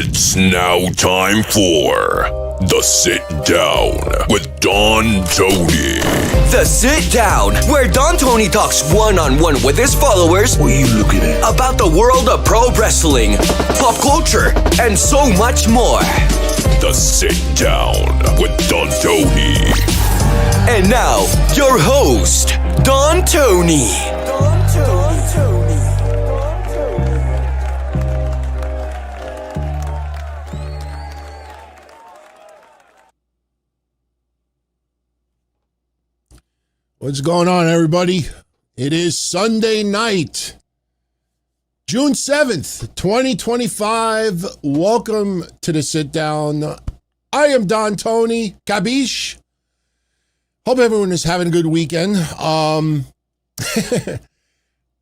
It's now time for The Sit Down with Don Tony. The Sit Down, where Don Tony talks one-on-one with his followers. What are you looking at? About the world of pro wrestling, pop culture, and so much more. The Sit Down with Don Tony. And now, your host, Don Tony. What's going on, everybody? It is Sunday night, June 7th, 2025. Welcome to the Sit Down. I am Don Tony. Kabish. Hope everyone is having a good weekend. I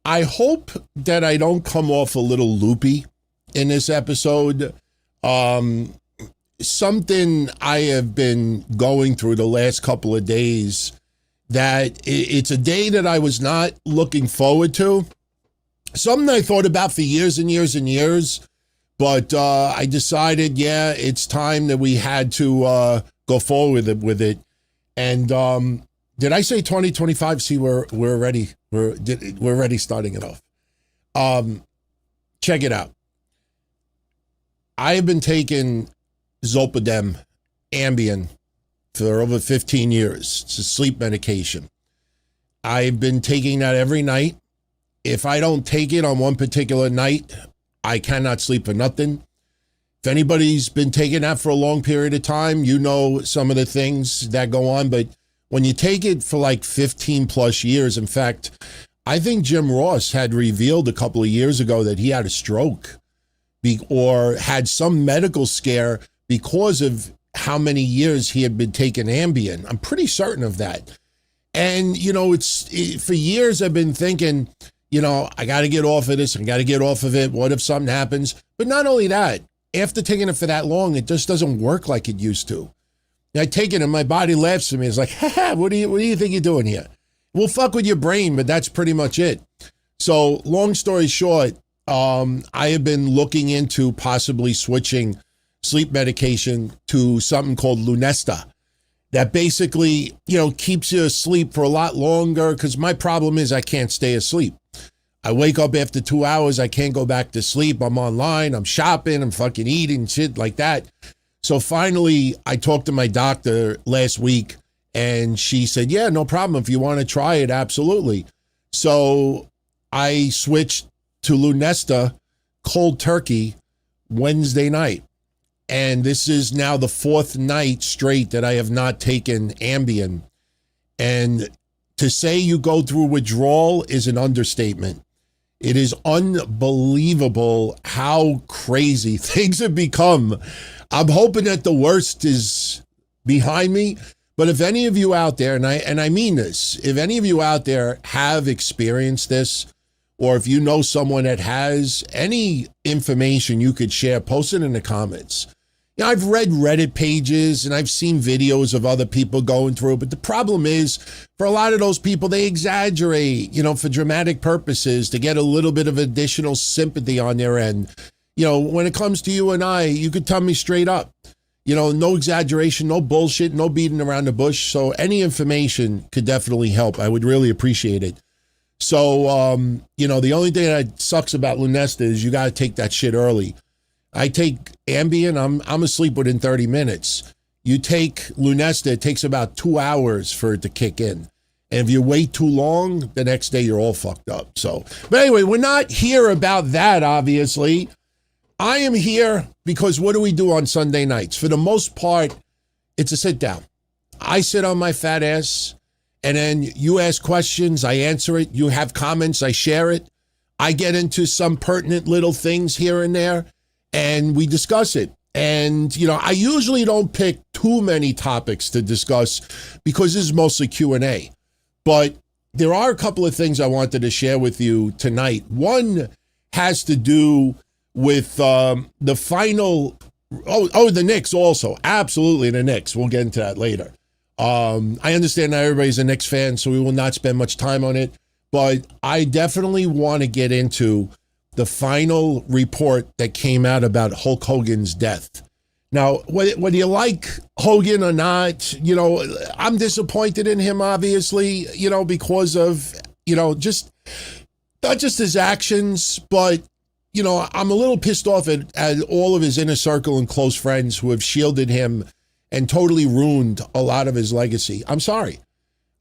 hope that I don't come off a little loopy in this episode. Something I have been going through the last couple of days, that it's a day that I was not looking forward to. Something I thought about for years and years and years, but I decided, yeah, it's time that we had to go forward with it. And did I say 2025? See, we're already starting it off. Check it out. I have been taking Zolpidem, Ambien, for over 15 years. It's a sleep medication. I've been taking that every night. If I don't take it on one particular night, I cannot sleep for nothing. If anybody's been taking that for a long period of time, you know some of the things that go on. But when you take it for like 15 plus years, in fact, I think Jim Ross had revealed a couple of years ago that he had a stroke or had some medical scare because of how many years he had been taking Ambien. I'm pretty certain of that. And, you know, for years I've been thinking, you know, I got to get off of this. I got to get off of it. What if something happens? But not only that, after taking it for that long, it just doesn't work like it used to. I take it and my body laughs at me. It's like, ha, what do you think you're doing here? We'll fuck with your brain, but that's pretty much it. So long story short, I have been looking into possibly switching sleep medication to something called Lunesta that basically, you know, keeps you asleep for a lot longer, because my problem is I can't stay asleep. I wake up after 2 hours, I can't go back to sleep. I'm online, I'm shopping, I'm fucking eating, shit like that. So finally, I talked to my doctor last week and she said, yeah, no problem. If you want to try it, absolutely. So I switched to Lunesta cold turkey Wednesday night. And this is now the fourth night straight that I have not taken Ambien. And to say you go through withdrawal is an understatement. It is unbelievable how crazy things have become. I'm hoping that the worst is behind me. But if any of you out there, and I mean this, if any of you out there have experienced this, or if you know someone that has any information you could share, post it in the comments. You know, I've read Reddit pages and I've seen videos of other people going through, but the problem is for a lot of those people, they exaggerate, you know, for dramatic purposes to get a little bit of additional sympathy on their end. You know, when it comes to you and I, you could tell me straight up, you know, no exaggeration, no bullshit, no beating around the bush. So any information could definitely help. I would really appreciate it. So, you know, the only thing that sucks about Lunesta is you got to take that shit early. I take Ambien, I'm asleep within 30 minutes. You take Lunesta, it takes about 2 hours for it to kick in. And if you wait too long, the next day you're all fucked up. So, but anyway, we're not here about that, obviously. I am here because what do we do on Sunday nights? For the most part, it's a sit down. I sit on my fat ass, and then you ask questions, I answer it. You have comments, I share it. I get into some pertinent little things here and there, and we discuss it. And, you know, I usually don't pick too many topics to discuss because this is mostly Q&A. But there are a couple of things I wanted to share with you tonight. One has to do with the final, the Knicks also. Absolutely, the Knicks. We'll get into that later. I understand that everybody's a Knicks fan, so we will not spend much time on it. But I definitely want to get into the final report that came out about Hulk Hogan's death. Now, whether you like Hogan or not, I'm disappointed in him, obviously, because of, just not just his actions, but, I'm a little pissed off at all of his inner circle and close friends who have shielded him and totally ruined a lot of his legacy. I'm sorry.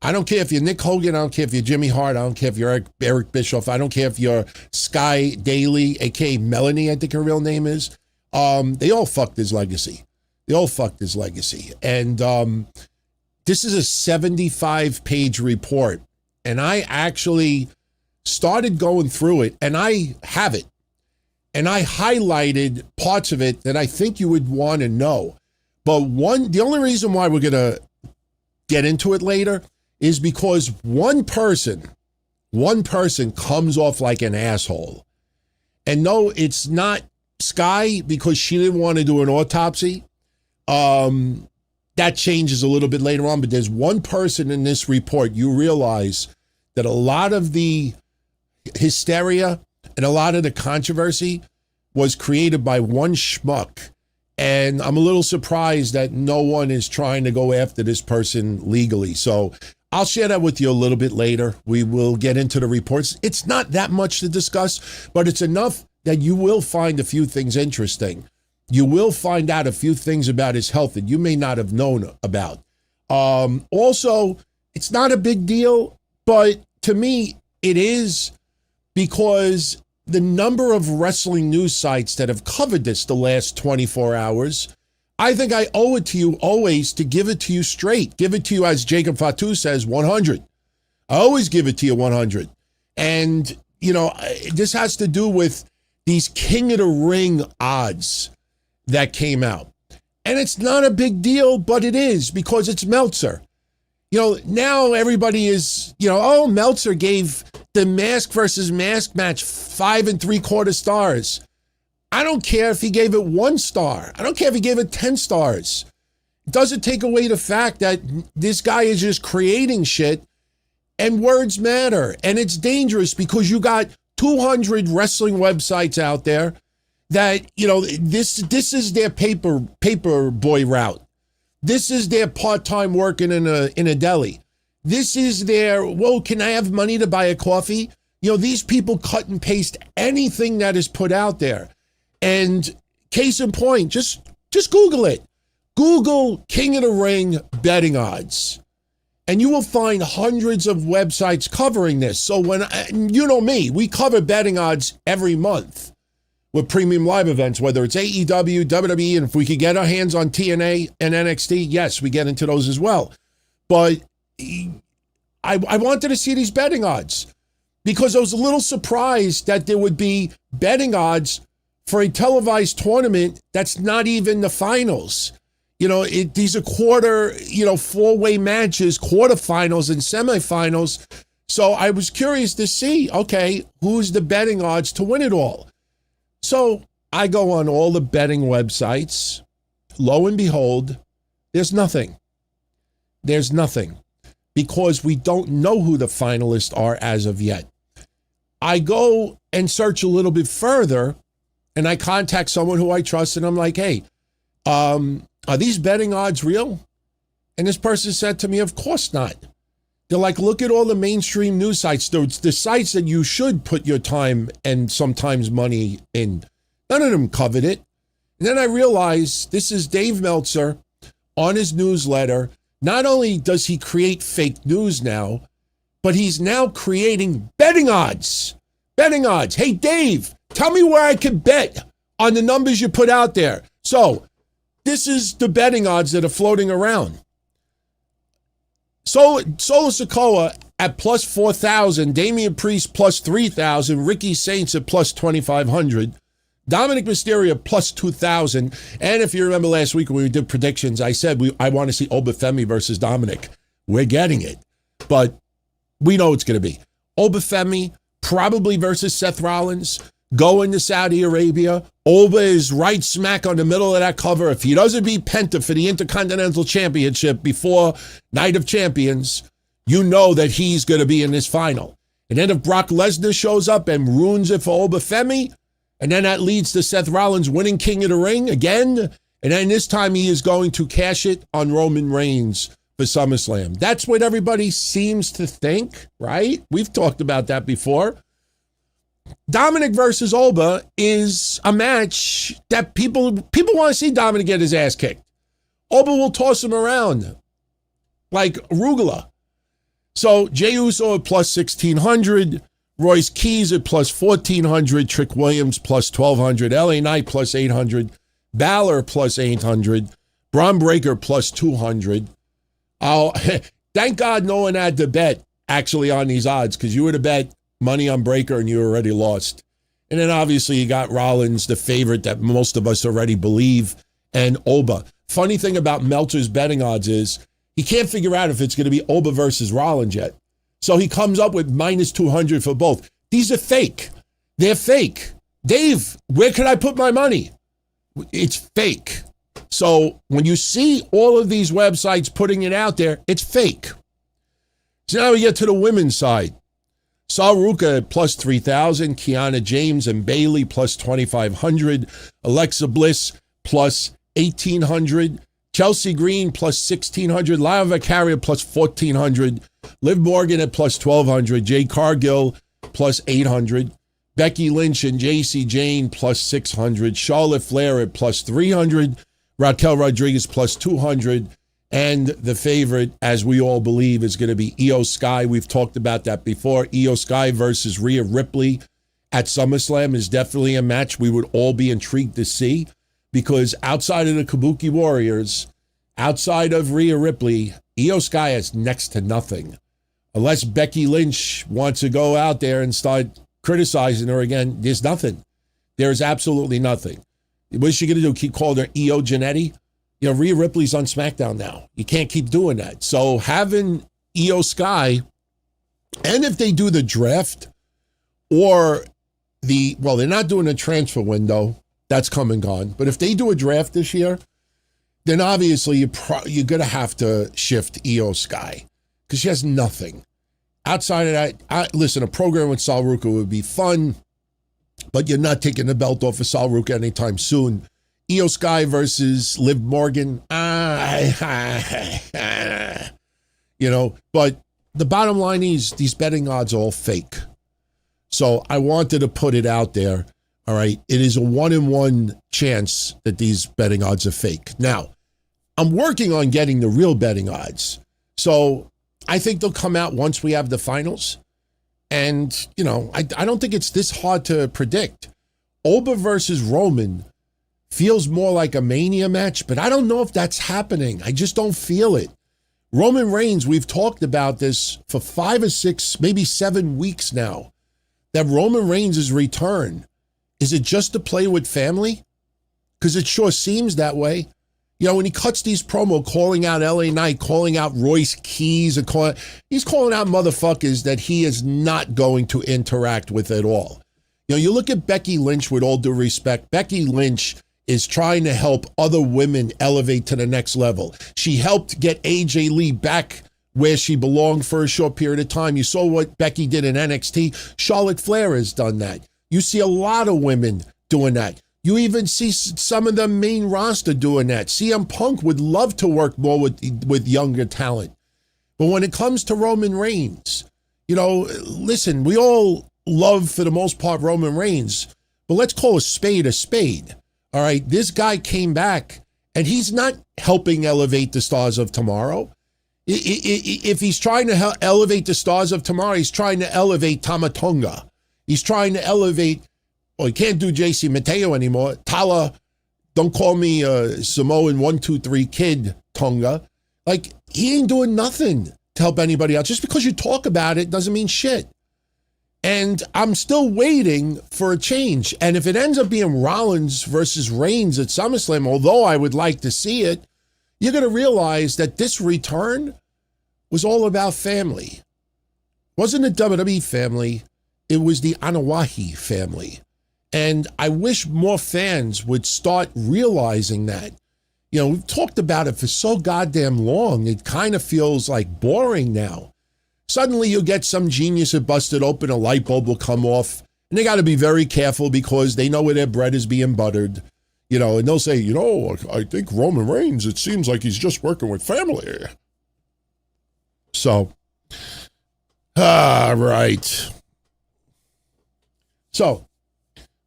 I don't care if you're Nick Hogan. I don't care if you're Jimmy Hart. I don't care if you're Eric Bischoff. I don't care if you're Sky Daly, a.k.a. Melanie, I think her real name is. They all fucked his legacy. And this is a 75-page report. And I actually started going through it, and I have it. And I highlighted parts of it that I think you would want to know. But the only reason why we're going to get into it later is because one person comes off like an asshole. And no, it's not Sky, because she didn't want to do an autopsy. That changes a little bit later on, but there's one person in this report. You realize that a lot of the hysteria and a lot of the controversy was created by one schmuck. And I'm a little surprised that no one is trying to go after this person legally. So I'll share that with you a little bit later. We will get into the reports. It's not that much to discuss, but it's enough that you will find a few things interesting. You will find out a few things about his health that you may not have known about. Also, it's not a big deal, but to me, it is, because the number of wrestling news sites that have covered this the last 24 hours, I think I owe it to you always to give it to you straight. Give it to you, as Jacob Fatu says, 100. I always give it to you 100. And, this has to do with these King of the Ring odds that came out. And it's not a big deal, but it is, because it's Meltzer. Now everybody is, Meltzer gave the mask versus mask match 5 3/4 stars. I don't care if he gave it 1 star. I don't care if he gave it 10 stars. It doesn't take away the fact that this guy is just creating shit, and words matter. And it's dangerous, because you got 200 wrestling websites out there that, this is their paper boy route. This is their part-time working in a deli. This is their, can I have money to buy a coffee? These people cut and paste anything that is put out there. And case in point, just Google it. Google King of the Ring betting odds. And you will find hundreds of websites covering this. So when, me, we cover betting odds every month with premium live events, whether it's AEW, WWE, and if we could get our hands on TNA and NXT, yes, we get into those as well. But I wanted to see these betting odds, because I was a little surprised that there would be betting odds for a televised tournament that's not even the finals. These are quarter, 4-way matches, quarterfinals and semifinals. So I was curious to see, okay, who's the betting odds to win it all? So I go on all the betting websites. Lo and behold, there's nothing. There's nothing, because we don't know who the finalists are as of yet. I go and search a little bit further, and I contact someone who I trust, and I'm like, hey, are these betting odds real? And this person said to me, of course not. They're like, look at all the mainstream news sites. The sites that you should put your time and sometimes money in. None of them covered it. And then I realized this is Dave Meltzer on his newsletter. Not only does he create fake news now, but he's now creating betting odds. Betting odds. Hey, Dave, tell me where I can bet on the numbers you put out there. So this is the betting odds that are floating around. Solo Sikoa at plus 4,000, Damian Priest plus 3,000, Ricky Saints at plus 2,500, Dominic Mysterio plus 2,000. And if you remember last week when we did predictions, I said I want to see Obafemi versus Dominic. We're getting it, but we know it's going to be Obafemi probably versus Seth Rollins, going to Saudi Arabia. Oba is right smack on the middle of that cover. If he doesn't beat Penta for the Intercontinental Championship before Night of Champions, you know that he's going to be in this final. And then if Brock Lesnar shows up and ruins it for Obafemi, and then that leads to Seth Rollins winning King of the Ring again, and then this time he is going to cash it on Roman Reigns for SummerSlam. That's what everybody seems to think, right? We've talked about that before. Dominic versus Oba is a match that people want to see Dominic get his ass kicked. Oba will toss him around like arugula. So Jey Uso at plus 1,600, Royce Keys at plus 1,400, Trick Williams plus 1,200, LA Knight plus 800, Balor plus 800, Braun Breaker plus 200. Oh, thank God no one had to bet actually on these odds, because you would have bet money on Breaker and you already lost. And then obviously you got Rollins, the favorite that most of us already believe, and Oba. Funny thing about Meltzer's betting odds is he can't figure out if it's going to be Oba versus Rollins yet. So he comes up with minus 200 for both. These are fake. They're fake. Dave, where could I put my money? It's fake. So when you see all of these websites putting it out there, it's fake. So now we get to the women's side. Sal Ruka at plus 3,000, Kiana James and Bailey plus 2,500, Alexa Bliss plus 1,800, Chelsea Green plus 1,600, Lyle Vicaria plus 1,400, Liv Morgan at plus 1,200, Jade Cargill plus 800, Becky Lynch and JC Jane plus 600, Charlotte Flair at plus 300, Raquel Rodriguez plus 200, and the favorite, as we all believe, is going to be Io Sky. We've talked about that before. Io Sky versus Rhea Ripley at SummerSlam is definitely a match we would all be intrigued to see, because outside of the Kabuki Warriors, outside of Rhea Ripley, Io Sky has next to nothing. Unless Becky Lynch wants to go out there and start criticizing her again, there's nothing. There's absolutely nothing. What's she going to do? Keep calling her Io Janetti? You know, Rhea Ripley's on SmackDown now. You can't keep doing that. So having Io Sky, and if they do the draft or they're not doing a transfer window, that's come and gone. But if they do a draft this year, then obviously you're going to have to shift Io Sky, because she has nothing. Outside of that, listen, a program with Sal Ruka would be fun, but you're not taking the belt off of Sal Ruka anytime soon. Io Sky versus Liv Morgan, you know, but the bottom line is these betting odds are all fake. So I wanted to put it out there. All right, it is a 1-in-1 chance that these betting odds are fake. Now, I'm working on getting the real betting odds. So I think they'll come out once we have the finals. And, you know, I don't think it's this hard to predict. Oba versus Roman feels more like a Mania match, but I don't know if that's happening. I just don't feel it. Roman Reigns, we've talked about this for 5 or 6, maybe 7 weeks now, that Roman Reigns' return. Is it just to play with family? Because it sure seems that way. You know, when he cuts these promo calling out LA Knight, calling out Royce Keys, he's calling out motherfuckers that he is not going to interact with at all. You know, you look at Becky Lynch, with all due respect. Becky Lynch is trying to help other women elevate to the next level. She helped get AJ Lee back where she belonged for a short period of time. You saw what Becky did in NXT. Charlotte Flair has done that. You see a lot of women doing that. You even see some of the main roster doing that. CM Punk would love to work more with younger talent. But when it comes to Roman Reigns, you know, listen, we all love, for the most part, Roman Reigns, but let's call a spade a spade. All right, this guy came back, and he's not helping elevate the stars of tomorrow. If he's trying to elevate the stars of tomorrow, he's trying to elevate Tama Tonga. He's trying to elevate, well, he can't do JC Mateo anymore. Tala, don't call me Samoan 123 kid Tonga. Like, he ain't doing nothing to help anybody else. Just because you talk about it doesn't mean shit. And I'm still waiting for a change. And if it ends up being Rollins versus Reigns at SummerSlam, although I would like to see it, you're going to realize that this return was all about family. It wasn't the WWE family. It was the Anoa'i family. And I wish more fans would start realizing that. You know, we've talked about it for so goddamn long, it kind of feels like boring now. Suddenly you'll get some genius that busted open, a light bulb will come off. And they got to be very careful because they know where their bread is being buttered. And they'll say, I think Roman Reigns, it seems like he's just working with family. So, right. So,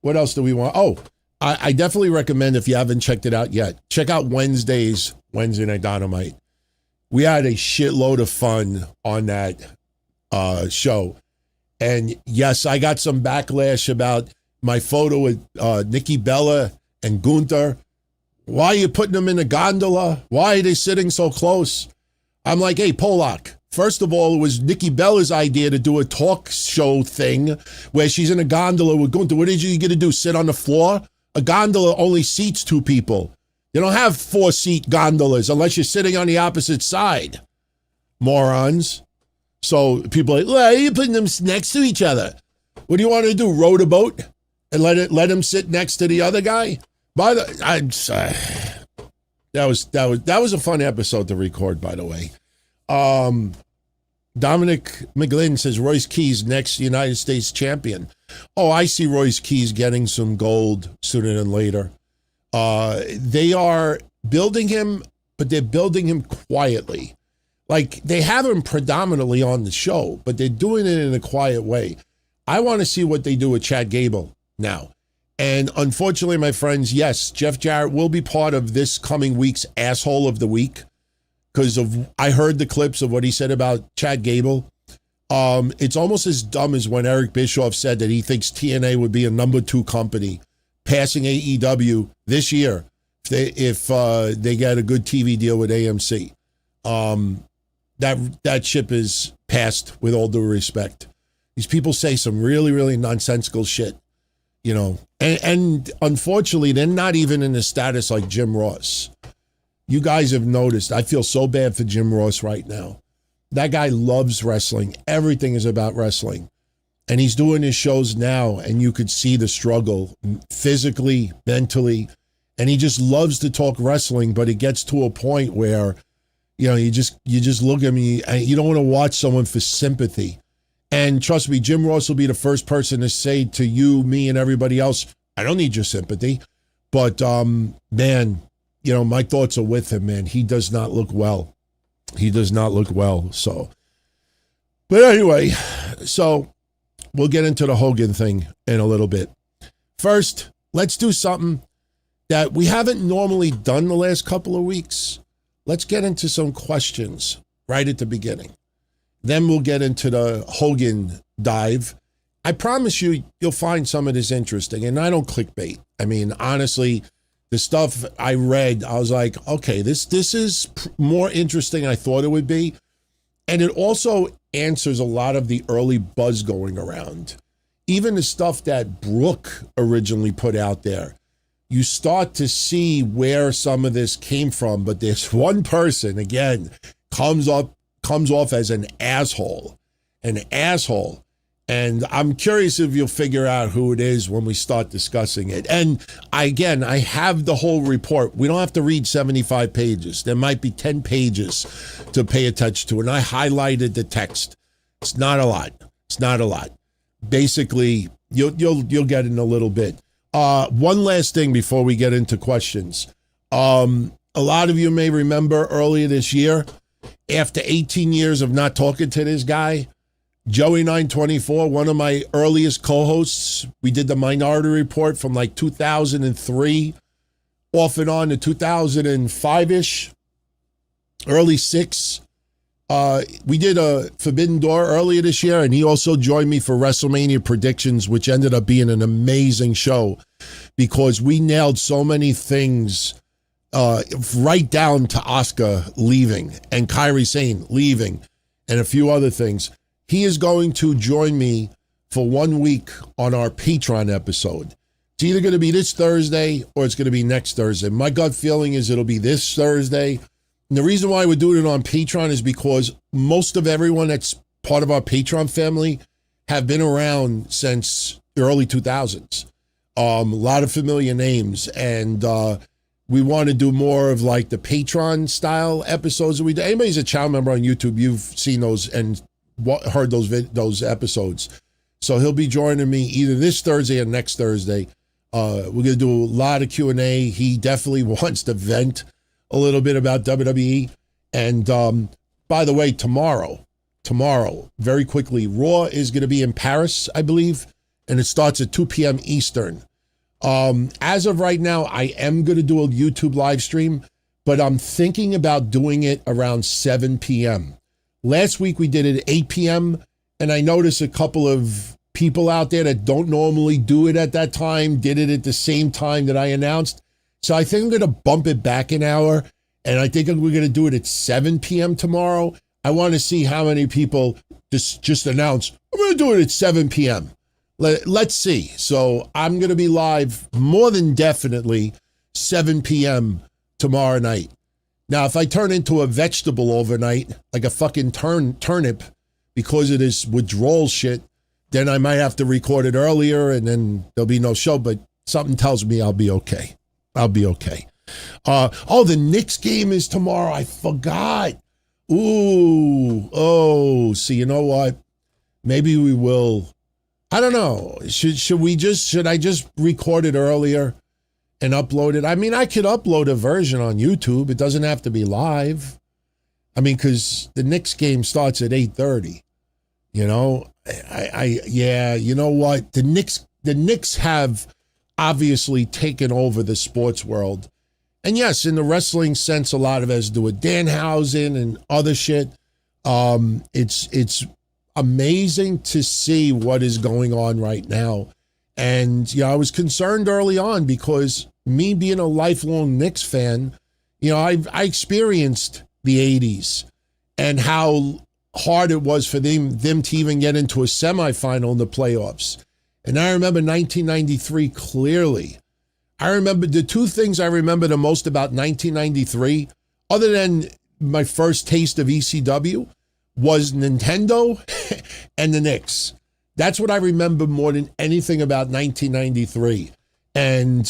what else do we want? Oh, I definitely recommend, if you haven't checked it out yet, check out Wednesday Night Dynamite. We had a shitload of fun on that show. And yes, I got some backlash about my photo with Nikki Bella and Gunther. Why are you putting them in a gondola? Why are they sitting so close? I'm like, hey, Polak, first of all, it was Nikki Bella's idea to do a talk show thing where she's in a gondola with Gunther. What did you get to do, sit on the floor? A gondola only seats 2 people. They don't have 4-seat gondolas unless you're sitting on the opposite side. Morons. So people are like, why are you putting them next to each other? What do you want to do, row the boat and let him sit next to the other guy? That was a fun episode to record, by the way. Dominic McGlynn says Royce Keys next United States champion. Oh, I see Royce Keys getting some gold sooner than later. They are building him, but they're building him quietly. Like, they have him predominantly on the show, but they're doing it in a quiet way. I want to see what they do with Chad Gable now. And unfortunately, my friends, yes, Jeff Jarrett will be part of this coming week's Asshole of the Week because I heard the clips of what he said about Chad Gable. It's almost as dumb as when Eric Bischoff said that he thinks TNA would be a number 2 company passing AEW this year if they get a good TV deal with AMC. That ship is passed, with all due respect. These people say some really, really nonsensical shit, and unfortunately, they're not even in a status like Jim Ross. You guys have noticed, I feel so bad for Jim Ross right now. That guy loves wrestling. Everything is about wrestling. And he's doing his shows now, and you could see the struggle physically, mentally, and he just loves to talk wrestling, but it gets to a point where, you just look at me, and you don't want to watch someone for sympathy. And trust me, Jim Ross will be the first person to say to you, me, and everybody else, I don't need your sympathy. But, man, my thoughts are with him, man. He does not look well. He does not look well, so. But anyway, so we'll get into the Hogan thing in a little bit. First, let's do something that we haven't normally done the last couple of weeks. Let's get into some questions right at the beginning. Then we'll get into the Hogan dive. I promise you'll find some of this interesting. And I don't clickbait. I mean, honestly, the stuff I read, I was like, okay, this is more interesting than I thought it would be. And it also answers a lot of the early buzz going around. Even the stuff that Brooke originally put out there. You start to see where some of this came from, but this one person, again, comes off as an asshole. And I'm curious if you'll figure out who it is when we start discussing it. And I have the whole report. We don't have to read 75 pages. There might be 10 pages to pay attention to. And I highlighted the text. It's not a lot. Basically, you'll get in a little bit. One last thing before we get into questions. A lot of you may remember earlier this year, after 18 years of not talking to this guy, Joey 924, one of my earliest co-hosts, we did the Minority Report from like 2003 off and on to 2005-ish, early 6. We did a Forbidden Door earlier this year, and he also joined me for WrestleMania predictions, which ended up being an amazing show because we nailed so many things, right down to Asuka leaving and Kairi Sane leaving and a few other things. He is going to join me for 1 week on our Patreon episode. It's either going to be this Thursday or it's going to be next Thursday. My gut feeling is it'll be this Thursday. And the reason why we're doing it on Patreon is because most of everyone that's part of our Patreon family have been around since the early 2000s. A lot of familiar names. And we want to do more of like the Patreon style episodes that we do. Anybody's a channel member on YouTube, you've seen those and heard those episodes. So he'll be joining me either this Thursday or next Thursday. We're going to do a lot of Q&A. He definitely wants to vent a little bit about WWE. And by the way, tomorrow, very quickly, Raw is going to be in Paris, I believe, and it starts at 2 p.m. Eastern. As of right now, I am going to do a YouTube live stream, but I'm thinking about doing it around 7 p.m. Last week we did it at 8 p.m., and I noticed a couple of people out there that don't normally do it at that time did it at the same time that I announced. So I think I'm going to bump it back an hour, and I think we're going to do it at 7 p.m. tomorrow. I want to see how many people just announce, I'm going to do it at 7 p.m. Let's see. So I'm going to be live more than definitely 7 p.m. tomorrow night. Now, if I turn into a vegetable overnight, like a fucking turnip, because of this withdrawal shit, then I might have to record it earlier and then there'll be no show, but something tells me I'll be okay. I'll be okay. The Knicks game is tomorrow. I forgot. See, you know what? Maybe we will. I don't know. Should I just record it earlier and upload it? I mean, I could upload a version on YouTube. It doesn't have to be live. I mean, because the Knicks game starts at 8:30. You know, you know what? The Knicks have obviously taken over the sports world. And yes, in the wrestling sense, a lot of it has to do with Danhausen and other shit. It's amazing to see what is going on right now. And, I was concerned early on because me being a lifelong Knicks fan, I experienced the 80s and how hard it was for them to even get into a semifinal in the playoffs. And I remember 1993 clearly. I remember the two things I remember the most about 1993, other than my first taste of ECW, was Nintendo and the Knicks. That's what I remember more than anything about 1993. And,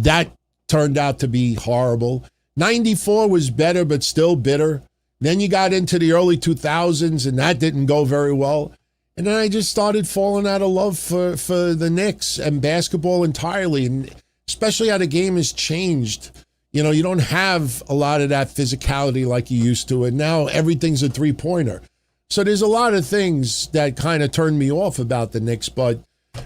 that turned out to be horrible. 94 was better, but still bitter. Then you got into the early 2000s, and that didn't go very well. And then I just started falling out of love for the Knicks and basketball entirely, and especially how the game has changed. You don't have a lot of that physicality like you used to, and now everything's a three-pointer. So there's a lot of things that kind of turned me off about the Knicks, but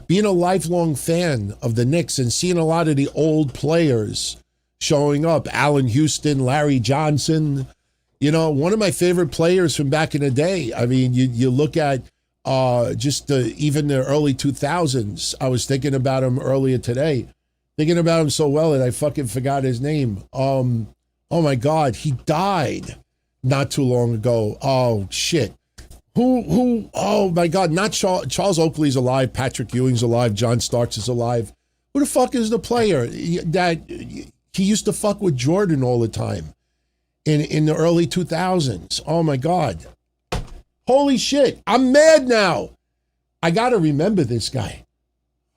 being a lifelong fan of the Knicks and seeing a lot of the old players showing up, Allen Houston, Larry Johnson, one of my favorite players from back in the day. I mean, you look at even the early 2000s. I was thinking about him earlier today, thinking about him so well that I fucking forgot his name. Oh my God, he died not too long ago. Oh shit. Who, oh my God, not Charles Oakley's alive, Patrick Ewing's alive, John Starks is alive. Who the fuck is the player that he used to fuck with Jordan all the time in the early 2000s? Oh my God. Holy shit, I'm mad now. I gotta remember this guy.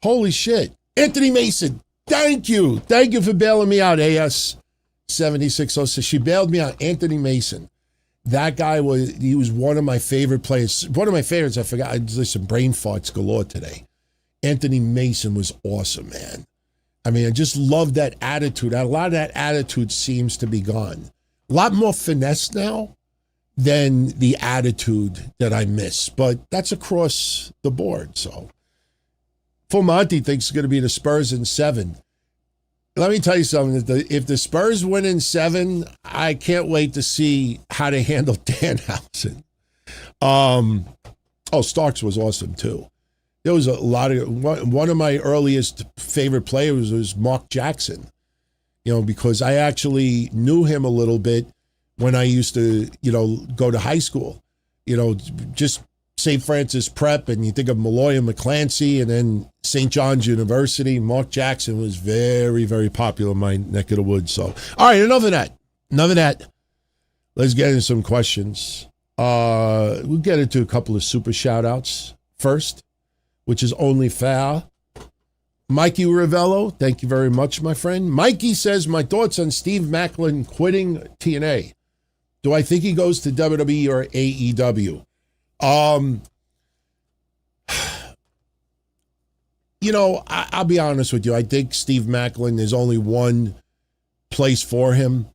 Holy shit. Anthony Mason, thank you. Thank you for bailing me out, AS 7606. She bailed me out, Anthony Mason. That guy he was one of my favorite players. One of my favorites, I forgot. Listen, brain farts galore today. Anthony Mason was awesome, man. I mean, I just love that attitude. A lot of that attitude seems to be gone. A lot more finesse now than the attitude that I miss. But that's across the board, so. Full Monty thinks it's going to be the Spurs in 7. Let me tell you something. If the Spurs win in 7, I can't wait to see how they handle Danhausen. Starks was awesome too. There was a lot of one of my earliest favorite players was Mark Jackson. Because I actually knew him a little bit when I used to, go to high school. Just St. Francis Prep, and you think of Malloy and McClancy, and then St. John's University. Mark Jackson was very, very popular in my neck of the woods. So, all right, enough of that. Let's get into some questions. We'll get into a couple of super shout-outs first, which is only fair. Mikey Ravello, thank you very much, my friend. Mikey says, my thoughts on Steve Macklin quitting TNA. Do I think he goes to WWE or AEW? You know, I'll be honest with you. I think Steve Macklin, there's only one place for him.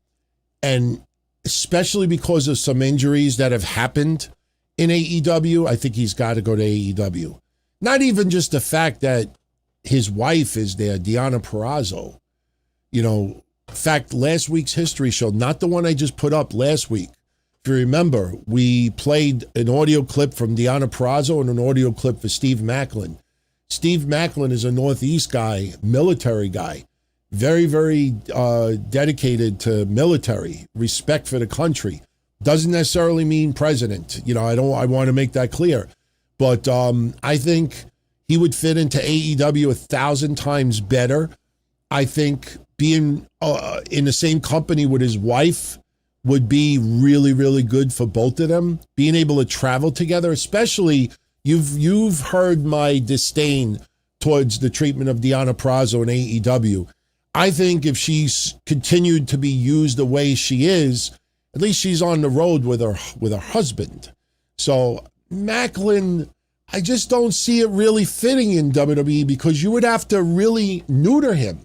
And especially because of some injuries that have happened in AEW, I think he's got to go to AEW. Not even just the fact that his wife is there, Deonna Purrazzo. You know, in fact, last week's history show, not the one I just put up last week. If you remember, we played an audio clip from Deonna Purrazzo and an audio clip for Steve Macklin. Steve Macklin is a Northeast guy, military guy, very, very dedicated to military, respect for the country. Doesn't necessarily mean president. You know, I want to make that clear. But I think he would fit into AEW 1,000 times better. I think being in the same company with his wife would be really, really good for both of them. Being able to travel together, especially you've heard my disdain towards the treatment of Deonna Purrazzo in AEW. I think if she's continued to be used the way she is, at least she's on the road with her husband. So Macklin, I just don't see it really fitting in WWE because you would have to really neuter him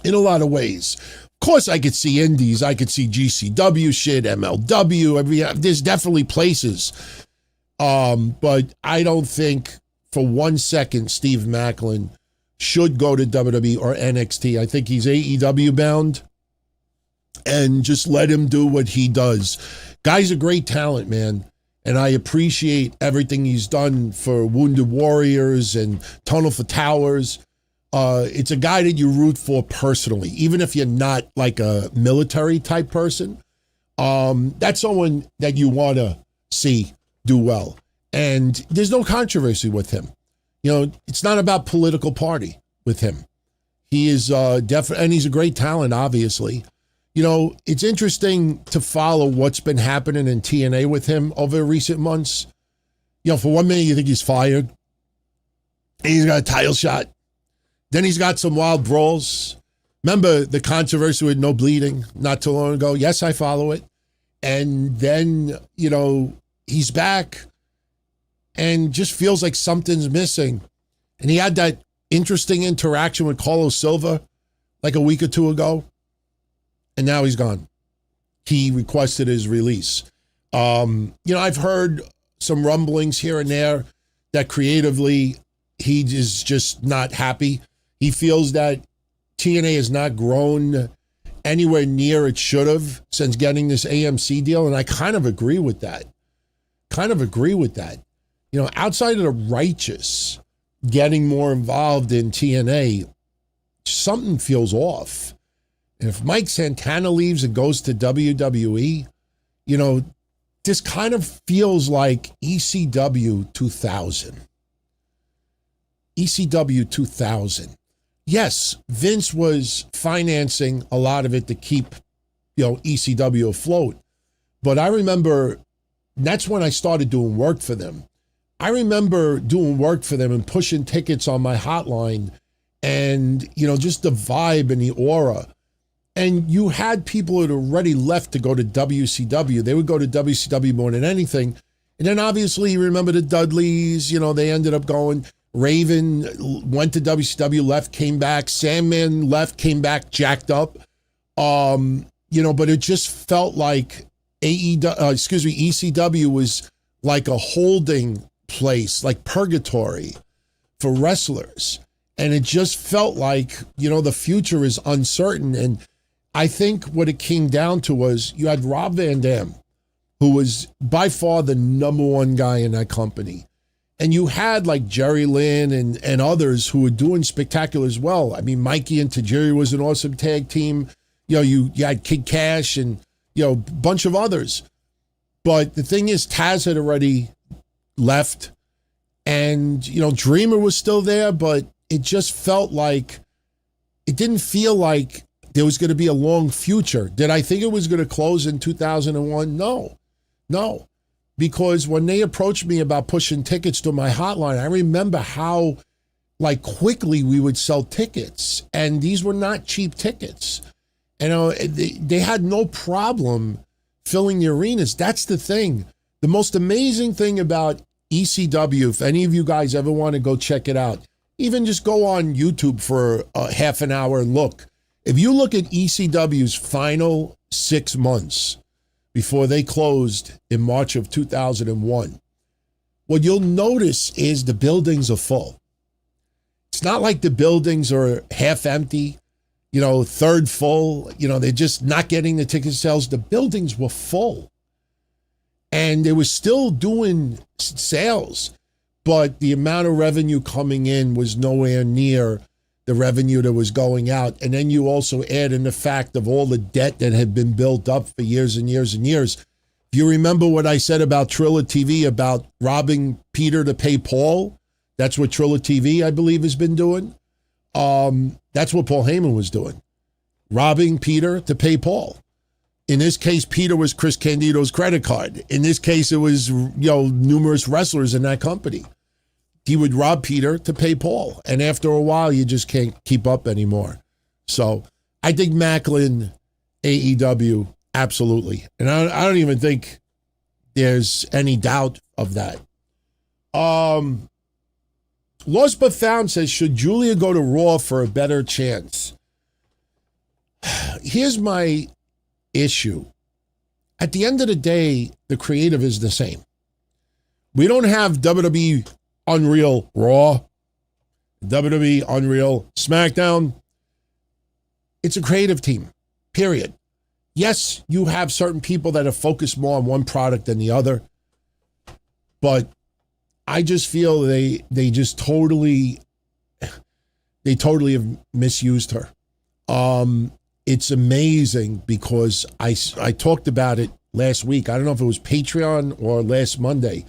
in a lot of ways. Of course, I could see indies. I could see GCW shit, MLW. There's definitely places. But I don't think for 1 second Steve Macklin should go to WWE or NXT. I think he's AEW bound, and just let him do what he does. Guy's a great talent, man. And I appreciate everything he's done for Wounded Warriors and Tunnel for Towers. It's a guy that you root for personally, even if you're not like a military type person. That's someone that you want to see do well. And there's no controversy with him. You know, it's not about political party with him. He is definitely, and he's a great talent, obviously. You know, it's interesting to follow what's been happening in TNA with him over recent months. You know, for 1 minute, you think he's fired. And he's got a title shot. Then he's got some wild brawls. Remember the controversy with No Bleeding not too long ago? Yes, I follow it. And then, you know, he's back and just feels like something's missing. And he had that interesting interaction with Carlos Silva like a week or two ago. And now he's gone. He requested his release. You know, I've heard some rumblings here and there that creatively he is just not happy. He feels that TNA has not grown anywhere near it should have since getting this AMC deal. And I kind of agree with that. You know, outside of the righteous getting more involved in TNA, something feels off. And if Mike Santana leaves and goes to WWE, you know, this kind of feels like ECW 2000. ECW 2000. Yes, Vince was financing a lot of it to keep, you know, ECW afloat. But I remember that's when I started doing work for them. I remember doing work for them and pushing tickets on my hotline and, you know, just the vibe and the aura. And you had people that already left to go to WCW. They would go to WCW more than anything. And then obviously you remember the Dudleys, you know, they ended up going. Raven went to WCW, left, came back. Sandman left, came back, jacked up. You know, but it just felt like ECW was like a holding place, like purgatory for wrestlers. And it just felt like, you know, the future is uncertain. And I think what it came down to was you had Rob Van Dam, who was by far the number one guy in that company. And you had like Jerry Lynn and others who were doing spectacular as well. I mean, Mikey and Tajiri was an awesome tag team. You know, you had Kid Cash and, you know, a bunch of others. But the thing is, Taz had already left. And, you know, Dreamer was still there, but it just felt like, it didn't feel like there was going to be a long future. Did I think it was going to close in 2001? No. Because when they approached me about pushing tickets to my hotline, I remember how like quickly we would sell tickets. And these were not cheap tickets. You know, they had no problem filling the arenas. That's the thing. The most amazing thing about ECW, if any of you guys ever want to go check it out, even just go on YouTube for a half an hour and look. If you look at ECW's final 6 months before they closed in March of 2001, what you'll notice is the buildings are full. It's not like the buildings are half empty, third full, they're just not getting the ticket sales. The buildings were full. And they were still doing sales, but the amount of revenue coming in was nowhere near the revenue that was going out. And then you also add in the fact of all the debt that had been built up for years and years and years. If you remember what I said about Triller TV about robbing Peter to pay Paul, that's what Triller TV, I believe, has been doing. That's what Paul Heyman was doing, robbing Peter to pay Paul. In this case, Peter was Chris Candido's credit card. In this case, it was, numerous wrestlers in that company. He would rob Peter to pay Paul. And after a while, you just can't keep up anymore. So I think Macklin, AEW, absolutely. And I don't even think there's any doubt of that. Lost But Found says, should Julia go to Raw for a better chance? Here's my issue. At the end of the day, the creative is the same. We don't have WWE Unreal Raw, WWE Unreal SmackDown. It's a creative team, period. Yes, you have certain people that are focused more on one product than the other, but I just feel they totally have misused her. It's amazing because I talked about it last week. I don't know if it was Patreon or last Monday,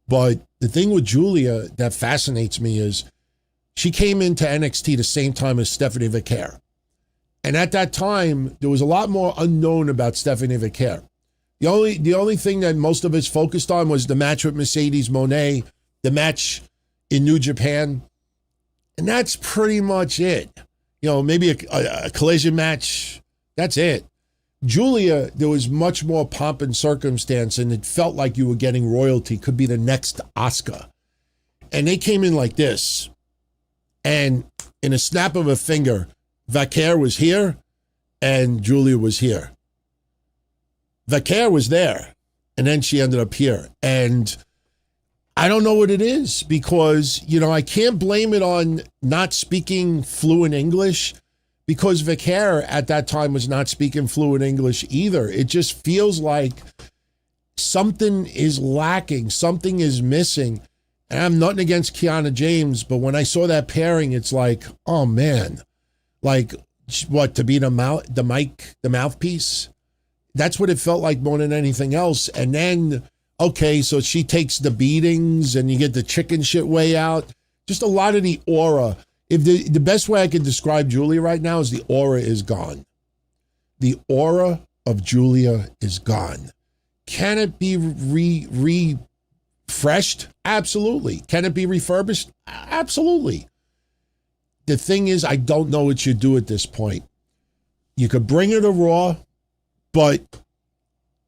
but the thing with Julia that fascinates me is she came into NXT the same time as Stephanie Vaquer. And at that time, there was a lot more unknown about Stephanie Vaquer. The only thing that most of us focused on was the match with Mercedes Moné, the match in New Japan, and that's pretty much it. Maybe a collision match. That's it. Julia, there was much more pomp and circumstance, and it felt like you were getting royalty. Could be the next Asuka. And they came in like this. And in a snap of a finger, Vaquer was here and Julia was here. Vaquer was there, and then she ended up here. And I don't know what it is because, I can't blame it on not speaking fluent English because Vaquer at that time was not speaking fluent English either. It just feels like something is lacking, something is missing. And I'm nothing against Kiana James, but when I saw that pairing, it's like, oh man, like what, to be the mouthpiece? That's what it felt like more than anything else. And then, okay, so she takes the beatings and you get the chicken shit way out. Just a lot of the aura. If the best way I can describe Julia right now is the aura is gone. The aura of Julia is gone. Can it be refreshed? Absolutely. Can it be refurbished? Absolutely. The thing is, I don't know what you do at this point. You could bring her to Raw, but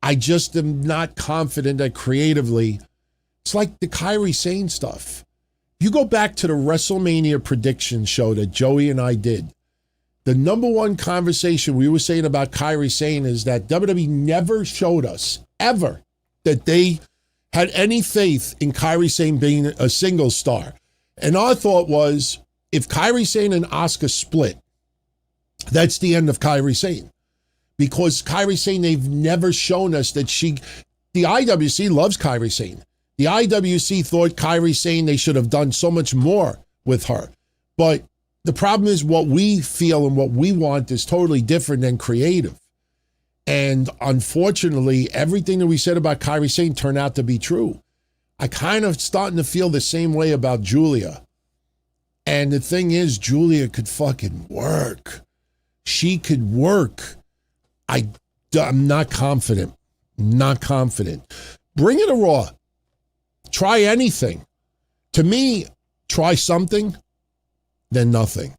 I just am not confident that creatively, it's like the Kairi Sane stuff. You go back to the WrestleMania prediction show that Joey and I did. The number one conversation we were saying about Kairi Sane is that WWE never showed us, ever, that they had any faith in Kairi Sane being a single star. And our thought was, if Kairi Sane and Asuka split, that's the end of Kairi Sane. Because Kairi Sane, they've never shown us that the IWC loves Kairi Sane. The IWC thought Kairi Sane, they should have done so much more with her. But the problem is what we feel and what we want is totally different than creative. And unfortunately, everything that we said about Kairi Sane turned out to be true. I kind of starting to feel the same way about Julia. And the thing is, Julia could fucking work. She could work. I'm not confident. Not confident. Bring it to Raw. Try anything. To me, try something, then nothing.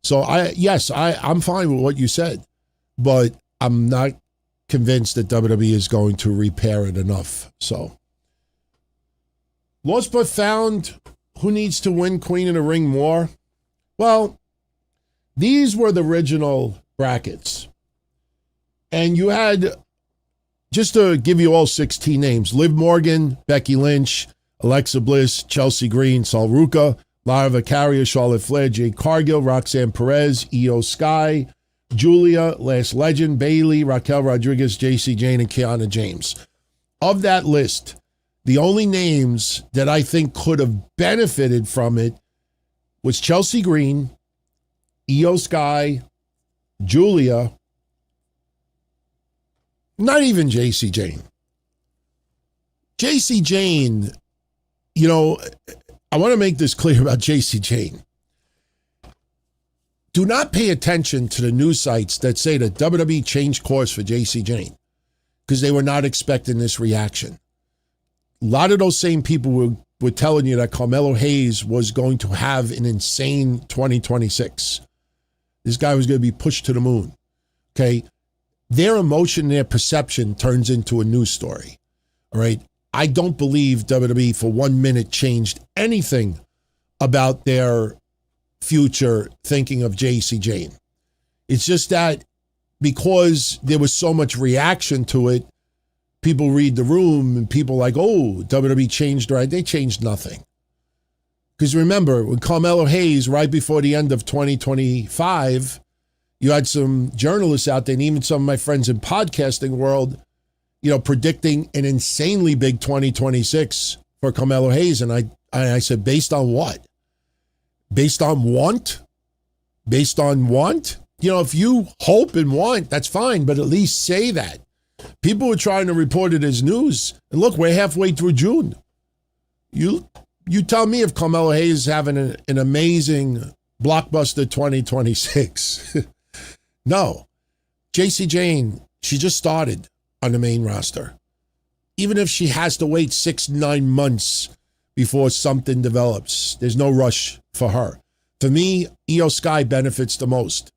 So I'm fine with what you said, but I'm not convinced that WWE is going to repair it enough. So, lost but found. Who needs to win Queen of the Ring more? Well, these were the original brackets. And you had, just to give you all 16 names, Liv Morgan, Becky Lynch, Alexa Bliss, Chelsea Green, Sol Ruca, Lara Vicaria, Charlotte Flair, Jade Cargill, Roxanne Perez, Io Sky, Julia, Last Legend, Bayley, Raquel Rodriguez, JC Jane, and Kiana James. Of that list, the only names that I think could have benefited from it was Chelsea Green, Io Sky, Julia, not even JC Jane. JC Jane, you know, I want to make this clear about JC Jane. Do not pay attention to the news sites that say that WWE changed course for JC Jane because they were not expecting this reaction. A lot of those same people were telling you that Carmelo Hayes was going to have an insane 2026. This guy was going to be pushed to the moon. Okay? Their emotion, their perception turns into a news story. All right? I don't believe WWE for 1 minute changed anything about their future thinking of JC Jane. It's just that because there was so much reaction to it, people read the room and people like, oh, WWE changed, right? They changed nothing. Because remember, with Carmelo Hayes, right before the end of 2025, you had some journalists out there, and even some of my friends in podcasting world, you know, predicting an insanely big 2026 for Carmelo Hayes. And I said, based on what? Based on want? Based on want? You know, if you hope and want, that's fine, but at least say that. People were trying to report it as news. And look, we're halfway through June. You tell me if Carmelo Hayes is having an amazing blockbuster 2026. No. JC Jane, she just started on the main roster. Even if she has to wait 6-9 months before something develops, there's no rush for her. For me, Io Sky benefits the most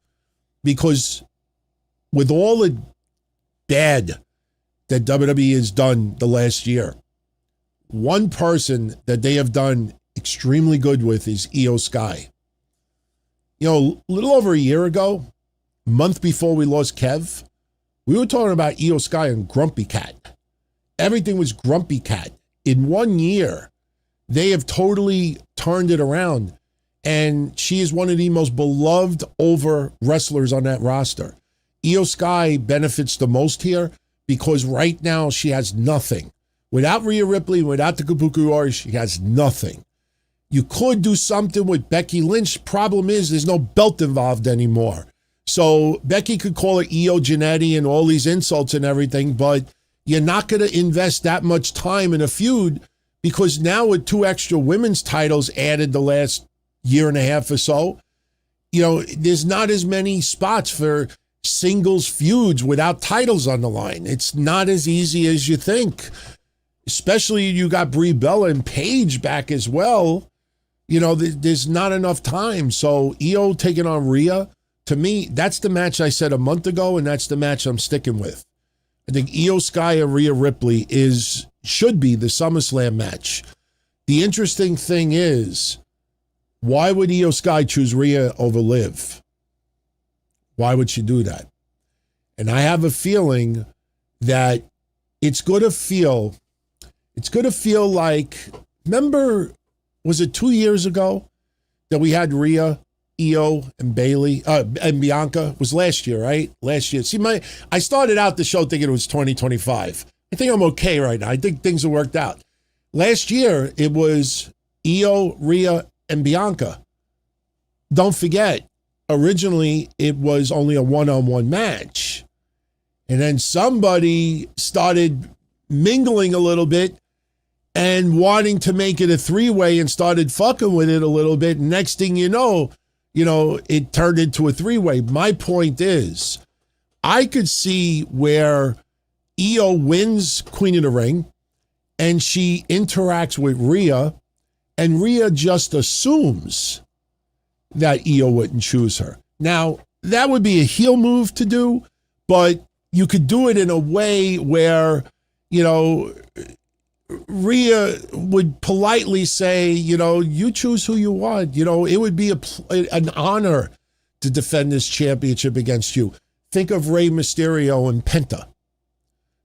because with all the bad that WWE has done the last year, one person that they have done extremely good with is Io Sky. You know, a little over a year ago, a month before we lost Kev, we were talking about Io Sky and Grumpy Cat. Everything was Grumpy Cat. In 1 year, they have totally turned it around, and she is one of the most beloved over wrestlers on that roster. Io Sky benefits the most here because right now she has nothing. Without Rhea Ripley, without the Kabuki Warriors, she has nothing. You could do something with Becky Lynch. Problem is there's no belt involved anymore. So Becky could call it Io Giannetti and all these insults and everything, but you're not going to invest that much time in a feud because now with 2 extra women's titles added the last year and a half or so, you know, there's not as many spots for singles feuds without titles on the line. It's not as easy as you think. Especially you got Brie Bella and Paige back as well. You know, there's not enough time. So Io taking on Rhea, to me, that's the match I said a month ago, and that's the match I'm sticking with. I think Io Sky and Rhea Ripley should be the SummerSlam match. The interesting thing is, why would Io Sky choose Rhea over Liv? Why would she do that? And I have a feeling that it's going to feel like, remember, was it 2 years ago that we had Rhea, Io, and Bayley, and Bianca? It was last year, right? Last year. See, I started out the show thinking it was 2025. I think I'm okay right now. I think things have worked out. Last year, it was Io, Rhea, and Bianca. Don't forget, originally, it was only a one-on-one match. And then somebody started mingling a little bit and wanting to make it a 3-way and started fucking with it a little bit. Next thing you know, it turned into a 3-way. My point is, I could see where Io wins Queen of the Ring and she interacts with Rhea, and Rhea just assumes that Io wouldn't choose her. Now, that would be a heel move to do, but you could do it in a way where, you know, Rhea would politely say, you know, you choose who you want. You know, it would be an honor to defend this championship against you. Think of Rey Mysterio and Penta.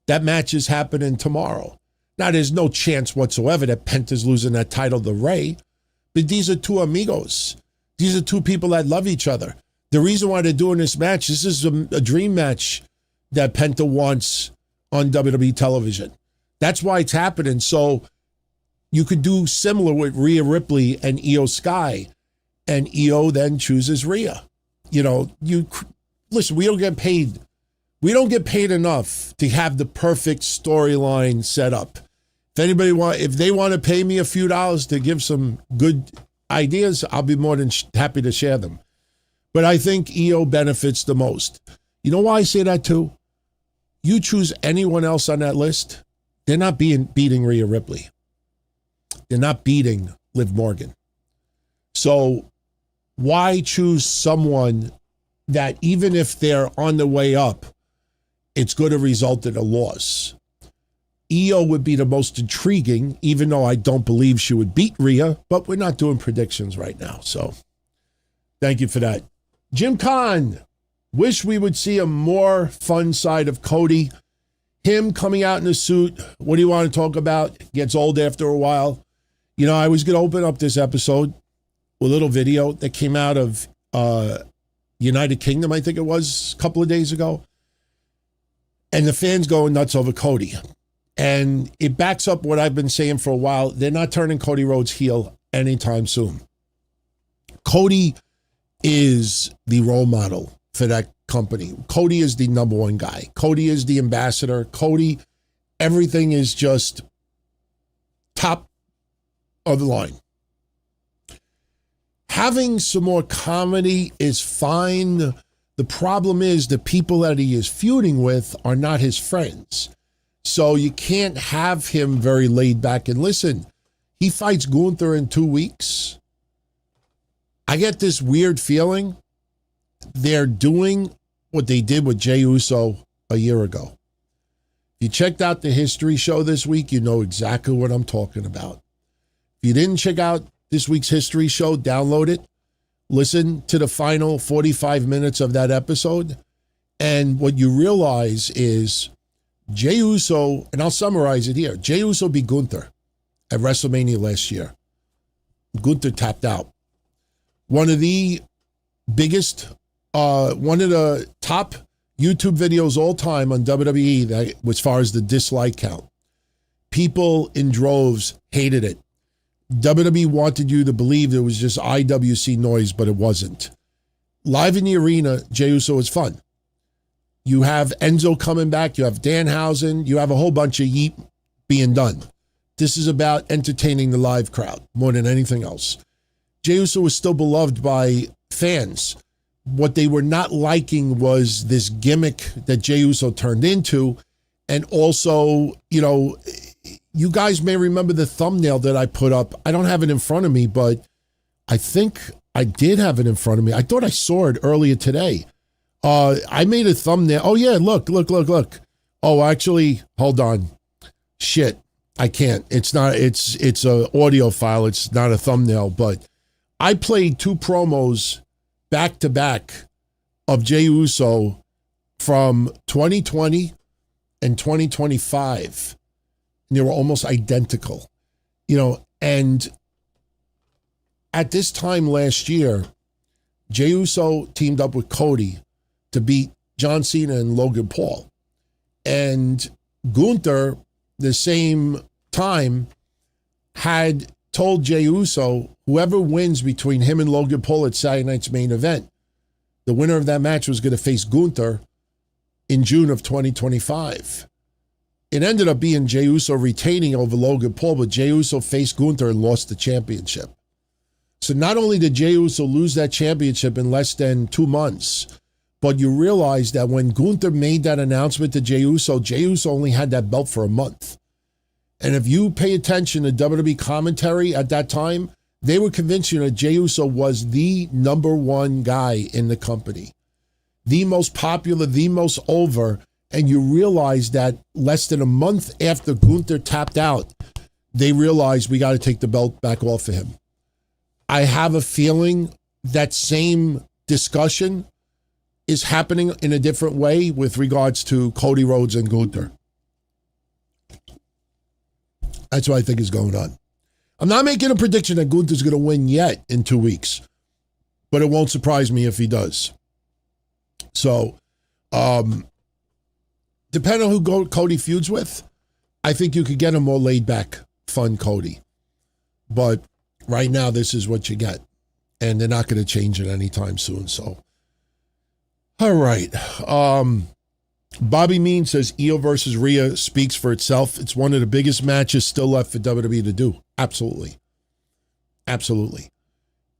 That match is happening tomorrow. Now, there's no chance whatsoever that Penta's losing that title to Rey, but these are two amigos. These are two people that love each other. The reason why they're doing this match, this is a dream match that Penta wants on WWE television. That's why it's happening. So you could do similar with Rhea Ripley and Io Sky, and Io then chooses Rhea. You know, listen, we don't get paid. We don't get paid enough to have the perfect storyline set up. If they want to pay me a few dollars to give some good ideas, I'll be more than happy to share them. But I think Io benefits the most. You know why I say that too? You choose anyone else on that list, they're not beating Rhea Ripley. They're not beating Liv Morgan. So why choose someone that even if they're on the way up, it's going to result in a loss? Io would be the most intriguing, even though I don't believe she would beat Rhea, but we're not doing predictions right now. So thank you for that. Jim Kahn, wish we would see a more fun side of Cody. Him coming out in a suit, what do you want to talk about? Gets old after a while. You know, I was going to open up this episode with a little video that came out of United Kingdom, I think it was, a couple of days ago. And the fans going nuts over Cody. And it backs up what I've been saying for a while. They're not turning Cody Rhodes heel anytime soon. Cody is the role model for that company. Cody is the number one guy. Cody is the ambassador. Cody, everything is just top of the line. Having some more comedy is fine. The problem is the people that he is feuding with are not his friends. So you can't have him very laid back. And listen, he fights Gunther in 2 weeks. I get this weird feeling they're doing what they did with Jey Uso a year ago. If you checked out the history show this week, you know exactly what I'm talking about. If you didn't check out this week's history show, download it. Listen to the final 45 minutes of that episode. And what you realize is Jey Uso, and I'll summarize it here. Jey Uso beat Gunther at WrestleMania last year. Gunther tapped out. One of the biggest, one of the top YouTube videos all time on WWE, that, as far as the dislike count. People in droves hated it. WWE wanted you to believe it was just IWC noise, but it wasn't. Live in the arena, Jey Uso is fun. You have Enzo coming back. You have Danhausen. You have a whole bunch of yeet being done. This is about entertaining the live crowd more than anything else. Jey Uso was still beloved by fans. What they were not liking was this gimmick that Jey Uso turned into. And also, you know, you guys may remember the thumbnail that I put up. I don't have it in front of me, but I think I did have it in front of me. I thought I saw it earlier today. I made a thumbnail. Oh, yeah, look. Oh, actually, hold on. Shit, I can't. It's a audio file. It's not a thumbnail, but I played 2 promos back to back of Jey Uso from 2020 and 2025. And they were almost identical, you know, and at this time last year, Jey Uso teamed up with Cody to beat John Cena and Logan Paul. And Gunther, the same time, had told Jey Uso, whoever wins between him and Logan Paul at Saturday night's main event, the winner of that match was going to face Gunther in June of 2025. It ended up being Jey Uso retaining over Logan Paul, but Jey Uso faced Gunther and lost the championship. So not only did Jey Uso lose that championship in less than 2 months, but you realize that when Gunther made that announcement to Jey Uso only had that belt for a month. And if you pay attention to WWE commentary at that time, they were convinced that Jey Uso was the number one guy in the company. The most popular, the most over, And you realize that less than a month after Gunther tapped out, they realized we got to take the belt back off of him. I have a feeling that same discussion is happening in a different way with regards to Cody Rhodes and Gunther. That's what I think is going on. I'm not making a prediction that Gunther's going to win yet in 2 weeks, but it won't surprise me if he does. So, depending on who Cody feuds with, I think you could get a more laid-back, fun Cody. But right now, this is what you get. And they're not going to change it anytime soon. So, all right. Bobby Mean says Io versus Rhea speaks for itself. It's one of the biggest matches still left for WWE to do. Absolutely. Absolutely.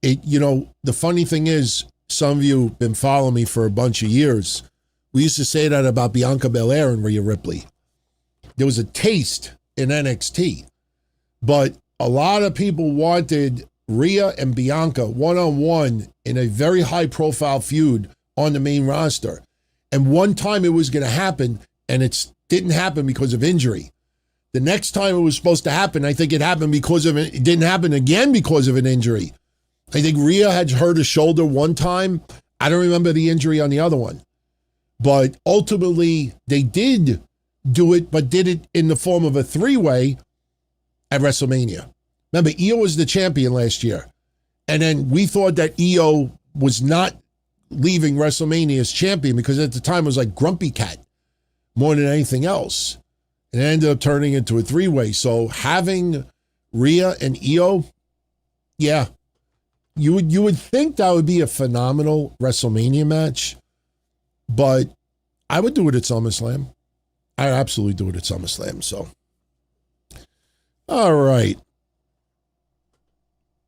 The funny thing is, some of you have been following me for a bunch of years. We used to say that about Bianca Belair and Rhea Ripley. There was a taste in NXT, but a lot of people wanted Rhea and Bianca one-on-one in a very high-profile feud on the main roster. And one time it was going to happen, and it didn't happen because of injury. The next time it was supposed to happen, I think it happened it didn't happen again because of an injury. I think Rhea had hurt her shoulder one time. I don't remember the injury on the other one. But ultimately, they did do it, but did it in the form of a three-way at WrestleMania. Remember, Io was the champion last year. And then we thought that Io was not leaving WrestleMania as champion because at the time it was like Grumpy Cat more than anything else. And it ended up turning into a three-way. So having Rhea and Io, yeah, you would think that would be a phenomenal WrestleMania match, but I would do it at SummerSlam. I absolutely do it at SummerSlam. So, all right.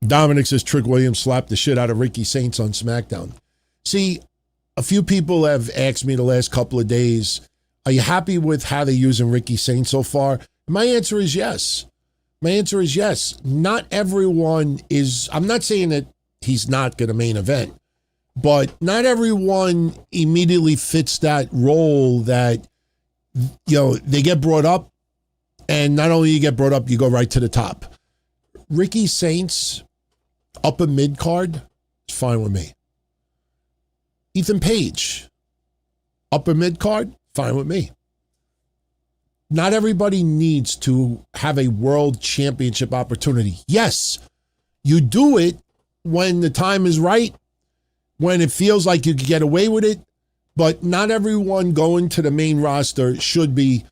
Dominic says Trick Williams slapped the shit out of Ricky Saints on SmackDown. See, a few people have asked me the last couple of days, are you happy with how they're using Ricky Saints so far? My answer is yes. My answer is yes. Not everyone is, I'm not saying that he's not going to main event, but not everyone immediately fits that role that, they get brought up, and not only you get brought up, you go right to the top. Ricky Saints, upper mid-card, is fine with me. Ethan Page, upper mid-card, fine with me. Not everybody needs to have a world championship opportunity. Yes, you do it when the time is right, when it feels like you can get away with it, but not everyone going to the main roster should be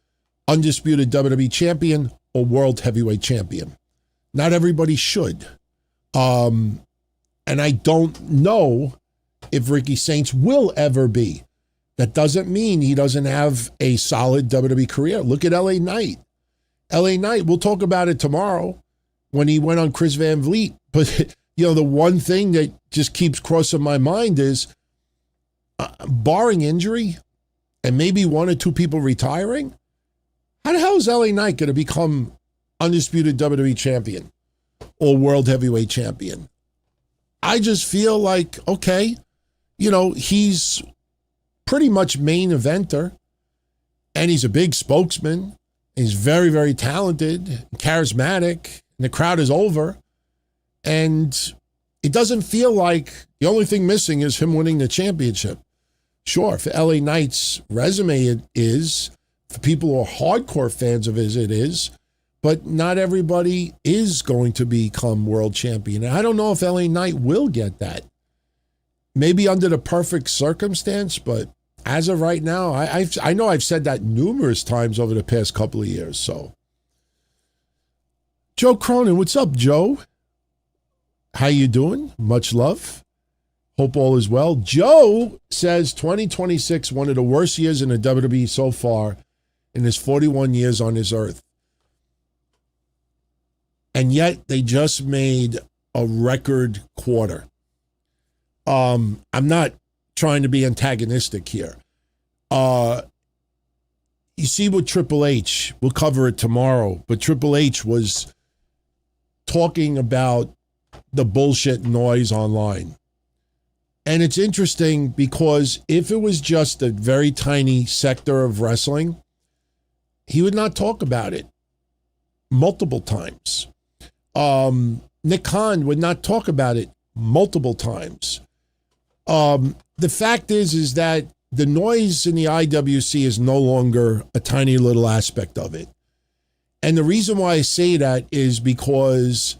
undisputed WWE champion or world heavyweight champion. Not everybody should. And I don't know if Ricky Saints will ever be. That doesn't mean he doesn't have a solid WWE career. Look at LA Knight. LA Knight, we'll talk about it tomorrow when he went on Chris Van Vliet. But, the one thing that just keeps crossing my mind is, barring injury and maybe one or two people retiring, how the hell is LA Knight going to become undisputed WWE champion or world heavyweight champion? I just feel like, okay, he's pretty much main eventer, and he's a big spokesman. He's very, very talented, charismatic, and the crowd is over. And it doesn't feel like the only thing missing is him winning the championship. Sure, for LA Knight's resume, it is. For people who are hardcore fans of his, it is. But not everybody is going to become world champion. And I don't know if LA Knight will get that. Maybe under the perfect circumstance, but as of right now, I know I've said that numerous times over the past couple of years. So, Joe Cronin, what's up, Joe? How you doing? Much love. Hope all is well. Joe says 2026, one of the worst years in the WWE so far in his 41 years on this earth. And yet they just made a record quarter. I'm not trying to be antagonistic here. You see what Triple H, we'll cover it tomorrow, but Triple H was talking about the bullshit noise online. And it's interesting because if it was just a very tiny sector of wrestling, he would not talk about it multiple times. Nick Khan would not talk about it multiple times. The fact is that the noise in the IWC is no longer a tiny little aspect of it. And the reason why I say that is because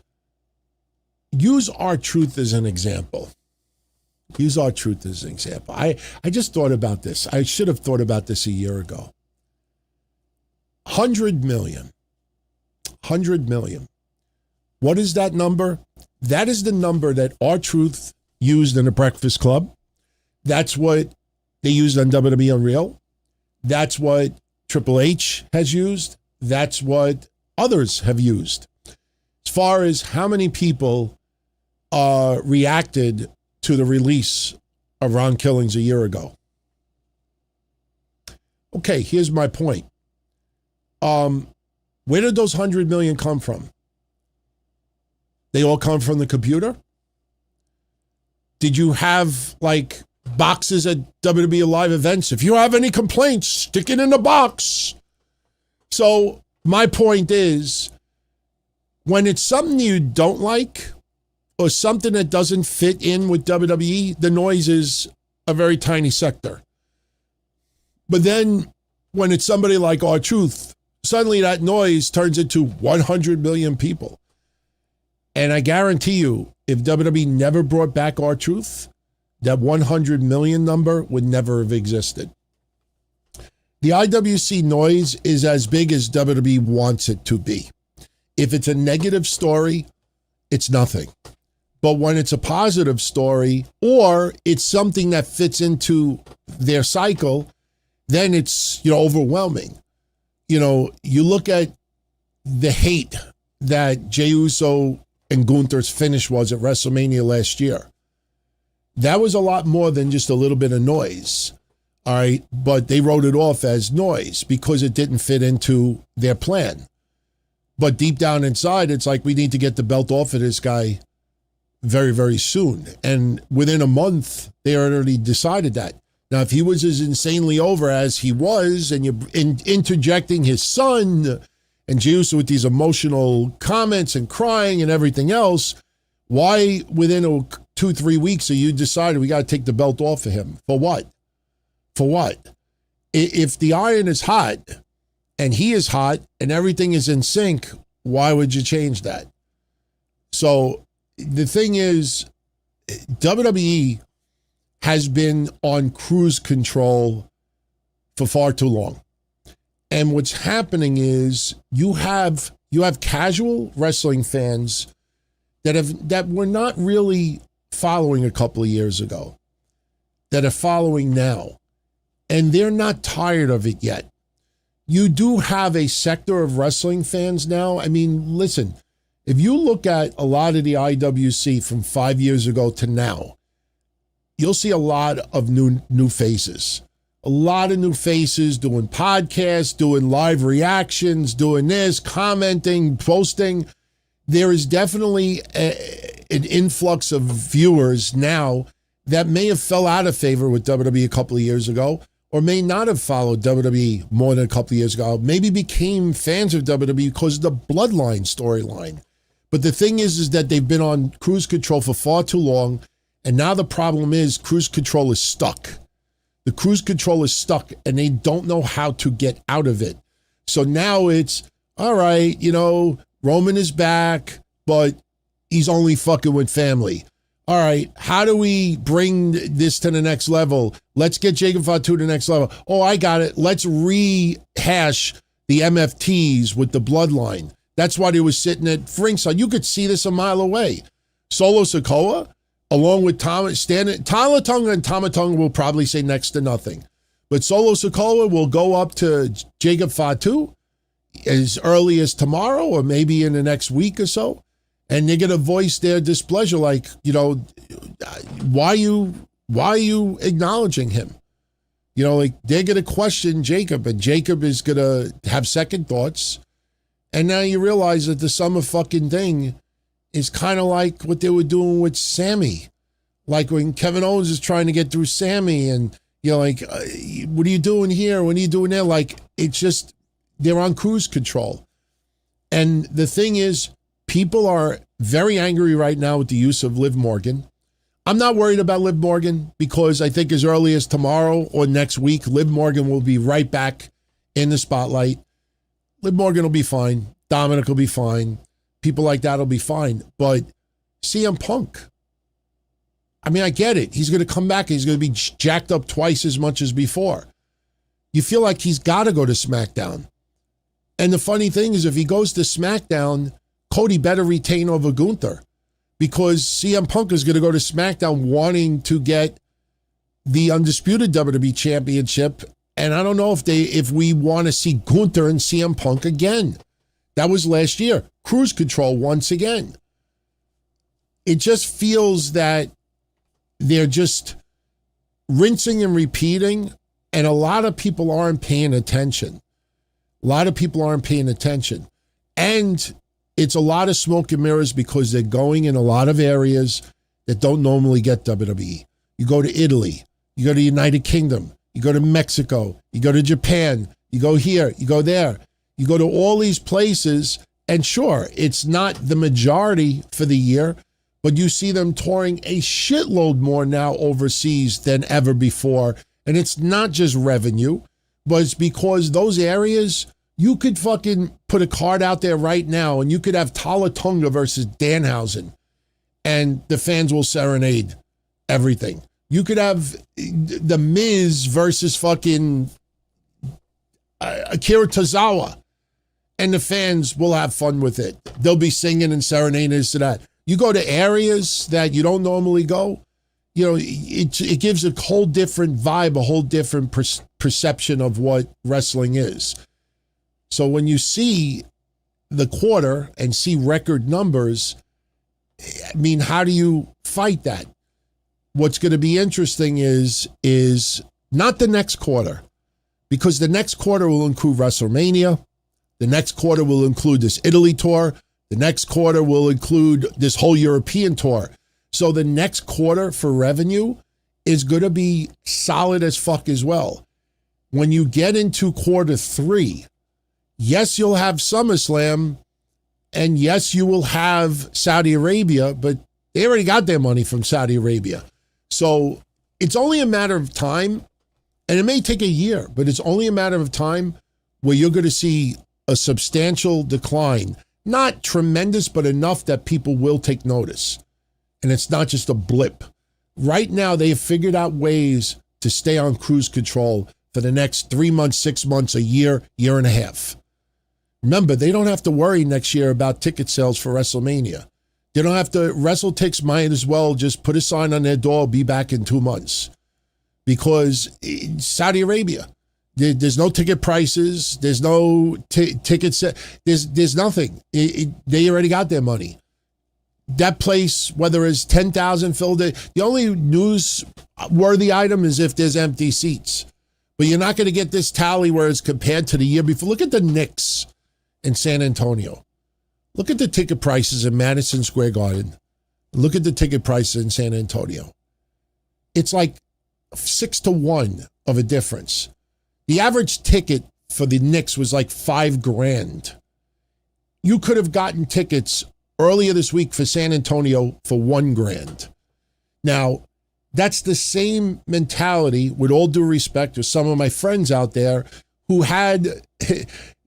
use R-Truth as an example. Use R-Truth as an example. I just thought about this. I should have thought about this a year ago. 100 million. 100 million. What is that number? That is the number that R-Truth used in the Breakfast Club. That's what they used on WWE Unreal. That's what Triple H has used. That's what others have used. As far as how many people reacted to the release of Ron Killings a year ago. Okay, here's my point. Where did those 100 million come from? They all come from the computer? Did you have like boxes at WWE live events? If you have any complaints, stick it in the box. So my point is, when it's something you don't like or something that doesn't fit in with WWE, the noise is a very tiny sector. But then when it's somebody like R-Truth, suddenly that noise turns into 100 million people. And I guarantee you, if WWE never brought back R-Truth, that 100 million number would never have existed. The IWC noise is as big as WWE wants it to be. If it's a negative story, it's nothing. But when it's a positive story or it's something that fits into their cycle, then it's, overwhelming. You look at the hate that Jey Uso and Gunther's finish was at WrestleMania last year. That was a lot more than just a little bit of noise. All right. But they wrote it off as noise because it didn't fit into their plan. But deep down inside, it's like, we need to get the belt off of this guy very, very soon. And within a month, they already decided that. Now, if he was as insanely over as he was, and you're interjecting his son and Jey Uso with these emotional comments and crying and everything else, why within 2-3 weeks are you decided we got to take the belt off of him? For what? For what? If the iron is hot and he is hot and everything is in sync, why would you change that? So the thing is, WWE has been on cruise control for far too long. And what's happening is you have casual wrestling fans that were not really following a couple of years ago, that are following now, and they're not tired of it yet. You do have a sector of wrestling fans now. I mean, listen, if you look at a lot of the IWC from 5 years ago to now, you'll see a lot of new faces. A lot of new faces doing podcasts, doing live reactions, doing this, commenting, posting. There is definitely an influx of viewers now that may have fell out of favor with WWE a couple of years ago, or may not have followed WWE more than a couple of years ago, maybe became fans of WWE because of the Bloodline storyline. But the thing is that they've been on cruise control for far too long, and now the problem is cruise control is stuck. The cruise control is stuck, and they don't know how to get out of it. So now it's, all right, Roman is back, but he's only fucking with family. All right, how do we bring this to the next level? Let's get Jacob Fatu to the next level. Oh, I got it. Let's rehash the MFTs with the Bloodline. That's why they was sitting at ringside. You could see this a mile away. Solo Sikoa, along with Tama Tonga and Tama Tonga will probably say next to nothing. But Solo Sikoa will go up to Jacob Fatu as early as tomorrow or maybe in the next week or so. And they're going to voice their displeasure like, why are you acknowledging him? Like they're going to question Jacob, and Jacob is going to have second thoughts. And now you realize that the summer fucking thing is kind of like what they were doing with Sammy Like when Kevin Owens is trying to get through Sammy and you're like, what are you doing here? What are you doing there? Like, it's just, they're on cruise control. And the thing is, people are very angry right now with the use of Liv Morgan. I'm not worried about Liv Morgan because I think as early as tomorrow or next week, Liv Morgan will be right back in the spotlight. Liv Morgan will be fine. Dominic will be fine. People like that will be fine. But CM Punk, I mean, I get it. He's going to come back and he's going to be jacked up twice as much as before. You feel like he's got to go to SmackDown. And the funny thing is, if he goes to SmackDown, Cody better retain over Gunther because CM Punk is going to go to SmackDown wanting to get the undisputed WWE Championship. And I don't know if we want to see Gunther and CM Punk again. That was last year. Cruise control once again. It just feels that they're just rinsing and repeating, and a lot of people aren't paying attention. A lot of people aren't paying attention. And it's a lot of smoke and mirrors because they're going in a lot of areas that don't normally get WWE. You go to Italy, you go to United Kingdom, you go to Mexico, you go to Japan, you go here, you go there. You go to all these places, and sure, it's not the majority for the year, but you see them touring a shitload more now overseas than ever before. And it's not just revenue, but it's because those areas, you could fucking put a card out there right now and you could have Tala Tonga versus Danhausen and the fans will serenade everything. You could have The Miz versus fucking Akira Tozawa and the fans will have fun with it. They'll be singing and serenading this to that. You go to areas that you don't normally go, you know, it gives a whole different vibe, a whole different perception of what wrestling is. So when you see the quarter and see record numbers, I mean, how do you fight that? What's going to be interesting is not the next quarter, because the next quarter will include WrestleMania. The next quarter will include this Italy tour. The next quarter will include this whole European tour. So the next quarter for revenue is going to be solid as fuck as well. When you get into quarter three, yes, you'll have SummerSlam, and yes, you will have Saudi Arabia, but they already got their money from Saudi Arabia. So it's only a matter of time, and it may take a year, but it's only a matter of time where you're going to see a substantial decline. Not tremendous, but enough that people will take notice. And it's not just a blip. Right now, they have figured out ways to stay on cruise control for the next 3 months, 6 months, a year, year and a half. Remember, they don't have to worry next year about ticket sales for WrestleMania. They don't have to, WrestleTix might as well just put a sign on their door, be back in 2 months. Because Saudi Arabia, there's no ticket prices. There's no tickets. There's nothing. They already got their money. That place, whether it's 10,000 filled, the only newsworthy item is if there's empty seats. But you're not going to get this tally where it's compared to the year before. Look at the Knicks in San Antonio. Look at the ticket prices in Madison Square Garden. Look at the ticket prices in San Antonio. It's like 6 to 1 of a difference. The average ticket for the Knicks was like $5,000. You could have gotten tickets earlier this week for San Antonio for $1,000. Now, that's the same mentality, with all due respect to some of my friends out there who had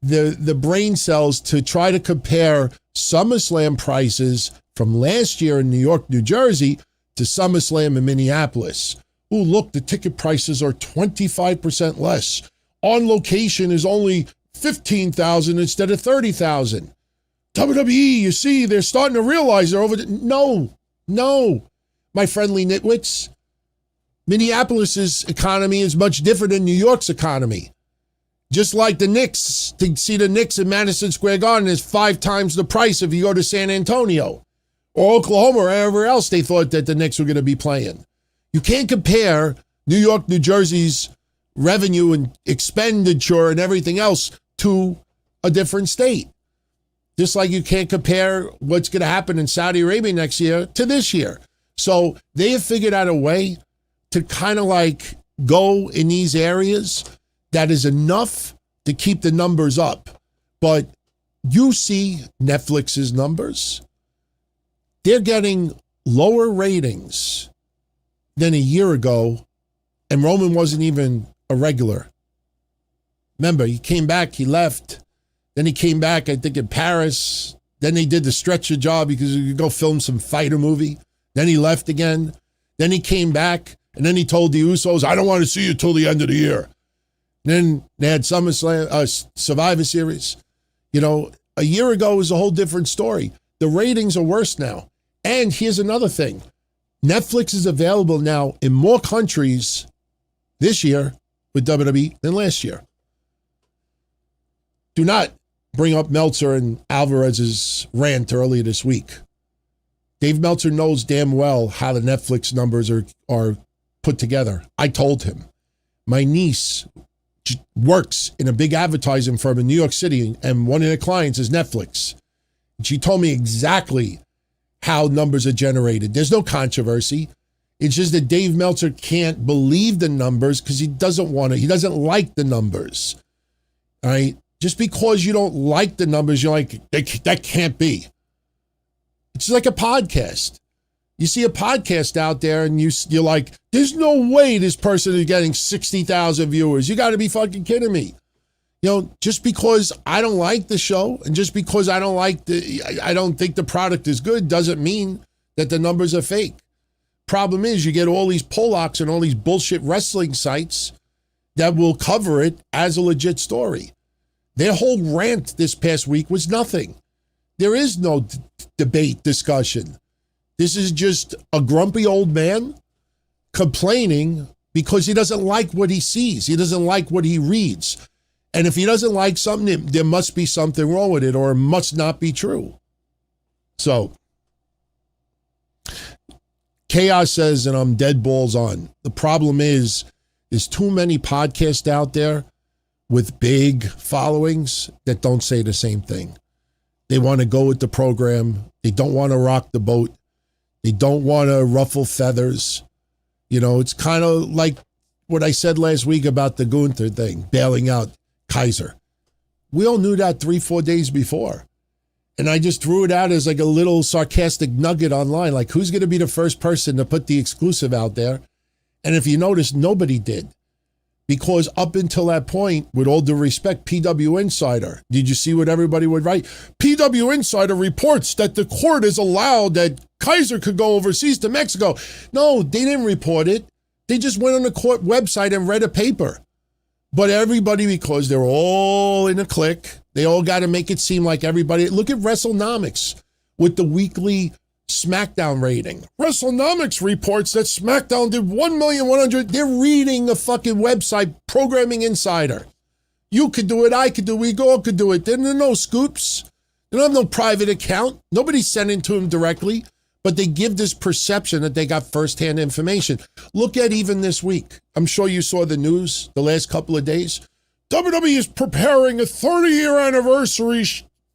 the brain cells to try to compare SummerSlam prices from last year in New York, New Jersey to SummerSlam in Minneapolis. Oh, look, the ticket prices are 25% less. On location is only $15,000 instead of $30,000. WWE, you see, they're starting to realize they're over. No, my friendly nitwits. Minneapolis's economy is much different than New York's economy. Just like the Knicks, to see the Knicks in Madison Square Garden is 5 times the price if you go to San Antonio or Oklahoma or wherever else they thought that the Knicks were going to be playing. You can't compare New York, New Jersey's revenue and expenditure and everything else to a different state. Just like you can't compare what's going to happen in Saudi Arabia next year to this year. So they have figured out a way to kind of like go in these areas that is enough to keep the numbers up. But you see Netflix's numbers. They're getting lower ratings than a year ago, and Roman wasn't even a regular. Remember, he came back, he left. Then he came back, I think, in Paris. Then they did the stretcher job because he could go film some fighter movie. Then he left again. Then he came back, and then he told the Usos, I don't want to see you till the end of the year. And then they had SummerSlam, Survivor Series. You know, a year ago was a whole different story. The ratings are worse now. And here's another thing. Netflix is available now in more countries this year with WWE than last year. Do not bring up Meltzer and Alvarez's rant earlier this week. Dave Meltzer knows damn well how the Netflix numbers are put together. I told him. My niece works in a big advertising firm in New York City, and one of their clients is Netflix. And she told me exactly how numbers are generated. There's no controversy. It's just that Dave Meltzer can't believe the numbers because he doesn't like the numbers. All right? Just because you don't like the numbers, you're like, that can't be. It's like a podcast. You see a podcast out there and you're like, there's no way this person is getting 60,000 viewers. You got to be fucking kidding me. You know, just because I don't like the show and just because I don't think the product is good doesn't mean that the numbers are fake. Problem is you get all these Polacks and all these bullshit wrestling sites that will cover it as a legit story. Their whole rant this past week was nothing. There is no debate, discussion. This is just a grumpy old man complaining because he doesn't like what he sees. He doesn't like what he reads. And if he doesn't like something, there must be something wrong with it or it must not be true. So, Chaos says, and I'm dead balls on. The problem is, there's too many podcasts out there with big followings that don't say the same thing. They want to go with the program. They don't want to rock the boat. They don't want to ruffle feathers. You know, it's kind of like what I said last week about the Gunther thing, bailing out Kaiser. We all knew that 3-4 days before. And I just threw it out as like a little sarcastic nugget online, like who's going to be the first person to put the exclusive out there? And if you notice, nobody did. Because up until that point, with all due respect, PW Insider, did you see what everybody would write? PW Insider reports that the court has allowed that Kaiser could go overseas to Mexico. No, they didn't report it. They just went on the court website and read a paper. But everybody, because they're all in a clique, they all got to make it seem like everybody. Look at WrestleNomics with the weekly SmackDown rating. WrestleNomics reports that SmackDown did 1,100,000. They're reading the fucking website, Programming Insider. You could do it. I could do it. We all could do it. There are no scoops. They don't have no private account. Nobody's sending to them directly. But they give this perception that they got firsthand information. Look at even this week. I'm sure you saw the news the last couple of days. WWE is preparing a 30-year anniversary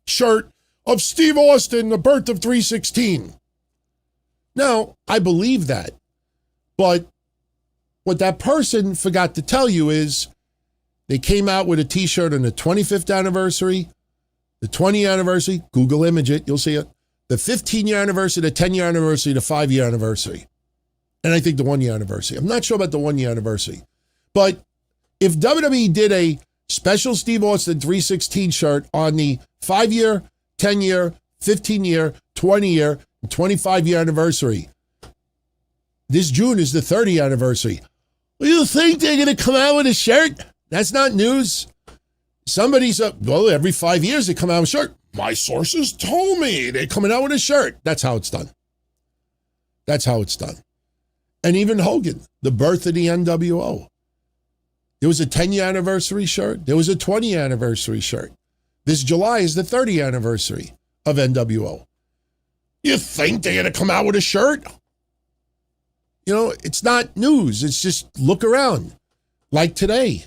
shirt of Steve Austin, the birth of 316. Now, I believe that. But what that person forgot to tell you is they came out with a T-shirt on the 25th anniversary, the 20th anniversary. Google image it. You'll see it. The 15-year anniversary, the 10-year anniversary, the 5-year anniversary. And I think the 1-year anniversary. I'm not sure about the 1-year anniversary. But if WWE did a special Steve Austin 316 shirt on the 5-year, 10-year, 15-year, 20-year, and 25-year anniversary, this June is the 30th anniversary. Well, you think they're going to come out with a shirt? That's not news. Somebody's up, well, every 5 years they come out with a shirt. My sources told me they're coming out with a shirt. That's how it's done. That's how it's done. And even Hogan, the birth of the NWO. There was a 10-year anniversary shirt. There was a 20-year anniversary shirt. This July is the 30th anniversary of NWO. You think they're going to come out with a shirt? You know, it's not news. It's just look around. Like today,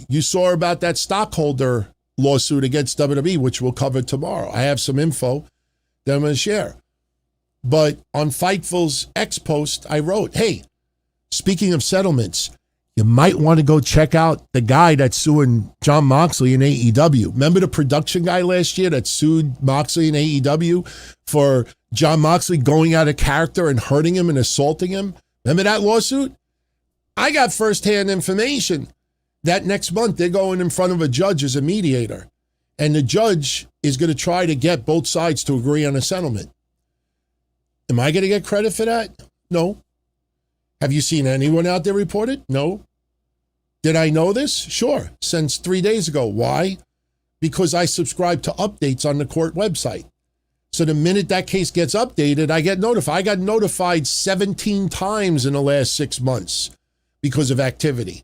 you saw about that stockholder lawsuit against WWE, which we'll cover tomorrow. I have some info that I'm going to share. But on Fightful's X post, I wrote, hey, speaking of settlements, you might want to go check out the guy that's suing Jon Moxley in AEW. Remember the production guy last year that sued Moxley in AEW for Jon Moxley going out of character and hurting him and assaulting him? Remember that lawsuit? I got firsthand information that next month they're going in front of a judge as a mediator. And the judge is going to try to get both sides to agree on a settlement. Am I going to get credit for that? No. Have you seen anyone out there report it? No. Did I know this? Sure. Since 3 days ago. Why? Because I subscribe to updates on the court website. So the minute that case gets updated, I get notified. I got notified 17 times in the last 6 months because of activity.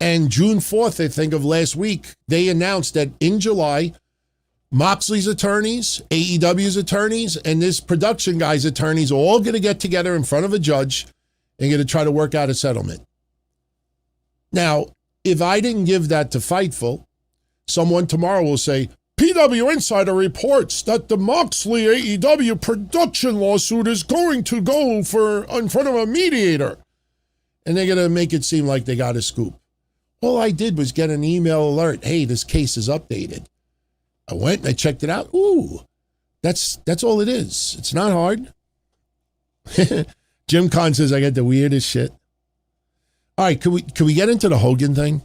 And June 4th, I think, of last week, they announced that in July, Moxley's attorneys, AEW's attorneys, and this production guy's attorneys are all going to get together in front of a judge and going to try to work out a settlement. Now, if I didn't give that to Fightful, someone tomorrow will say, PW Insider reports that the Moxley AEW production lawsuit is going to go in front of a mediator. And they're going to make it seem like they got a scoop. All I did was get an email alert. Hey, this case is updated. I went and I checked it out. Ooh, that's all it is. It's not hard. Jim Kahn says I got the weirdest shit. All right, can we get into the Hogan thing?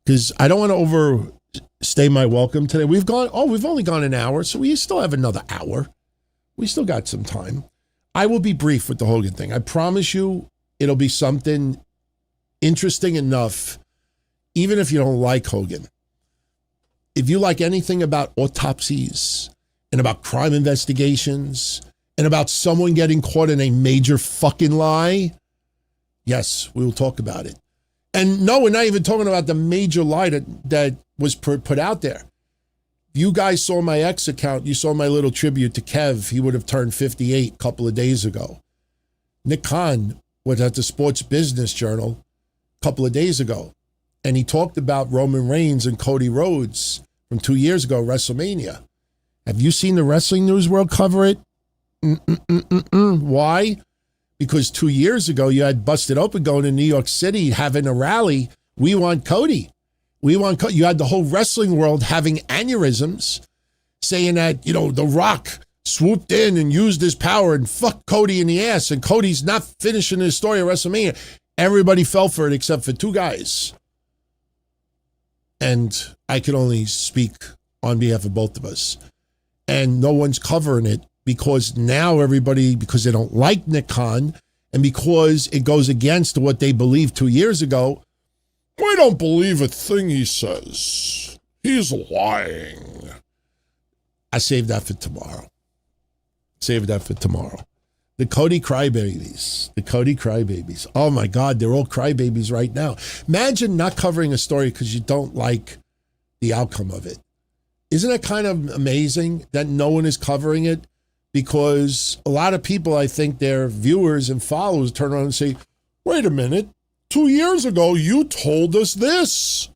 Because I don't want to overstay my welcome today. We've only gone an hour, so we still have another hour. We still got some time. I will be brief with the Hogan thing. I promise you it'll be something interesting enough, even if you don't like Hogan. If you like anything about autopsies and about crime investigations and about someone getting caught in a major fucking lie, yes, we will talk about it. And no, we're not even talking about the major lie that was put out there. You guys saw my X account. You saw my little tribute to Kev. He would have turned 58 a couple of days ago. Nick Khan was at the Sports Business Journal a couple of days ago. And he talked about Roman Reigns and Cody Rhodes from 2 years ago, WrestleMania. Have you seen the Wrestling News World cover it? Why? Because 2 years ago, you had Busted Open going to New York City, having a rally. We want Cody. We want Cody. You had the whole wrestling world having aneurysms, saying that, The Rock swooped in and used his power and fucked Cody in the ass, and Cody's not finishing his story at WrestleMania. Everybody fell for it except for two guys. And I can only speak on behalf of both of us. And no one's covering it because now everybody, because they don't like Nick Khan and because it goes against what they believed 2 years ago, we don't believe a thing he says. He's lying. I saved that for tomorrow. The Cody crybabies. Oh my God, they're all crybabies right now. Imagine not covering a story because you don't like the outcome of it. Isn't it kind of amazing that no one is covering it? Because a lot of people, I think their viewers and followers turn around and say, wait a minute, 2 years ago you told us this.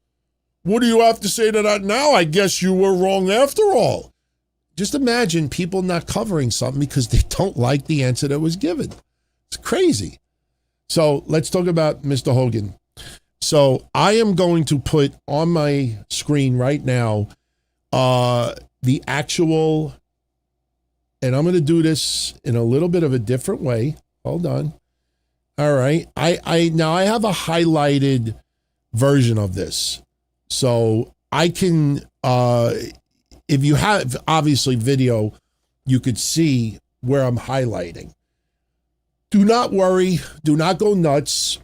What do you have to say to that now? I guess you were wrong after all. Just imagine people not covering something because they don't like the answer that was given. It's crazy. So let's talk about Mr. Hogan. So I am going to put on my screen right now the actual, and I'm going to do this in a little bit of a different way. Hold on. All right. Now I have a highlighted version of this. So I can, if you have, obviously, video, you could see where I'm highlighting. Do not worry. Do not go nuts.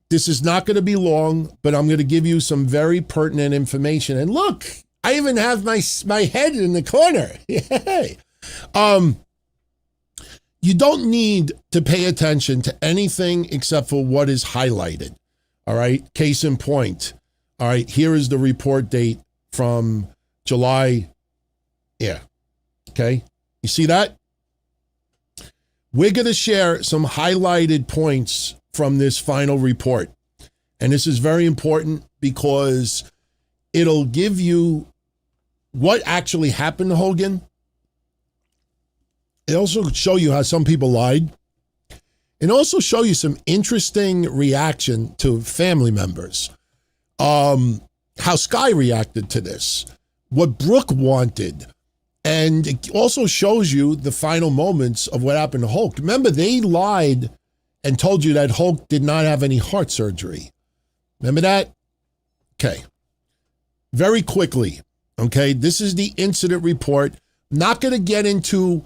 This is not going to be long, but I'm going to give you some very pertinent information. And look, I even have my head in the corner. Yay. You don't need to pay attention to anything except for what is highlighted. All right. Case in point. All right. Here is the report date from July. Yeah. Okay. You see that? We're going to share some highlighted points from this final report. And this is very important because it'll give you what actually happened to Hogan, It also show you how some people lied. And also show you some interesting reaction to family members. How Sky reacted to this. What Brooke wanted. And it also shows you the final moments of what happened to Hulk. Remember, they lied and told you that Hulk did not have any heart surgery. Remember that? Okay. Very quickly, okay, this is the incident report. Not going to get into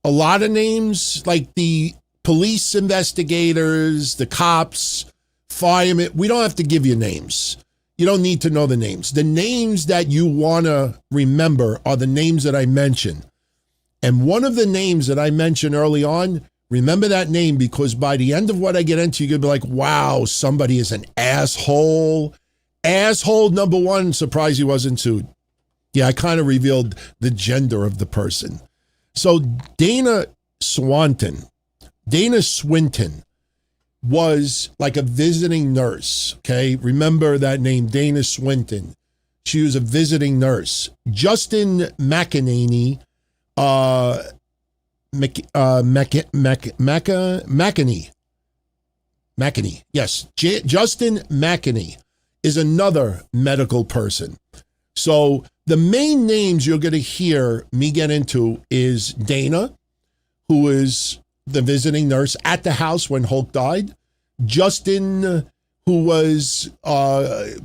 a lot of names like the police investigators, the cops, firemen. We don't have to give you names. You don't need to know the names. The names that you want to remember are the names that I mentioned. And one of the names that I mentioned early on, remember that name, because by the end of what I get into, you're going to be like, wow, somebody is an asshole. Asshole number one, surprised he wasn't sued. Yeah, I kind of revealed the gender of the person. So Dana Swinton was like a visiting nurse, okay? Remember that name, Dana Swinton. She was a visiting nurse. Justin McEnany, McEnany, yes. Justin McEnany is another medical person. So the main names you're going to hear me get into is Dana, who is the visiting nurse at the house when Hulk died. Justin, who was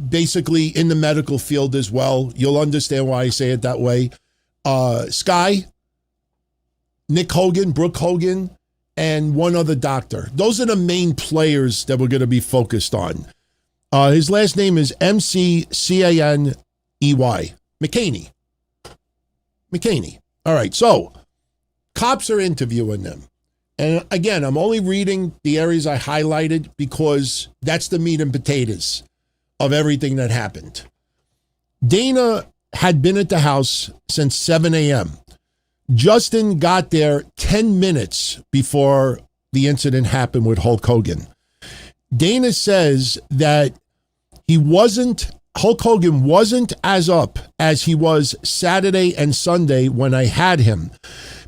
basically in the medical field as well. You'll understand why I say it that way. Sky, Nick Hogan, Brooke Hogan, and one other doctor. Those are the main players that we're going to be focused on. His last name is McCaney. McCaney. All right, so cops are interviewing them. And again, I'm only reading the areas I highlighted because that's the meat and potatoes of everything that happened. Dana had been at the house since 7 a.m. Justin got there 10 minutes before the incident happened with Hulk Hogan. Dana says that Hulk Hogan wasn't as up as he was Saturday and Sunday when I had him.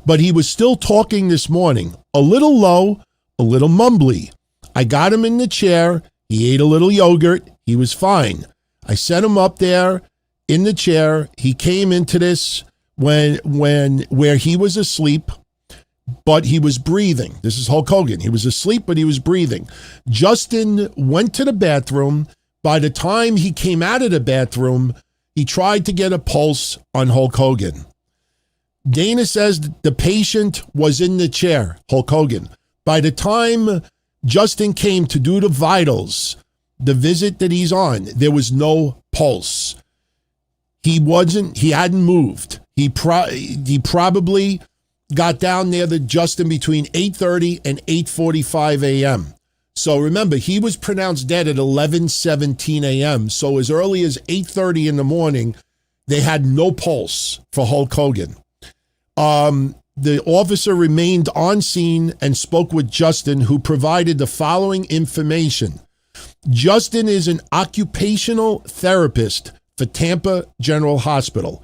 But he was still talking this morning, a little low, a little mumbly. I got him in the chair. He ate a little yogurt. He was fine. I set him up there in the chair. He came into this where he was asleep, but he was breathing. This is Hulk Hogan. He was asleep, but he was breathing. Justin went to the bathroom. By the time he came out of the bathroom, he tried to get a pulse on Hulk Hogan. Dana says the patient was in the chair, Hulk Hogan. By the time Justin came to do the vitals, the visit that he's on, there was no pulse. He hadn't moved. He probably got down there to Justin between 8:30 and 8:45 a.m. So remember, he was pronounced dead at 11:17 a.m. So as early as 8:30 in the morning, they had no pulse for Hulk Hogan. The officer remained on scene and spoke with Justin, who provided the following information. Justin is an occupational therapist for Tampa General Hospital.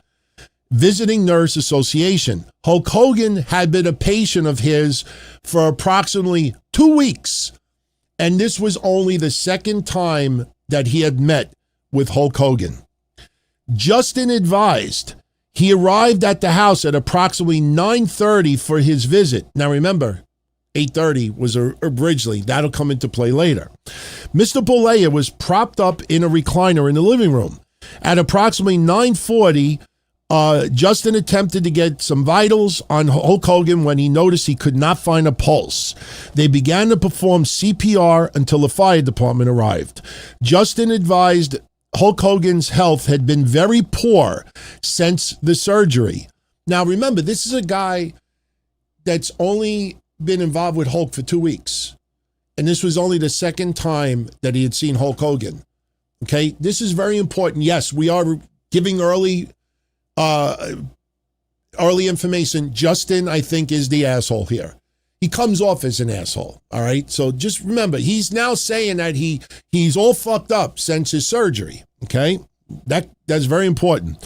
Visiting Nurse Association. Hulk Hogan had been a patient of his for approximately 2 weeks, and this was only the second time that he had met with Hulk Hogan. Justin advised he arrived at the house at approximately 9:30 for his visit. Now remember, 8:30 was originally. That'll come into play later. Mr. Bollea was propped up in a recliner in the living room. At approximately 9:40, Justin attempted to get some vitals on Hulk Hogan when he noticed he could not find a pulse. They began to perform CPR until the fire department arrived. Justin advised Hulk Hogan's health had been very poor since the surgery. Now, remember, this is a guy that's only been involved with Hulk for 2 weeks. And this was only the second time that he had seen Hulk Hogan. Okay, this is very important. Yes, we are giving early information. Justin, I think, is the asshole here. He comes off as an asshole, all right? So just remember, he's now saying that he's all fucked up since his surgery, okay? That's very important.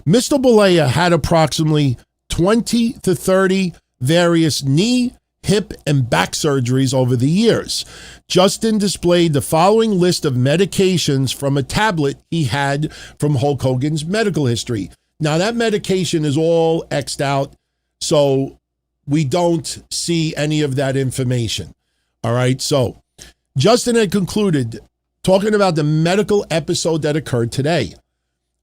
Mr. Bollea had approximately 20 to 30 various knee, hip, and back surgeries over the years. Justin displayed the following list of medications from a tablet he had from Hulk Hogan's medical history. Now, that medication is all X'd out, so we don't see any of that information. All right, so Justin had concluded, talking about the medical episode that occurred today.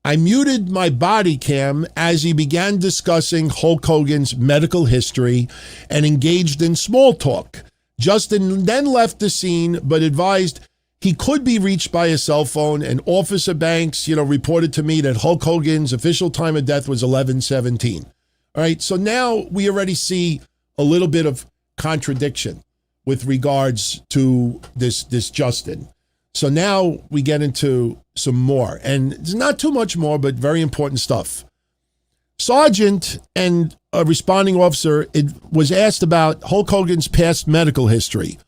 I muted my body cam as he began discussing Hulk Hogan's medical history and engaged in small talk. Justin then left the scene, but advised he could be reached by a cell phone, and Officer Banks, reported to me that Hulk Hogan's official time of death was 11:17. All right, so now we already see a little bit of contradiction with regards to this Justin. So now we get into some more, and it's not too much more, but very important stuff. Sergeant and a responding officer was asked about Hulk Hogan's past medical history.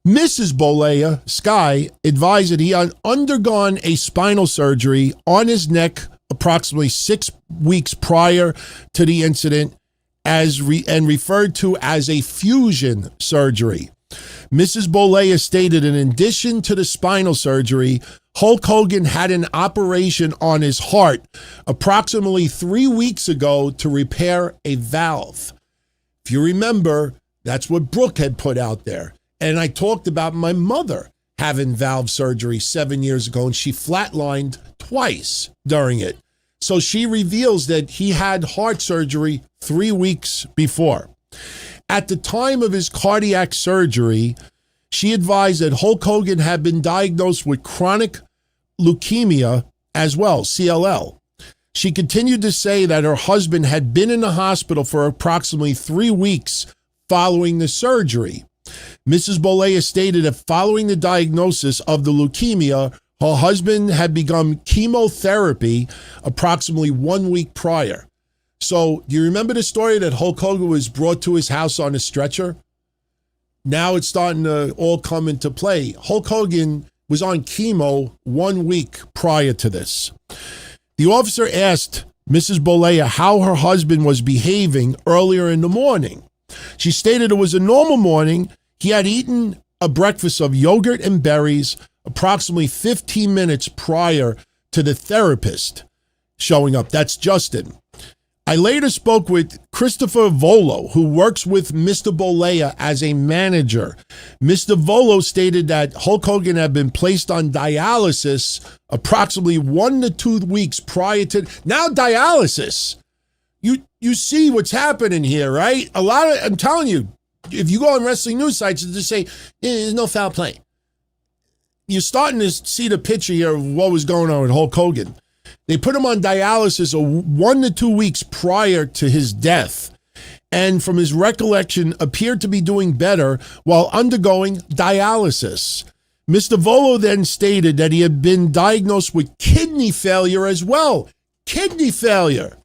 Mrs. Bolea, Sky, advised that he had undergone a spinal surgery on his neck approximately 6 weeks prior to the incident, and referred to as a fusion surgery. Mrs. Bolea stated in addition to the spinal surgery, Hulk Hogan had an operation on his heart approximately 3 weeks ago to repair a valve. If you remember, that's what Brooke had put out there. And I talked about my mother having valve surgery 7 years ago, and she flatlined twice during it. So she reveals that he had heart surgery 3 weeks before. At the time of his cardiac surgery, she advised that Hulk Hogan had been diagnosed with chronic leukemia as well, CLL. She continued to say that her husband had been in the hospital for approximately 3 weeks following the surgery. Mrs. Bolea stated that following the diagnosis of the leukemia, her husband had begun chemotherapy approximately 1 week prior. So, do you remember the story that Hulk Hogan was brought to his house on a stretcher? Now it's starting to all come into play. Hulk Hogan was on chemo 1 week prior to this. The officer asked Mrs. Bolea how her husband was behaving earlier in the morning. She stated it was a normal morning. He had eaten a breakfast of yogurt and berries approximately 15 minutes prior to the therapist showing up. That's Justin. I later spoke with Christopher Volo, who works with Mr. Bolea as a manager. Mr. Volo stated that Hulk Hogan had been placed on dialysis approximately 1 to 2 weeks prior to now dialysis. You see what's happening here, right? I'm telling you, if you go on wrestling news sites and just say there's no foul play, you're starting to see the picture here of what was going on with Hulk Hogan. They put him on dialysis 1 to 2 weeks prior to his death, and from his recollection appeared to be doing better while undergoing dialysis. Mr. Volo then stated that he had been diagnosed with kidney failure as well. Kidney failure.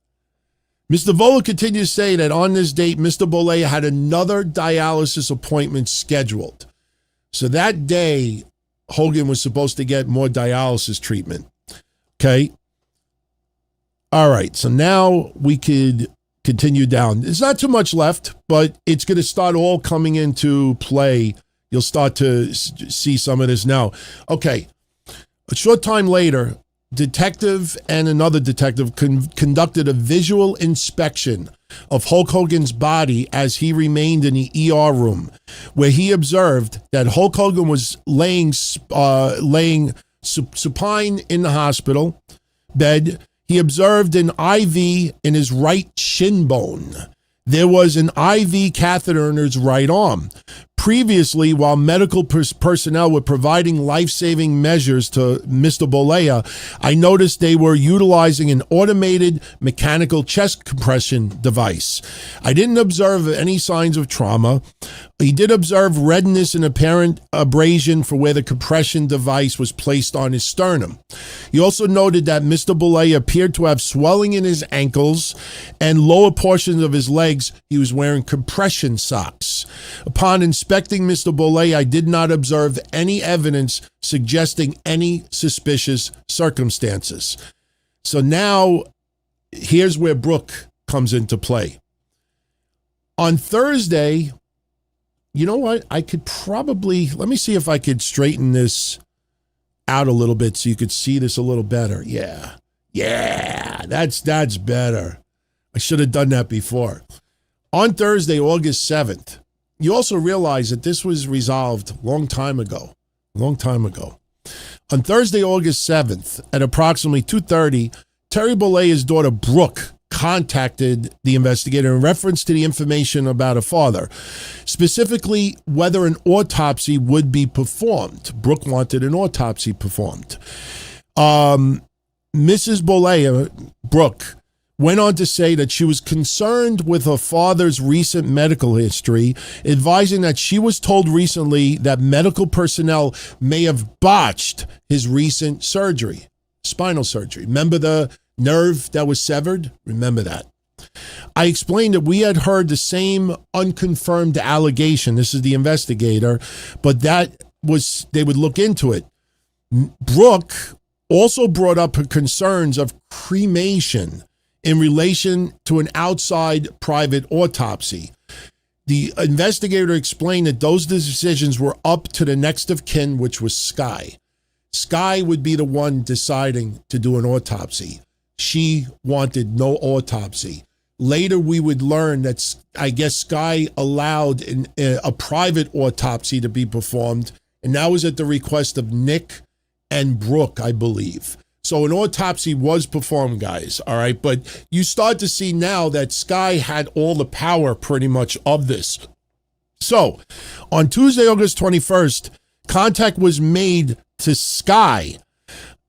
Mr. Volo continued to say that on this date, Mr. Bolea had another dialysis appointment scheduled. So that day, Hogan was supposed to get more dialysis treatment. Okay. All right, so now we could continue down. There's not too much left, but it's going to start all coming into play. You'll start to see some of this now. Okay, a short time later, detective and another detective conducted a visual inspection of Hulk Hogan's body as he remained in the ER room, where he observed that Hulk Hogan was laying supine in the hospital bed. He observed an IV in his right shin bone. There was an IV catheter in his right arm. Previously, while medical personnel were providing life-saving measures to Mr. Bolea, I noticed they were utilizing an automated mechanical chest compression device. I didn't observe any signs of trauma. He did observe redness and apparent abrasion for where the compression device was placed on his sternum. He also noted that Mr. Bolea appeared to have swelling in his ankles and lower portions of his legs. He was wearing compression socks. Upon inspecting Mr. Bolea, I did not observe any evidence suggesting any suspicious circumstances. So now, here's where Brooke comes into play. On Thursday, you know what? I could probably, let me see if I could straighten this out a little bit so you could see this a little better. Yeah, that's better. I should have done that before. On Thursday, August 7th, you also realize that this was resolved a long time ago. On Thursday, August 7th, at approximately 2:30, Terry Bollea's daughter, Brooke, contacted the investigator in reference to the information about her father, specifically whether an autopsy would be performed. Brooke wanted an autopsy performed. Mrs. Bollea, Brooke, went on to say that she was concerned with her father's recent medical history, advising that she was told recently that medical personnel may have botched his recent surgery, spinal surgery. Remember the nerve that was severed? Remember that. I explained that we had heard the same unconfirmed allegation. This is the investigator, but that was, they would look into it. Brooke also brought up her concerns of cremation in relation to an outside private autopsy. The investigator explained that those decisions were up to the next of kin, which was Sky. Sky would be the one deciding to do an autopsy. She wanted no autopsy. Later, we would learn that, I guess, Sky allowed a private autopsy to be performed, and that was at the request of Nick and Brooke, I believe. So an autopsy was performed, guys, all right? But you start to see now that Sky had all the power pretty much of this. So on Tuesday, August 21st, contact was made to Sky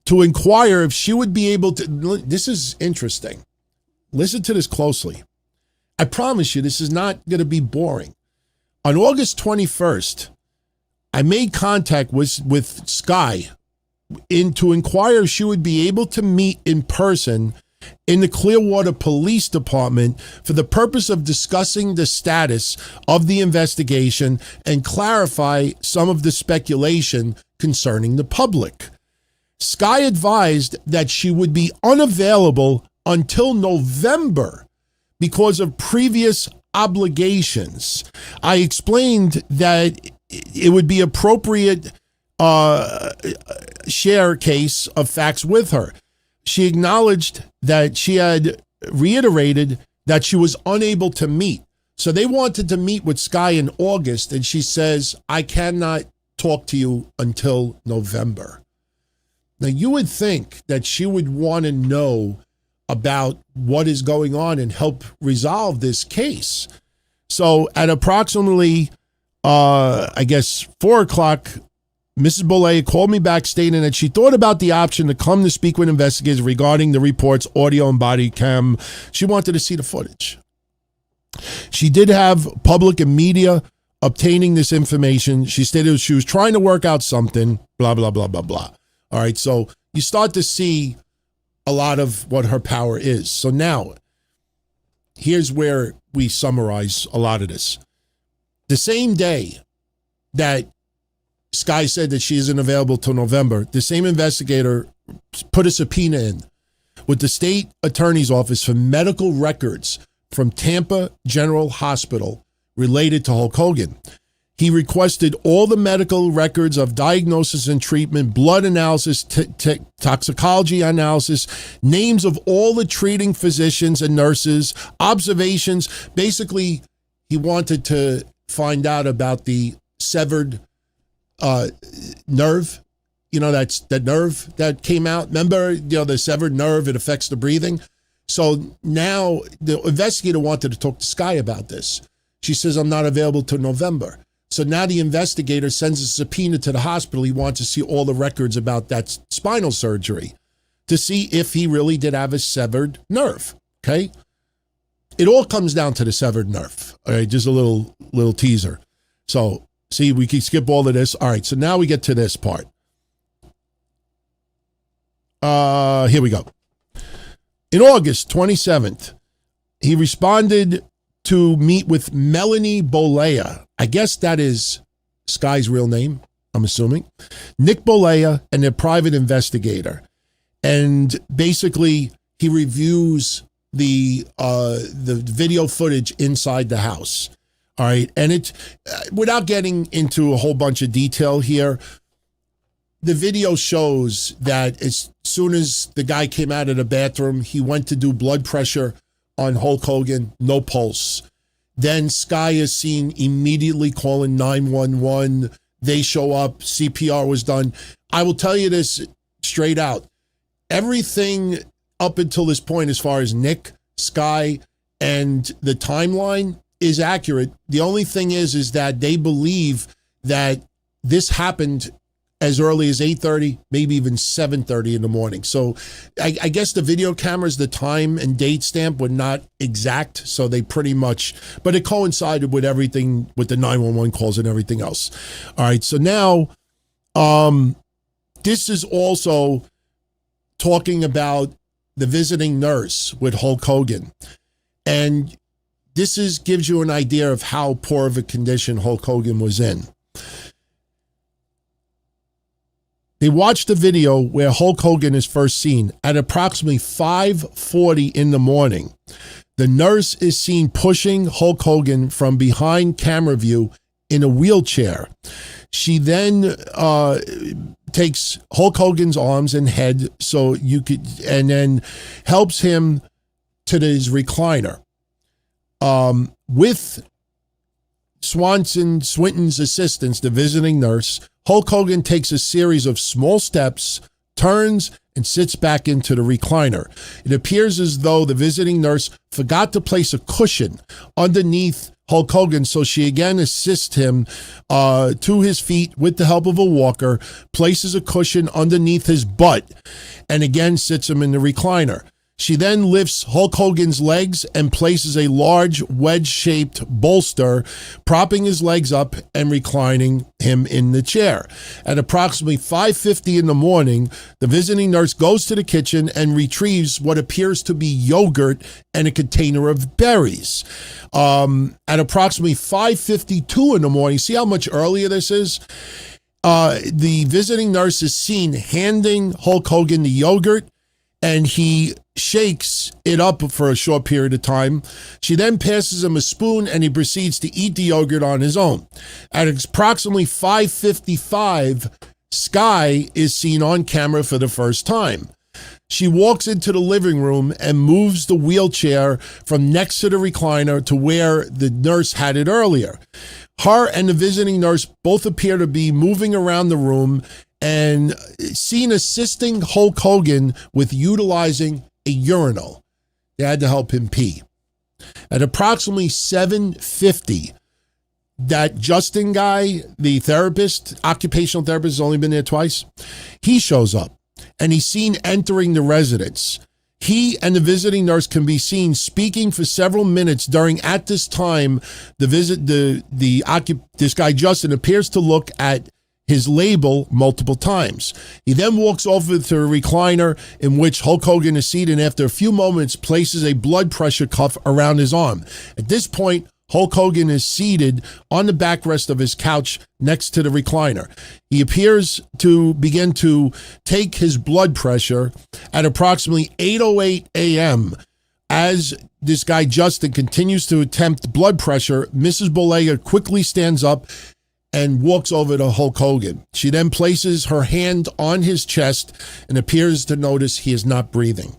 to inquire if she would be able to, this is interesting. Listen to this closely. I promise you, this is not going to be boring. On August 21st, I made contact with Sky to inquire if she would be able to meet in person in the Clearwater Police Department for the purpose of discussing the status of the investigation and clarify some of the speculation concerning the public. Sky advised that she would be unavailable until November because of previous obligations. I explained that it would be appropriate share case of facts with her. She acknowledged that she had reiterated that she was unable to meet. So they wanted to meet with Sky in August, and she says, I cannot talk to you until November. Now, you would think that she would want to know about what is going on and help resolve this case. So at approximately, 4 o'clock, Mrs. Bollea called me back stating that she thought about the option to come to speak with investigators regarding the report's audio and body cam. She wanted to see the footage. She did have public and media obtaining this information. She stated she was trying to work out something, blah, blah, blah, blah, blah. All right, so you start to see a lot of what her power is. So now, here's where we summarize a lot of this. The same day that Sky said that she isn't available till November, the same investigator put a subpoena in with the state attorney's office for medical records from Tampa General Hospital related to Hulk Hogan. He requested all the medical records of diagnosis and treatment, blood analysis, toxicology analysis, names of all the treating physicians and nurses, observations. Basically, he wanted to find out about the severed nerve. You know, that's that nerve that came out. Remember, the severed nerve, it affects the breathing. So now the investigator wanted to talk to Sky about this. She says, I'm not available till November. So now the investigator sends a subpoena to the hospital. He wants to see all the records about that spinal surgery to see if he really did have a severed nerve. Okay. It all comes down to the severed nerve. All right. Just a little teaser. So see, we can skip all of this. All right. So now we get to this part. Here we go. In August 27th, he responded to meet with Melanie Bollea. I guess that is Sky's real name, I'm assuming. Nick Bollea and a private investigator. And basically, he reviews the video footage inside the house. All right. And it's without getting into a whole bunch of detail here, the video shows that as soon as the guy came out of the bathroom, he went to do blood pressure on Hulk Hogan, no pulse. Then Sky is seen immediately calling 911. They show up, CPR was done. I will tell you this straight out. Everything up until this point, as far as Nick, Sky, and the timeline is accurate. The only thing is that they believe that this happened as early as 8:30, maybe even 7:30 in the morning. So I guess the video cameras, the time and date stamp were not exact. So they pretty much, but it coincided with everything with the 911 calls and everything else. All right. So now this is also talking about the visiting nurse with Hulk Hogan. And this gives you an idea of how poor of a condition Hulk Hogan was in. They watched the video where Hulk Hogan is first seen at approximately 5:40 in the morning. The nurse is seen pushing Hulk Hogan from behind camera view in a wheelchair. She then takes Hulk Hogan's arms and head and then helps him to his recliner. With Swinton's assistance, the visiting nurse, Hulk Hogan takes a series of small steps, turns, and sits back into the recliner. It appears as though the visiting nurse forgot to place a cushion underneath Hulk Hogan, so she again assists him to his feet with the help of a walker, places a cushion underneath his butt, and again sits him in the recliner. She then lifts Hulk Hogan's legs and places a large wedge-shaped bolster, propping his legs up and reclining him in the chair. At approximately 5:50 in the morning, the visiting nurse goes to the kitchen and retrieves what appears to be yogurt and a container of berries. At approximately 5:52 in the morning, see how much earlier this is? The visiting nurse is seen handing Hulk Hogan the yogurt, and he shakes it up for a short period of time. She then passes him a spoon and he proceeds to eat the yogurt on his own. At approximately 5:55, Sky is seen on camera for the first time. She walks into the living room and moves the wheelchair from next to the recliner to where the nurse had it earlier. Her and the visiting nurse both appear to be moving around the room and seen assisting Hulk Hogan with utilizing a urinal. They had to help him pee. At approximately 7:50, that Justin guy, the therapist, occupational therapist, has only been there twice, he shows up and he's seen entering the residence. He and the visiting nurse can be seen speaking for several minutes during, at this time, this guy Justin appears to look at his label multiple times. He then walks over to a recliner in which Hulk Hogan is seated, and after a few moments places a blood pressure cuff around his arm. At this point, Hulk Hogan is seated on the backrest of his couch next to the recliner. He appears to begin to take his blood pressure at approximately 8:08 a.m. As this guy Justin continues to attempt blood pressure, Mrs. Bolega quickly stands up and walks over to Hulk Hogan. She then places her hand on his chest and appears to notice he is not breathing.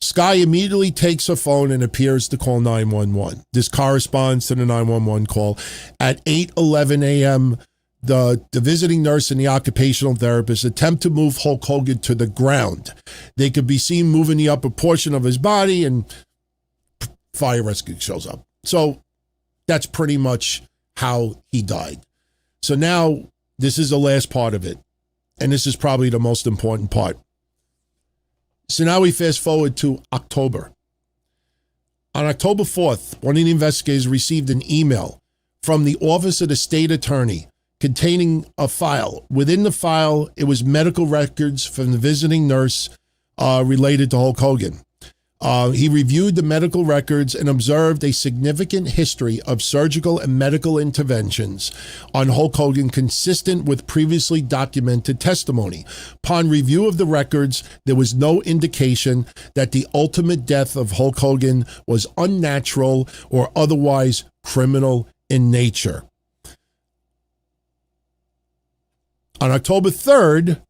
Sky immediately takes her phone and appears to call 911. This corresponds to the 911 call. At 8:11 a.m., the visiting nurse and the occupational therapist attempt to move Hulk Hogan to the ground. They could be seen moving the upper portion of his body, and fire rescue shows up. So that's pretty much how he died. So now this is the last part of it, and this is probably the most important part. So now we fast forward to October. On October 4th, one of the investigators received an email from the Office of the State Attorney containing a file. Within the file, it was medical records from the visiting nurse related to Hulk Hogan. He reviewed the medical records and observed a significant history of surgical and medical interventions on Hulk Hogan consistent with previously documented testimony. Upon review of the records, there was no indication that the ultimate death of Hulk Hogan was unnatural or otherwise criminal in nature. On October 3rd,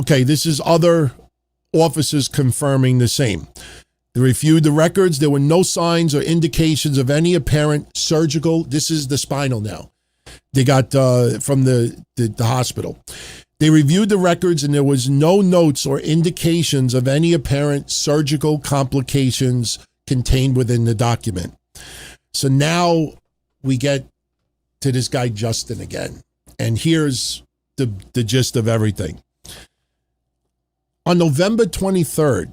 okay, this is other officers confirming the same. They reviewed the records. There were no signs or indications of any apparent surgical. This is the spinal now. They got from the hospital. They reviewed the records and there was no notes or indications of any apparent surgical complications contained within the document. So now we get to this guy Justin again. And here's the gist of everything. On November 23rd,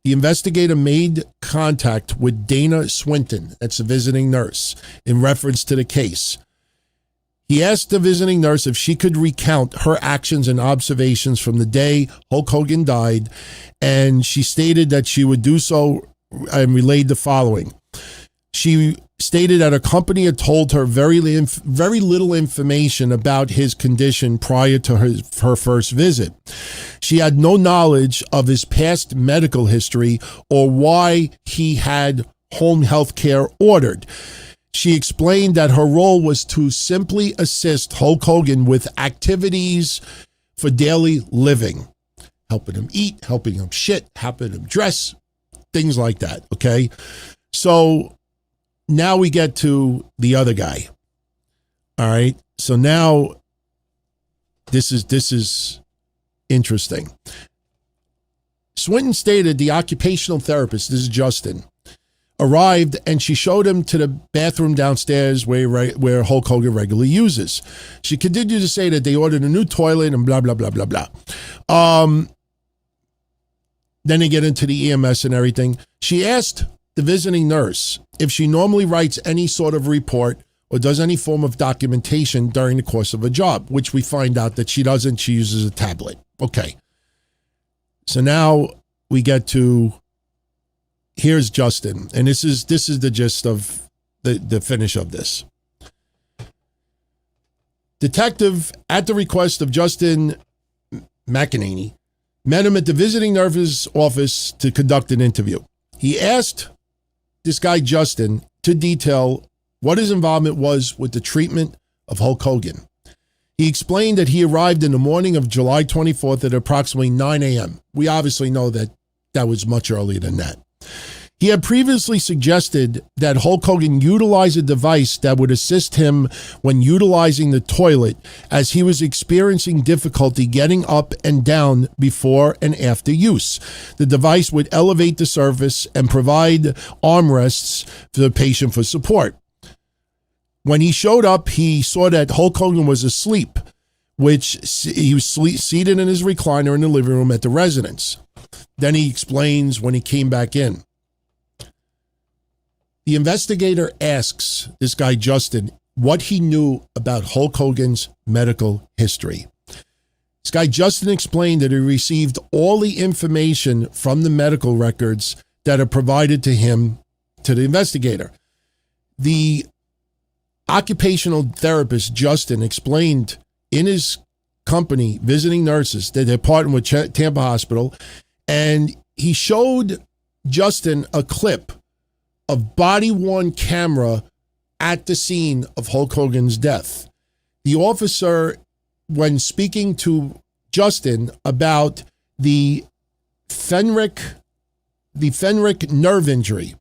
the investigator made contact with Dana Swinton, that's a visiting nurse, in reference to the case. He asked the visiting nurse if she could recount her actions and observations from the day Hulk Hogan died, and she stated that she would do so and relayed the following. She stated that her company had told her very little information about his condition prior to her first visit. She had no knowledge of his past medical history or why he had home health care ordered. She explained that her role was to simply assist Hulk Hogan with activities for daily living, helping him eat, helping him shit, helping him dress, things like that, okay? So now we get to the other guy. All right. So now this is interesting. Swinton stated the occupational therapist, this is Justin, arrived and she showed him to the bathroom downstairs where Hulk Hogan regularly uses. She continued to say that they ordered a new toilet and blah, blah, blah, blah, blah. Then they get into the EMS and everything. She asked the visiting nurse if she normally writes any sort of report or does any form of documentation during the course of a job, which we find out that she doesn't. She uses a tablet. Okay. So now we get to, here's Justin, and this is the gist of the finish of this. Detective, at the request of Justin McEnany, met him at the visiting nurse's office to conduct an interview. He asked this guy Justin to detail what his involvement was with the treatment of Hulk Hogan. He explained that he arrived in the morning of July 24th at approximately 9 a.m. We obviously know that that was much earlier than that. He had previously suggested that Hulk Hogan utilize a device that would assist him when utilizing the toilet, as he was experiencing difficulty getting up and down before and after use. The device would elevate the surface and provide armrests for the patient for support. When he showed up, he saw that Hulk Hogan was asleep, which he was seated in his recliner in the living room at the residence. Then he explains when he came back in. The investigator asks this guy Justin what he knew about Hulk Hogan's medical history. This guy Justin explained that he received all the information from the medical records that are provided to him, to the investigator. The occupational therapist Justin explained in his company, Visiting Nurses, that they're partnering with Tampa Hospital, and he showed Justin a clip of body-worn camera at the scene of Hulk Hogan's death. The officer, when speaking to Justin about the phenric nerve injury,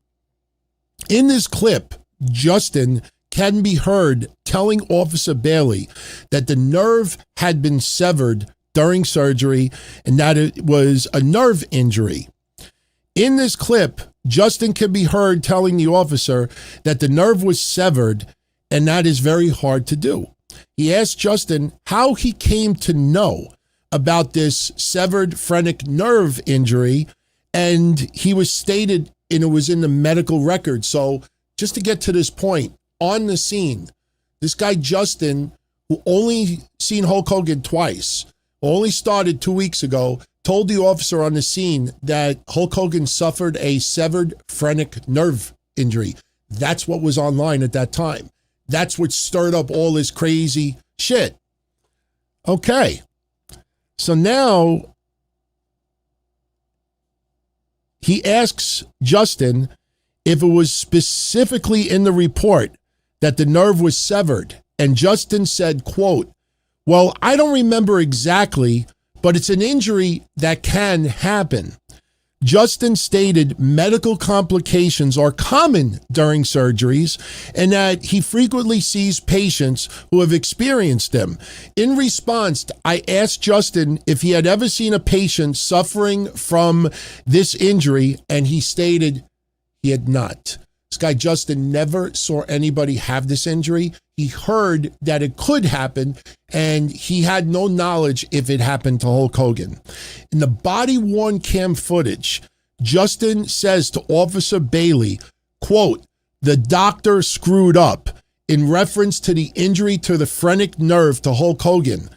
in this clip, Justin can be heard telling Officer Bailey that the nerve had been severed during surgery and that it was a nerve injury. In this clip, Justin can be heard telling the officer that the nerve was severed, and that is very hard to do. He asked Justin how he came to know about this severed phrenic nerve injury, and he was stated, and it was in the medical record. So just to get to this point, on the scene, this guy Justin, who only seen Hulk Hogan twice, only started 2 weeks ago, told the officer on the scene that Hulk Hogan suffered a severed phrenic nerve injury. That's what was online at that time. That's what stirred up all this crazy shit. Okay. So now he asks Justin if it was specifically in the report that the nerve was severed. And Justin said, quote, "Well, I don't remember exactly, but it's an injury that can happen." Justin stated medical complications are common during surgeries and that he frequently sees patients who have experienced them. In response, I asked Justin if he had ever seen a patient suffering from this injury, and he stated he had not. This guy Justin never saw anybody have this injury. He heard that it could happen, and he had no knowledge if it happened to Hulk Hogan. In the body-worn cam footage, Justin says to Officer Bailey, quote, "The doctor screwed up," in reference to the injury to the phrenic nerve to Hulk Hogan.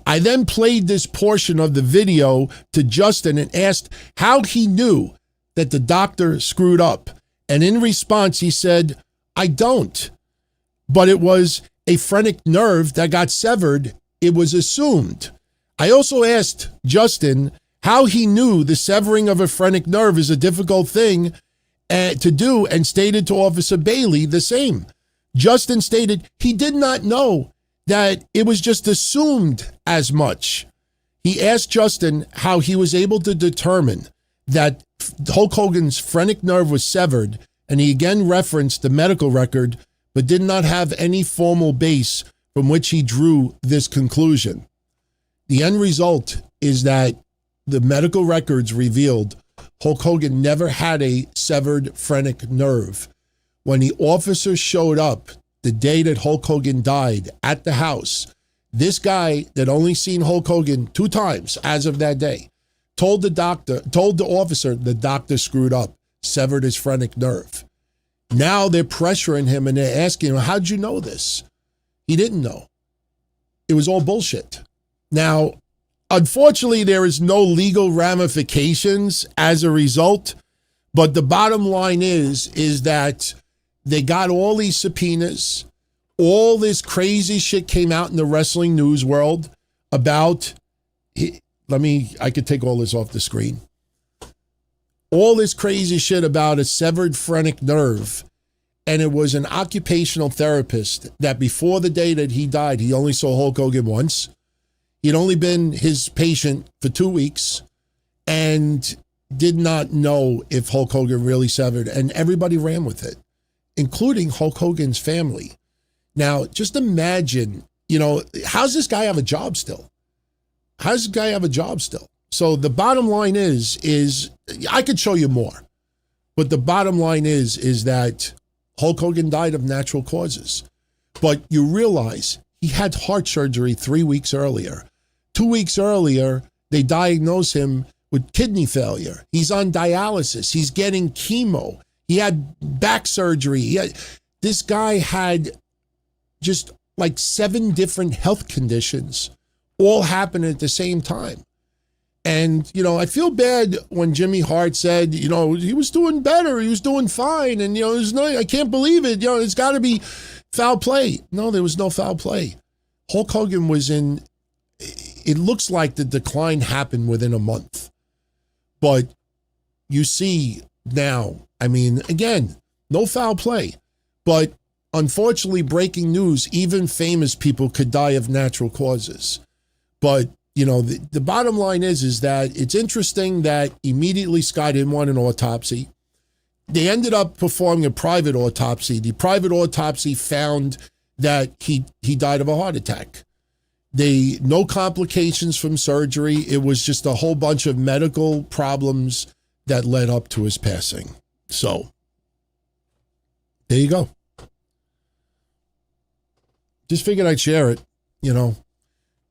I then played this portion of the video to Justin and asked how he knew that the doctor screwed up. And in response, he said, "I don't. But it was a phrenic nerve that got severed. It was assumed." I also asked Justin how he knew the severing of a phrenic nerve is a difficult thing to do, and stated to Officer Bailey the same. Justin stated he did not know, that it was just assumed as much. He asked Justin how he was able to determine that Hulk Hogan's phrenic nerve was severed, and he again referenced the medical record, but did not have any formal base from which he drew this conclusion. The end result is that the medical records revealed Hulk Hogan never had a severed phrenic nerve. When the officer showed up the day that Hulk Hogan died at the house, this guy that only seen Hulk Hogan 2 times as of that day, told the officer the doctor screwed up, severed his phrenic nerve. Now they're pressuring him and they're asking him, how'd you know this? He didn't know. It was all bullshit. Now, unfortunately, there is no legal ramifications as a result, but the bottom line is that they got all these subpoenas. All this crazy shit came out in the wrestling news world about, I could take all this off the screen. All this crazy shit about a severed phrenic nerve. And it was an occupational therapist that before the day that he died, he only saw Hulk Hogan once. He'd only been his patient for 2 weeks and did not know if Hulk Hogan really severed. And everybody ran with it, including Hulk Hogan's family. Now, just imagine, how's this guy have a job still? How's this guy have a job still? So the bottom line is I could show you more, but the bottom line is that Hulk Hogan died of natural causes. But you realize he had heart surgery 3 weeks earlier. 2 weeks earlier, they diagnosed him with kidney failure. He's on dialysis. He's getting chemo. He had back surgery. This guy had just like 7 different health conditions all happen at the same time. And, I feel bad when Jimmy Hart said, he was doing better. He was doing fine. And, I can't believe it. It's got to be foul play. No, there was no foul play. Hulk Hogan was it looks like the decline happened within a month. But you see now, again, no foul play. But unfortunately, breaking news, even famous people could die of natural causes. But the bottom line is that it's interesting that immediately Sky didn't want an autopsy. They ended up performing a private autopsy. The private autopsy found that he died of a heart attack. No complications from surgery. It was just a whole bunch of medical problems that led up to his passing. So, there you go. Just figured I'd share it,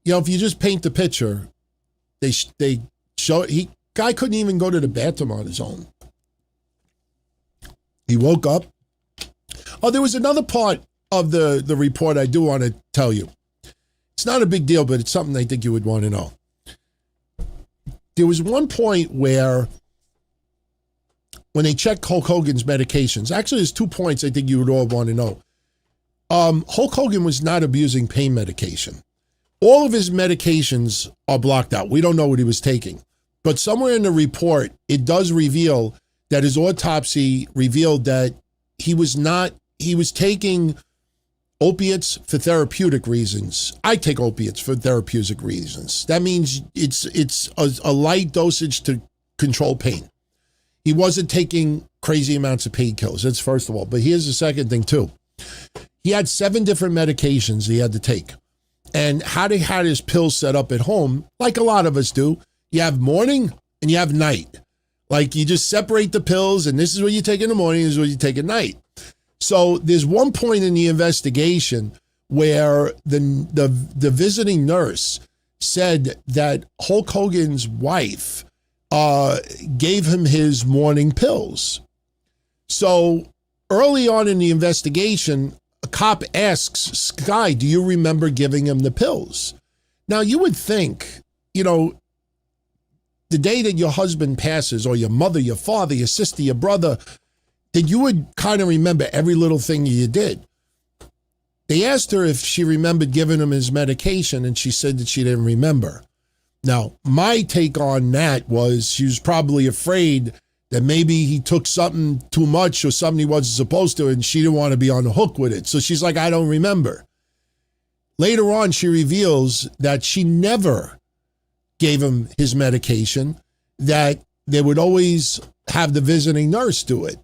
if you just paint the picture, they show guy couldn't even go to the bathroom on his own. He woke up. Oh, there was another part of the report I do want to tell you. It's not a big deal, but it's something I think you would want to know. there was one point where when they checked Hulk Hogan's medications, actually there's 2 points I think you would all want to know. Hulk Hogan was not abusing pain medication. All of his medications are blocked out. We don't know what he was taking. But somewhere in the report, it does reveal that his autopsy revealed that he was taking opiates for therapeutic reasons. I take opiates for therapeutic reasons. That means it's a light dosage to control pain. He wasn't taking crazy amounts of painkillers. That's first of all. But here's the second thing too. He had 7 different medications he had to take. And how they had his pills set up at home, like a lot of us do, you have morning and you have night. Like you just separate the pills and this is what you take in the morning, this is what you take at night. So there's one point in the investigation where the visiting nurse said that Hulk Hogan's wife gave him his morning pills. So early on in the investigation, a cop asks Sky, do you remember giving him the pills? Now, you would think, the day that your husband passes, or your mother, your father, your sister, your brother, that you would kind of remember every little thing you did. They asked her if she remembered giving him his medication, and she said that she didn't remember. Now, my take on that was she was probably afraid that maybe he took something too much or something he wasn't supposed to, and she didn't want to be on the hook with it. So she's like, I don't remember. Later on, she reveals that she never gave him his medication, that they would always have the visiting nurse do it,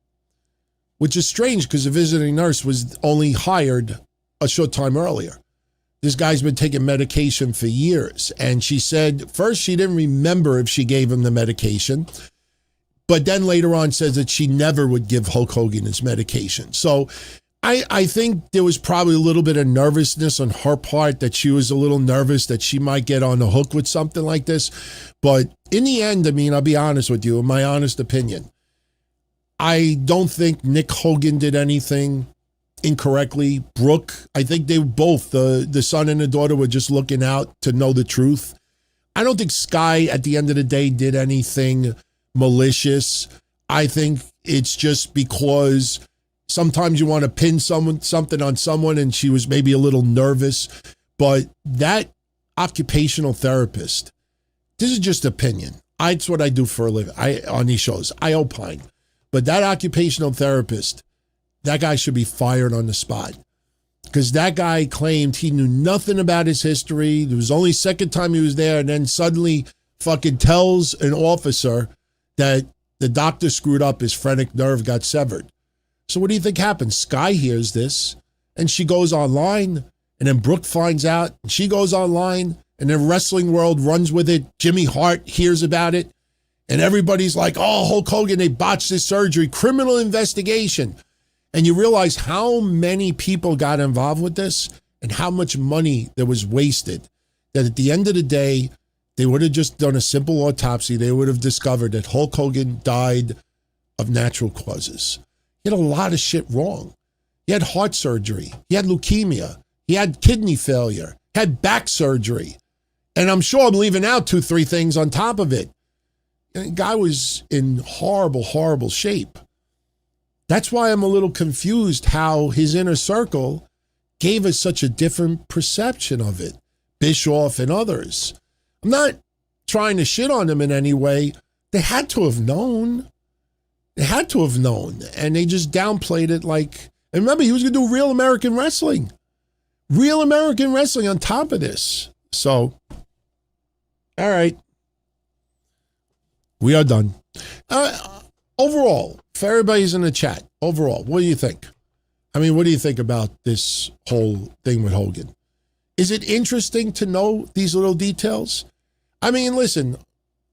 which is strange because the visiting nurse was only hired a short time earlier. This guy's been taking medication for years. And she said, first, she didn't remember if she gave him the medication. But then later on says that she never would give Hulk Hogan his medication. So I think there was probably a little bit of nervousness on her part, that she was a little nervous that she might get on the hook with something like this. But in the end, I mean, I'll be honest with you, in my honest opinion, I don't think Nick Hogan did anything incorrectly. Brooke, I think they both, the son and the daughter, were just looking out to know the truth. I don't think Sky, at the end of the day, did anything malicious. I think it's just because sometimes you want to pin something on someone, and she was maybe a little nervous. But that occupational therapist, this is just opinion. It's what I do for a living. On these shows, I opine. But that occupational therapist, that guy should be fired on the spot, because that guy claimed he knew nothing about his history. It was only second time he was there, and then suddenly fucking tells an officer that the doctor screwed up, his phrenic nerve got severed. So what do you think happened? Sky hears this, and she goes online, and then Brooke finds out, and she goes online, and then wrestling world runs with it. Jimmy Hart hears about it, and everybody's like, oh, Hulk Hogan, they botched his surgery, criminal investigation. And you realize how many people got involved with this and how much money that was wasted, that at the end of the day, they would have just done a simple autopsy. They would have discovered that Hulk Hogan died of natural causes. He had a lot of shit wrong. He had heart surgery. He had leukemia. He had kidney failure. Had back surgery. And I'm sure I'm leaving out 2-3 things on top of it. And the guy was in horrible, horrible shape. That's why I'm a little confused how his inner circle gave us such a different perception of it. Bischoff and others. I'm not trying to shit on them in any way. They had to have known. They had to have known. And they just downplayed it like, and remember, he was going to do Real American Wrestling. Real American Wrestling on top of this. So, all right. We are done. Overall, for everybody's in the chat, overall, what do you think? I mean, what do you think about this whole thing with Hogan? Is it interesting to know these little details? I mean, listen,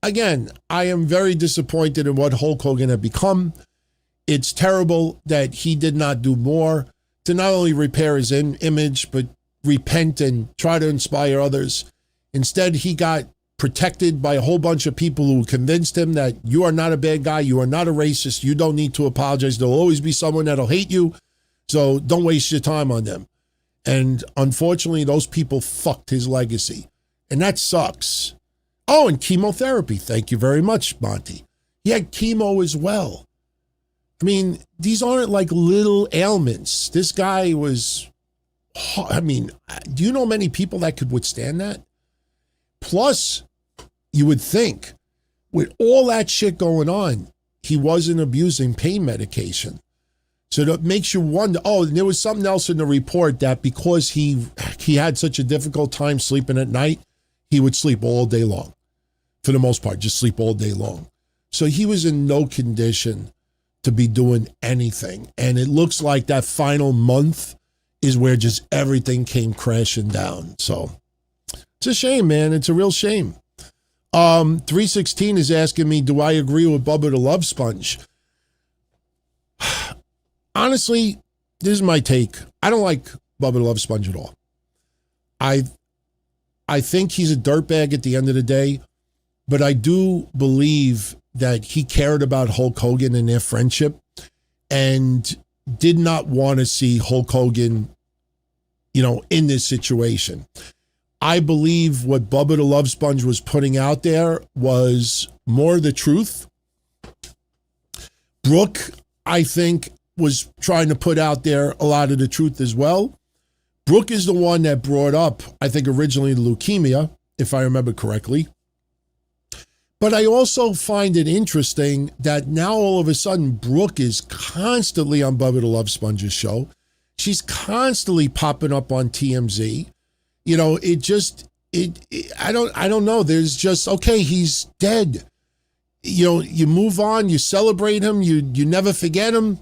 again, I am very disappointed in what Hulk Hogan had become. It's terrible that he did not do more to not only repair his image, but repent and try to inspire others. Instead, he got protected by a whole bunch of people who convinced him that you are not a bad guy, you are not a racist, you don't need to apologize. There'll always be someone that'll hate you, so don't waste your time on them. And unfortunately, those people fucked his legacy. And that sucks. Oh, and chemotherapy. Thank you very much, Monty. He had chemo as well. I mean, these aren't like little ailments. This guy was, I mean, do you know many people that could withstand that? Plus, you would think, with all that shit going on, he wasn't abusing pain medication. So that makes you wonder, oh, and there was something else in the report that because he had such a difficult time sleeping at night, he would sleep all day long. For the most part, just sleep all day long. So he was in no condition to be doing anything. And it looks like that final month is where just everything came crashing down. So it's a shame, man. It's a real shame. 316 is asking me, do I agree with Bubba the Love Sponge? Honestly, this is my take. I don't like Bubba the Love Sponge at all. I think he's a dirtbag at the end of the day, but I do believe that he cared about Hulk Hogan and their friendship and did not want to see Hulk Hogan, in this situation. I believe what Bubba the Love Sponge was putting out there was more the truth. Brooke, I think, was trying to put out there a lot of the truth as well. Brooke is the one that brought up, I think, originally leukemia, if I remember correctly. But I also find it interesting that now all of a sudden Brooke is constantly on Bubba the Love Sponge's show. She's constantly popping up on TMZ. I don't know. There's just, okay, he's dead. You move on, you celebrate him, you never forget him,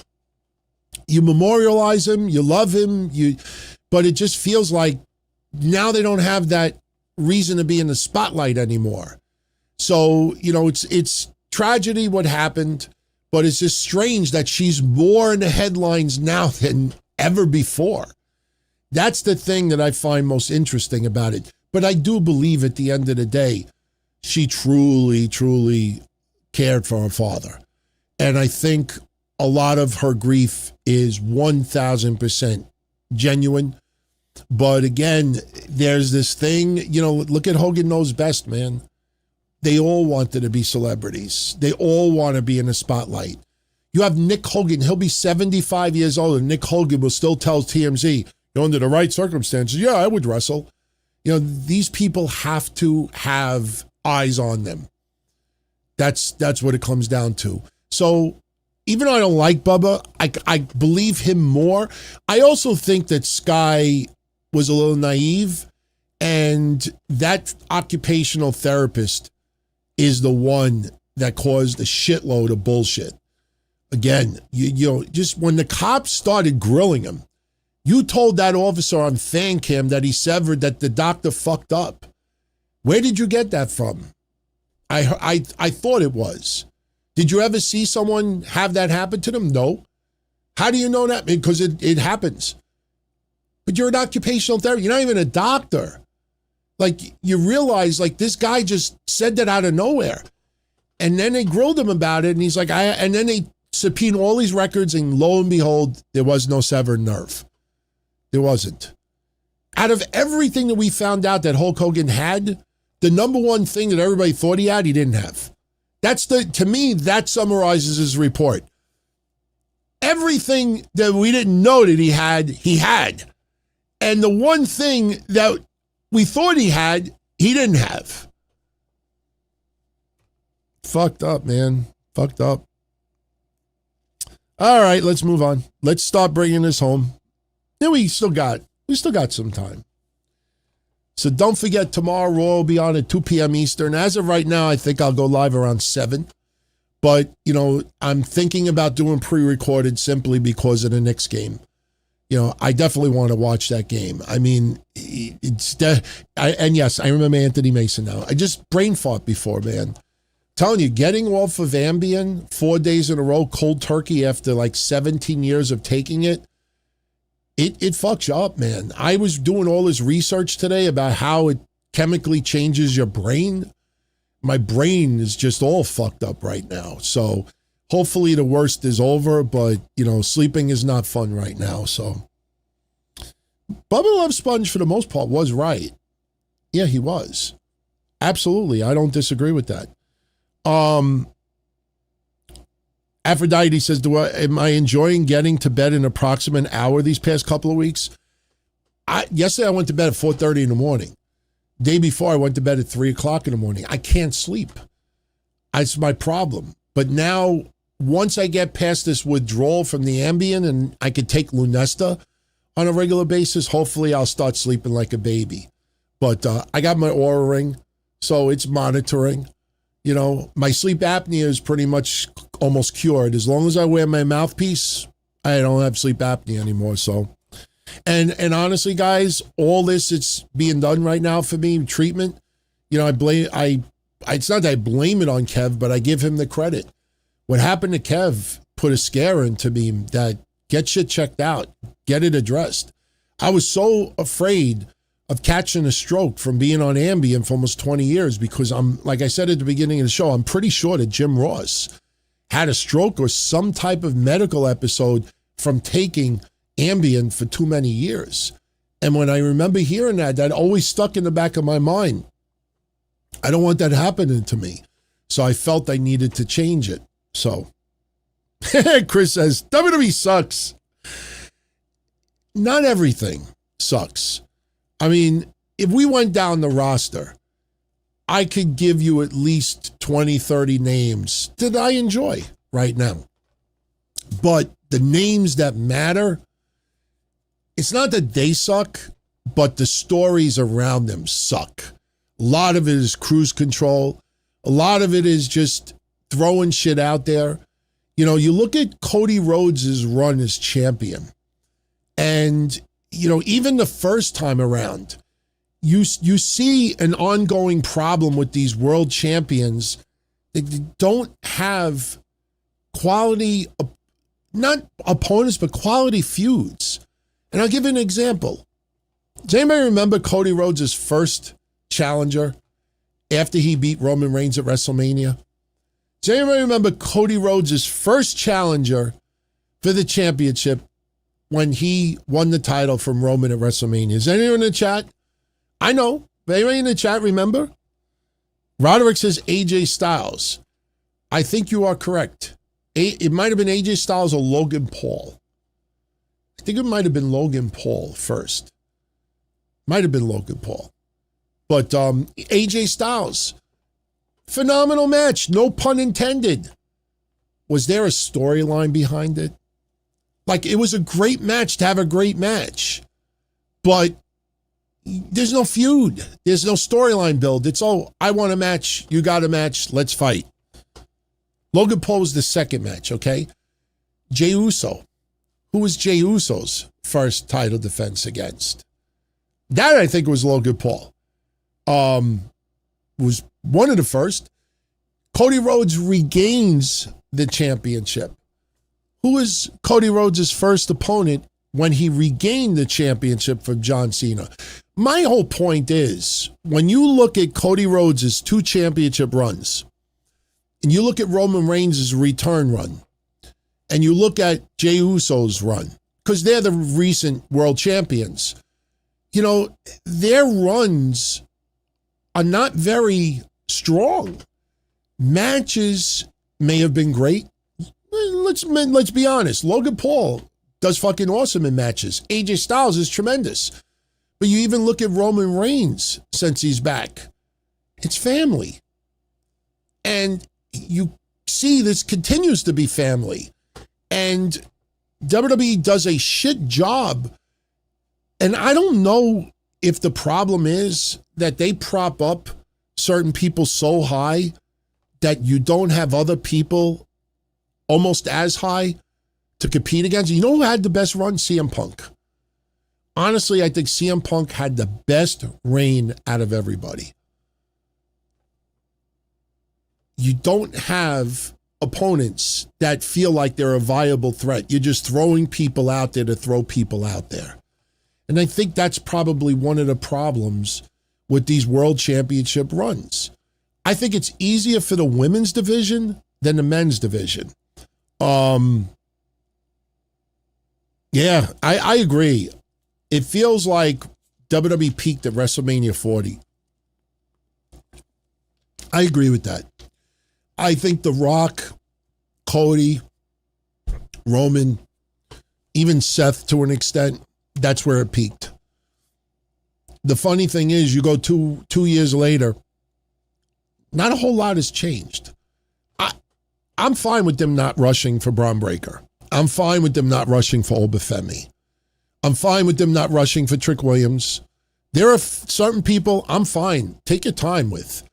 you memorialize him, you love him, but it just feels like now they don't have that reason to be in the spotlight anymore. So, it's tragedy what happened, but it's just strange that she's more in the headlines now than ever before. That's the thing that I find most interesting about it. But I do believe at the end of the day, she truly, truly cared for her father. And I think a lot of her grief is 1,000% genuine. But again, there's this thing, look at Hogan Knows Best, man. They all wanted to be celebrities. They all want to be in the spotlight. You have Nick Hogan. He'll be 75 years old, and Nick Hogan will still tell TMZ, under the right circumstances, yeah, I would wrestle. These people have to have eyes on them. That's what it comes down to. So even though I don't like Bubba, I believe him more. I also think that Sky was a little naive, and that occupational therapist is the one that caused a shitload of bullshit. Again, just when the cops started grilling him, you told that officer on fan cam that he severed, that the doctor fucked up. Where did you get that from? I thought it was. Did you ever see someone have that happen to them? No. How do you know that? Because it happens. But you're an occupational therapist. You're not even a doctor. Like, you realize, like, this guy just said that out of nowhere. And then they grilled him about it, and he's like, and then they subpoenaed all these records, and lo and behold, there was no severed nerve. There wasn't. Out of everything that we found out that Hulk Hogan had, the number one thing that everybody thought he had, he didn't have. To me, that summarizes his report. Everything that we didn't know that he had. And the one thing that we thought he didn't have. Fucked up, man. Fucked up. All right, let's move on. Let's start bringing this home. Yeah, we still got some time. So don't forget, tomorrow Raw will be on at 2 p.m. Eastern. As of right now, I think I'll go live around 7. But, I'm thinking about doing pre-recorded simply because of the Knicks game. I definitely want to watch that game. I mean, and yes, I remember Anthony Mason now. I just brain fought before, man. Telling you, getting off of Ambien 4 days in a row, cold turkey after like 17 years of taking it, it fucks you up, man. I was doing all this research today about how it chemically changes your brain. My brain is just all fucked up right now. So hopefully the worst is over, but, sleeping is not fun right now. So Bubba Love Sponge, for the most part, was right. Yeah, he was. Absolutely. I don't disagree with that. Aphrodite says, am I enjoying getting to bed an approximate hour these past couple of weeks? Yesterday I went to bed at 4:30 in the morning. Day before I went to bed at 3 o'clock in the morning. I can't sleep. It's my problem. But now, once I get past this withdrawal from the Ambien and I could take Lunesta on a regular basis, hopefully I'll start sleeping like a baby. But I got my Oura Ring, so it's monitoring. You know, my sleep apnea is pretty much almost cured. As long as I wear my mouthpiece, I don't have sleep apnea anymore. So, and honestly, guys, all this it's being done right now for me, treatment. You know, it's not that I blame it on Kev, but I give him the credit. What happened to Kev put a scare into me that get shit checked out, get it addressed. I was so afraid of catching a stroke from being on Ambien for almost 20 years because like I said at the beginning of the show, I'm pretty sure that Jim Ross had a stroke or some type of medical episode from taking Ambien for too many years. And when I remember hearing that always stuck in the back of my mind. I don't want that happening to me. So I felt I needed to change it. So Chris says, WWE sucks. Not everything sucks. I mean, if we went down the roster, I could give you at least 20, 30 names that I enjoy right now. But the names that matter, it's not that they suck, but the stories around them suck. A lot of it is cruise control. A lot of it is just throwing shit out there. You know, you look at Cody Rhodes' run as champion, and, you know, even the first time around, you see an ongoing problem with these world champions that don't have quality, not opponents, but quality feuds. And I'll give you an example. Does anybody remember Cody Rhodes' first challenger after he beat Roman Reigns at WrestleMania? Does anybody remember Cody Rhodes' first challenger for the championship when he won the title from Roman at WrestleMania? Is anyone in the chat? I know. But anybody in the chat remember? Roderick says AJ Styles. I think you are correct. It might have been AJ Styles or Logan Paul. I think it might have been Logan Paul first. Might have been Logan Paul. But AJ Styles, phenomenal match, no pun intended. Was there a storyline behind it? Like, it was a great match to have a great match. But there's no feud. There's no storyline build. It's, oh, I want a match. You got a match. Let's fight. Logan Paul was the second match, okay? Jey Uso. Who was Jey Uso's first title defense against? That, I think, was Logan Paul. Was one of the first. Cody Rhodes regains the championship. Who was Cody Rhodes' first opponent when he regained the championship from John Cena? My whole point is, when you look at Cody Rhodes' 2 championship runs, and you look at Roman Reigns' return run, and you look at Jey Uso's run, because they're the recent world champions, you know, their runs are not very strong. Matches may have been great. Let's be honest. Logan Paul does fucking awesome in matches. AJ Styles is tremendous. But you even look at Roman Reigns since he's back. It's family. And you see this continues to be family. And WWE does a shit job. And I don't know if the problem is that they prop up certain people so high that you don't have other people almost as high to compete against. You know who had the best run? CM Punk. Honestly, I think CM Punk had the best reign out of everybody. You don't have opponents that feel like they're a viable threat. You're just throwing people out there to throw people out there. And I think that's probably one of the problems with these world championship runs. I think it's easier for the women's division than the men's division. Yeah, I agree. It feels like WWE peaked at WrestleMania 40. I agree with that. I think The Rock, Cody, Roman, even Seth to an extent, that's where it peaked. The funny thing is, you go two years later, not a whole lot has changed. I'm fine with them not rushing for Braun Breaker. I'm fine with them not rushing for Obafemi. I'm fine with them not rushing for Trick Williams. There are certain people I'm fine. Take your time with.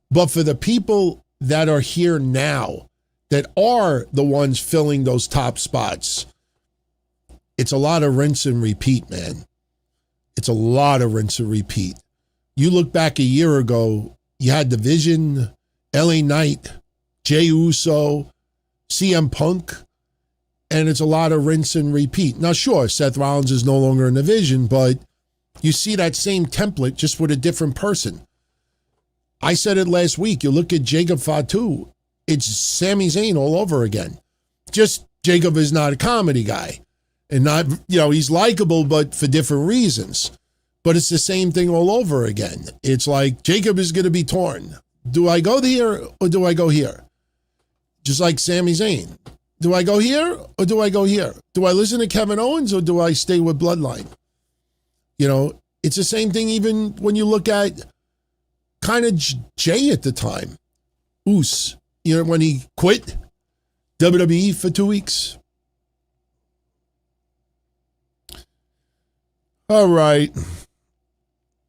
But for the people that are here now, that are the ones filling those top spots, it's a lot of rinse and repeat, man. It's a lot of rinse and repeat. You look back a year ago, you had The Vision, LA Knight, Jey Uso, CM Punk, and it's a lot of rinse and repeat. Now, sure, Seth Rollins is no longer in The Vision, but you see that same template just with a different person. I said it last week. You look at Jacob Fatu, it's Sami Zayn all over again. Just Jacob is not a comedy guy. And not, he's likable, but for different reasons. But it's the same thing all over again. It's like Jacob is going to be torn. Do I go here or do I go here? Just like Sami Zayn. Do I go here or do I go here? Do I listen to Kevin Owens or do I stay with Bloodline? It's the same thing even when you look at kind of Jay at the time. Uso, when he quit WWE for 2 weeks. All right.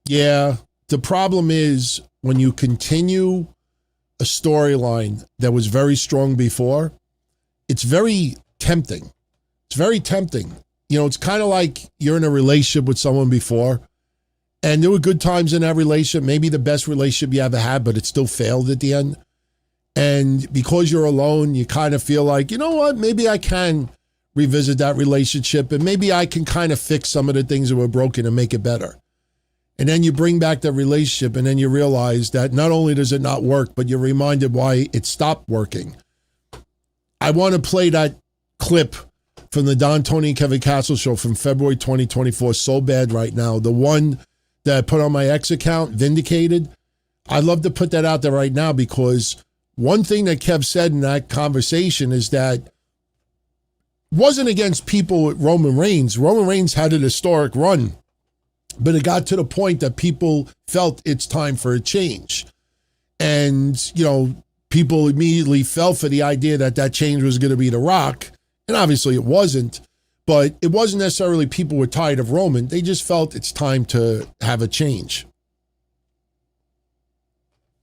Yeah, the problem is when you continue a storyline that was very strong before, it's very tempting. It's very tempting. It's kind of like you're in a relationship with someone before, and there were good times in that relationship, maybe the best relationship you ever had, but it still failed at the end. And because you're alone, you kind of feel like, you know what, maybe I can revisit that relationship and maybe I can kind of fix some of the things that were broken and make it better. And then you bring back the relationship and then you realize that not only does it not work, but you're reminded why it stopped working. I want to play that clip from the Don, Tony, and Kevin Castle show from February 2024 so bad right now. The one that I put on my X account, Vindicated. I'd love to put that out there right now because one thing that Kev said in that conversation is that wasn't against people with Roman Reigns. Roman Reigns had an historic run, but it got to the point that people felt it's time for a change. And, people immediately fell for the idea that that change was going to be The Rock. And obviously it wasn't, but it wasn't necessarily people were tired of Roman. They just felt it's time to have a change.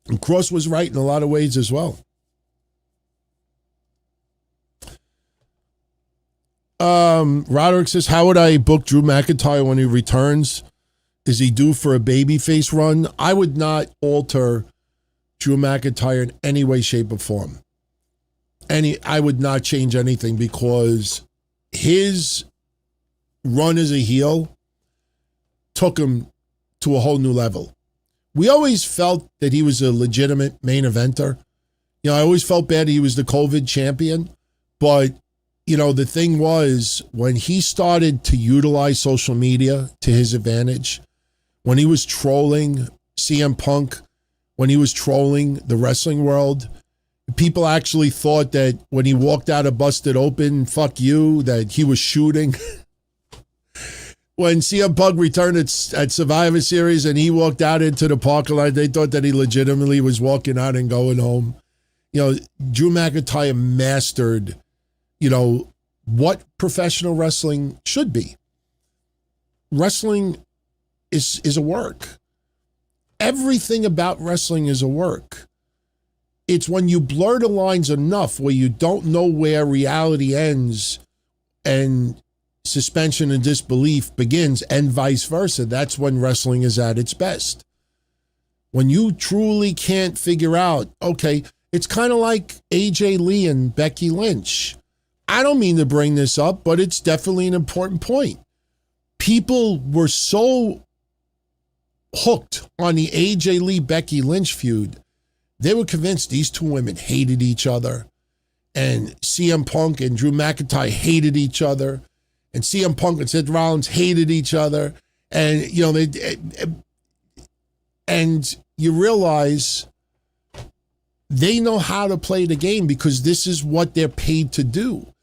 And Cross was right in a lot of ways as well. Roderick says, how would I book Drew McIntyre when he returns? Is he due for a babyface run? I would not alter Drew McIntyre in any way, shape, or form. I would not change anything because his run as a heel took him to a whole new level. We always felt that he was a legitimate main eventer. I always felt bad he was the COVID champion, but the thing was, when he started to utilize social media to his advantage, when he was trolling CM Punk, when he was trolling the wrestling world, people actually thought that when he walked out of Busted Open, fuck you, that he was shooting. When CM Punk returned at Survivor Series and he walked out into the parking lot, they thought that he legitimately was walking out and going home. Drew McIntyre mastered what professional wrestling should be. Wrestling is a work. Everything about wrestling is a work. It's when you blur the lines enough where you don't know where reality ends and suspension and disbelief begins and vice versa. That's when wrestling is at its best. When you truly can't figure out, okay, it's kind of like AJ Lee and Becky Lynch. I don't mean to bring this up, but it's definitely an important point. People were so hooked on the AJ Lee Becky Lynch feud. They were convinced these two women hated each other, and CM Punk and Drew McIntyre hated each other, and CM Punk and Seth Rollins hated each other, and and you realize They know how to play the game because this is what they're paid to do.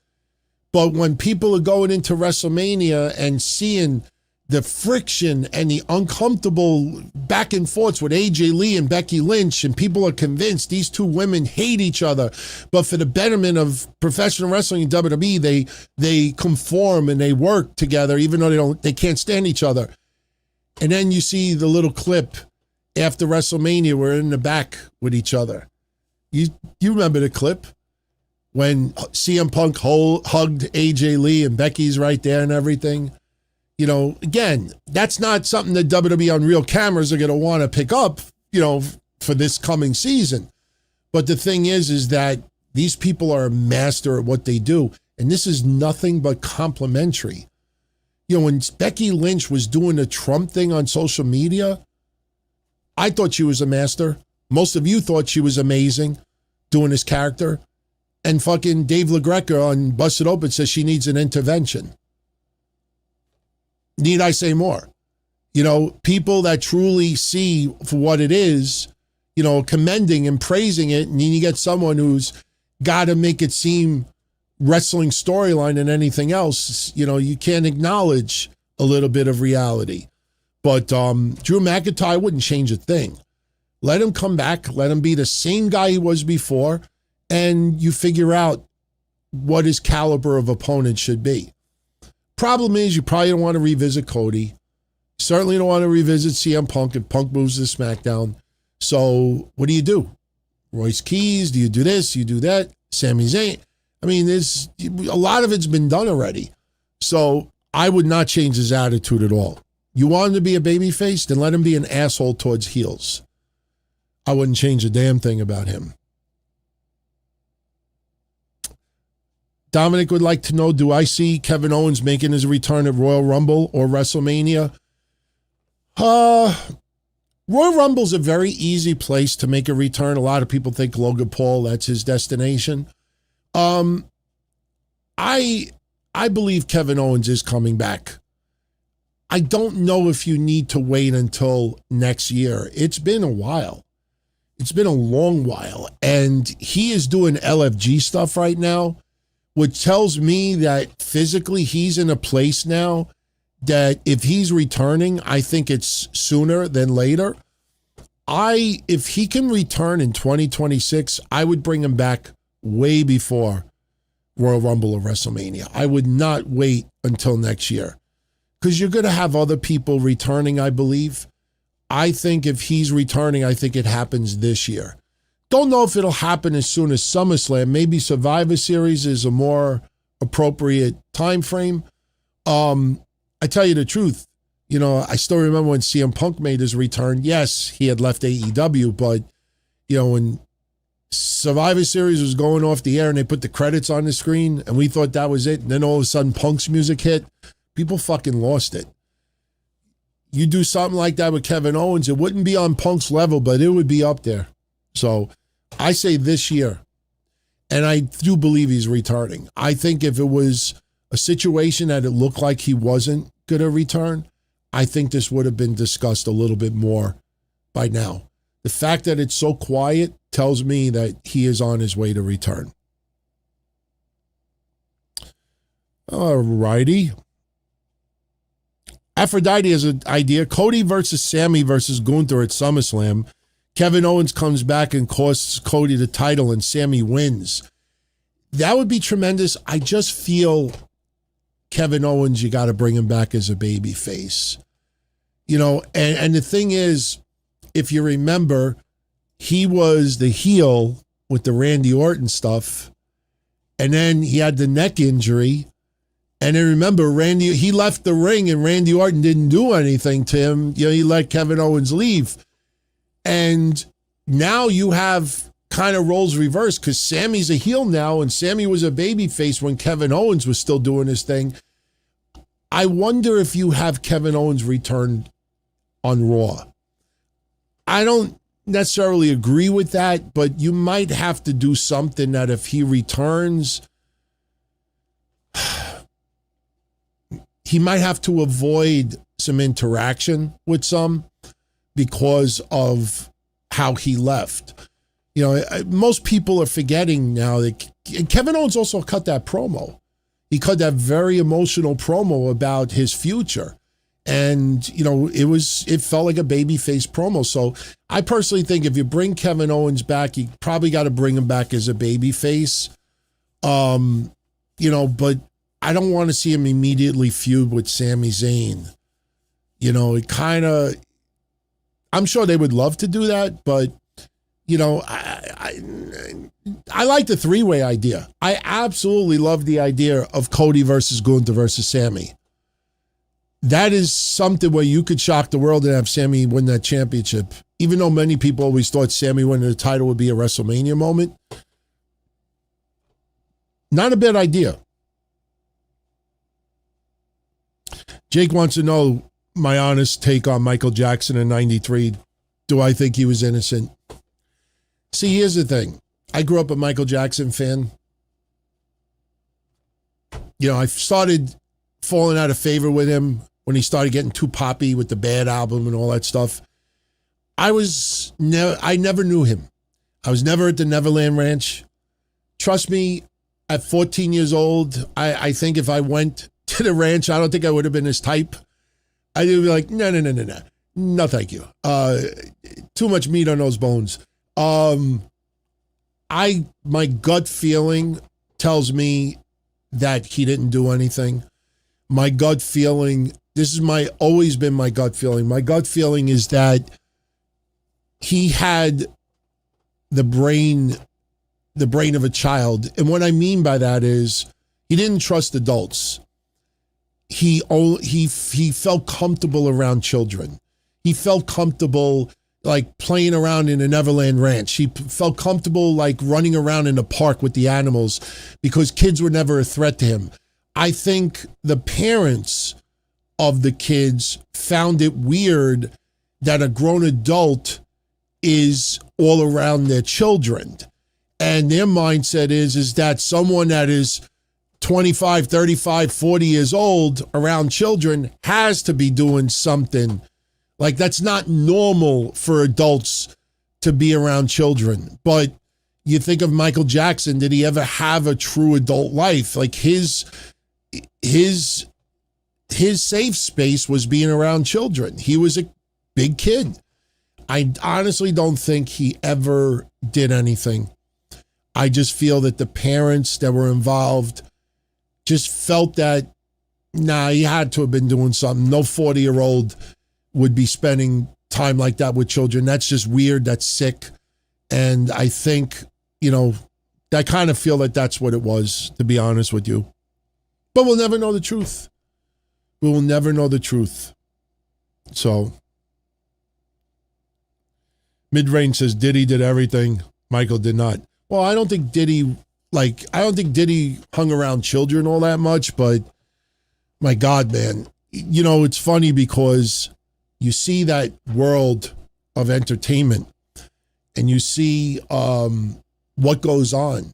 But when people are going into WrestleMania and seeing the friction and the uncomfortable back and forths with AJ Lee and Becky Lynch, and people are convinced these two women hate each other, but for the betterment of professional wrestling in WWE, they conform and they work together, even though they can't stand each other. And then you see the little clip after WrestleMania, we're in the back with each other. You remember the clip when CM Punk hugged AJ Lee and Becky's right there and everything? You know, again, that's not something that WWE on real cameras are going to want to pick up, you know, for this coming season. But the thing is that these people are a master at what they do. And this is nothing but complimentary. You know, when Becky Lynch was doing the Trump thing on social media, I thought she was a master. Most of you thought she was amazing doing this character. And fucking Dave LaGreca on Busted Open says she needs an intervention. Need I say more? You know, people that truly see for what it is, you know, commending and praising it, and then you get someone who's got to make it seem wrestling storyline and anything else. You know, you can't acknowledge a little bit of reality. But Drew McIntyre wouldn't change a thing. Let him come back. Let him be the same guy he was before, and you figure out what his caliber of opponent should be. Problem is, you probably don't want to revisit Cody. Certainly don't want to revisit CM Punk if Punk moves to SmackDown. So what do? Royce Keys, do you do this? You do that? Sami Zayn. I mean, there's a lot of it's been done already. So I would not change his attitude at all. You want him to be a babyface? Then let him be an asshole towards heels. I wouldn't change a damn thing about him. Dominic would like to know, do I see Kevin Owens making his return at Royal Rumble or WrestleMania? Royal Rumble's a very easy place to make a return. A lot of people think Logan Paul, that's his destination. I believe Kevin Owens is coming back. I don't know if you need to wait until next year. It's been a while. It's been a long while. And he is doing LFG stuff right now, which tells me that physically he's in a place now that if he's returning, I think it's sooner than later. If he can return in 2026, I would bring him back way before Royal Rumble or WrestleMania. I would not wait until next year because you're going to have other people returning, I believe. I think if he's returning, I think it happens this year. Don't know if it'll happen as soon as SummerSlam. Maybe Survivor Series is a more appropriate time frame. I tell you the truth, you know, I still remember when CM Punk made his return. Yes, he had left AEW, but, you know, when Survivor Series was going off the air and they put the credits on the screen and we thought that was it, and then all of a sudden Punk's music hit, people fucking lost it. You do something like that with Kevin Owens, it wouldn't be on Punk's level, but it would be up there. So I say this year, and I do believe he's returning. I think if it was a situation that it looked like he wasn't going to return, I think this would have been discussed a little bit more by now. The fact that it's so quiet tells me that he is on his way to return. All righty. Aphrodite has an idea. Cody versus Sammy versus Gunther at SummerSlam. Kevin Owens comes back and costs Cody the title and Sammy wins. That would be tremendous. I just feel Kevin Owens, you got to bring him back as a baby face. You know, and the thing is, if you remember, he was the heel with the Randy Orton stuff. And then he had the neck injury. And then remember, he left the ring and Randy Orton didn't do anything to him. You know, he let Kevin Owens leave. And now you have kind of roles reversed because Sammy's a heel now and Sammy was a babyface when Kevin Owens was still doing his thing. I wonder if you have Kevin Owens return on Raw. I don't necessarily agree with that, but you might have to do something that if he returns, he might have to avoid some interaction with some because of how he left. Most people are forgetting now that Kevin Owens also cut that promo. He cut that very emotional promo about his future. And, it felt like a babyface promo. So I personally think if you bring Kevin Owens back, you probably got to bring him back as a babyface. But I don't want to see him immediately feud with Sami Zayn. It kind of, I'm sure they would love to do that, but I like the three-way idea. I absolutely love the idea of Cody versus Gunther versus Sammy. That is something where you could shock the world and have Sammy win that championship. Even though many people always thought Sammy winning the title would be a WrestleMania moment. Not a bad idea. Jake wants to know my honest take on Michael Jackson in '93. Do I think he was innocent? See, here's the thing. I grew up a Michael Jackson fan. I started falling out of favor with him when he started getting too poppy with the Bad album and all that stuff. I never knew him. I was never at the Neverland Ranch. Trust me, at 14 years old, I think if I went to the ranch, I don't think I would have been his type. I'd be like, no. No, thank you. Too much meat on those bones. My gut feeling tells me that he didn't do anything. My gut feeling, this is always been my gut feeling. My gut feeling is that he had the brain of a child. And what I mean by that is he didn't trust adults. He felt comfortable around children. He felt comfortable like playing around in a Neverland Ranch. He felt comfortable like running around in the park with the animals because kids were never a threat to him. I think the parents of the kids found it weird that a grown adult is all around their children. And their mindset is that someone that is 25, 35, 40 years old around children has to be doing something. Like, that's not normal for adults to be around children. But you think of Michael Jackson, did he ever have a true adult life? Like, his safe space was being around children. He was a big kid. I honestly don't think he ever did anything. I just feel that the parents that were involved just felt that, he had to have been doing something. No 40-year-old would be spending time like that with children. That's just weird. That's sick. And I think, I kind of feel that that's what it was, to be honest with you. But we'll never know the truth. We will never know the truth. So, Mid-Range says Diddy did everything. Michael did not. Well, I don't think Diddy hung around children all that much, but my God, man. It's funny because you see that world of entertainment and you see what goes on.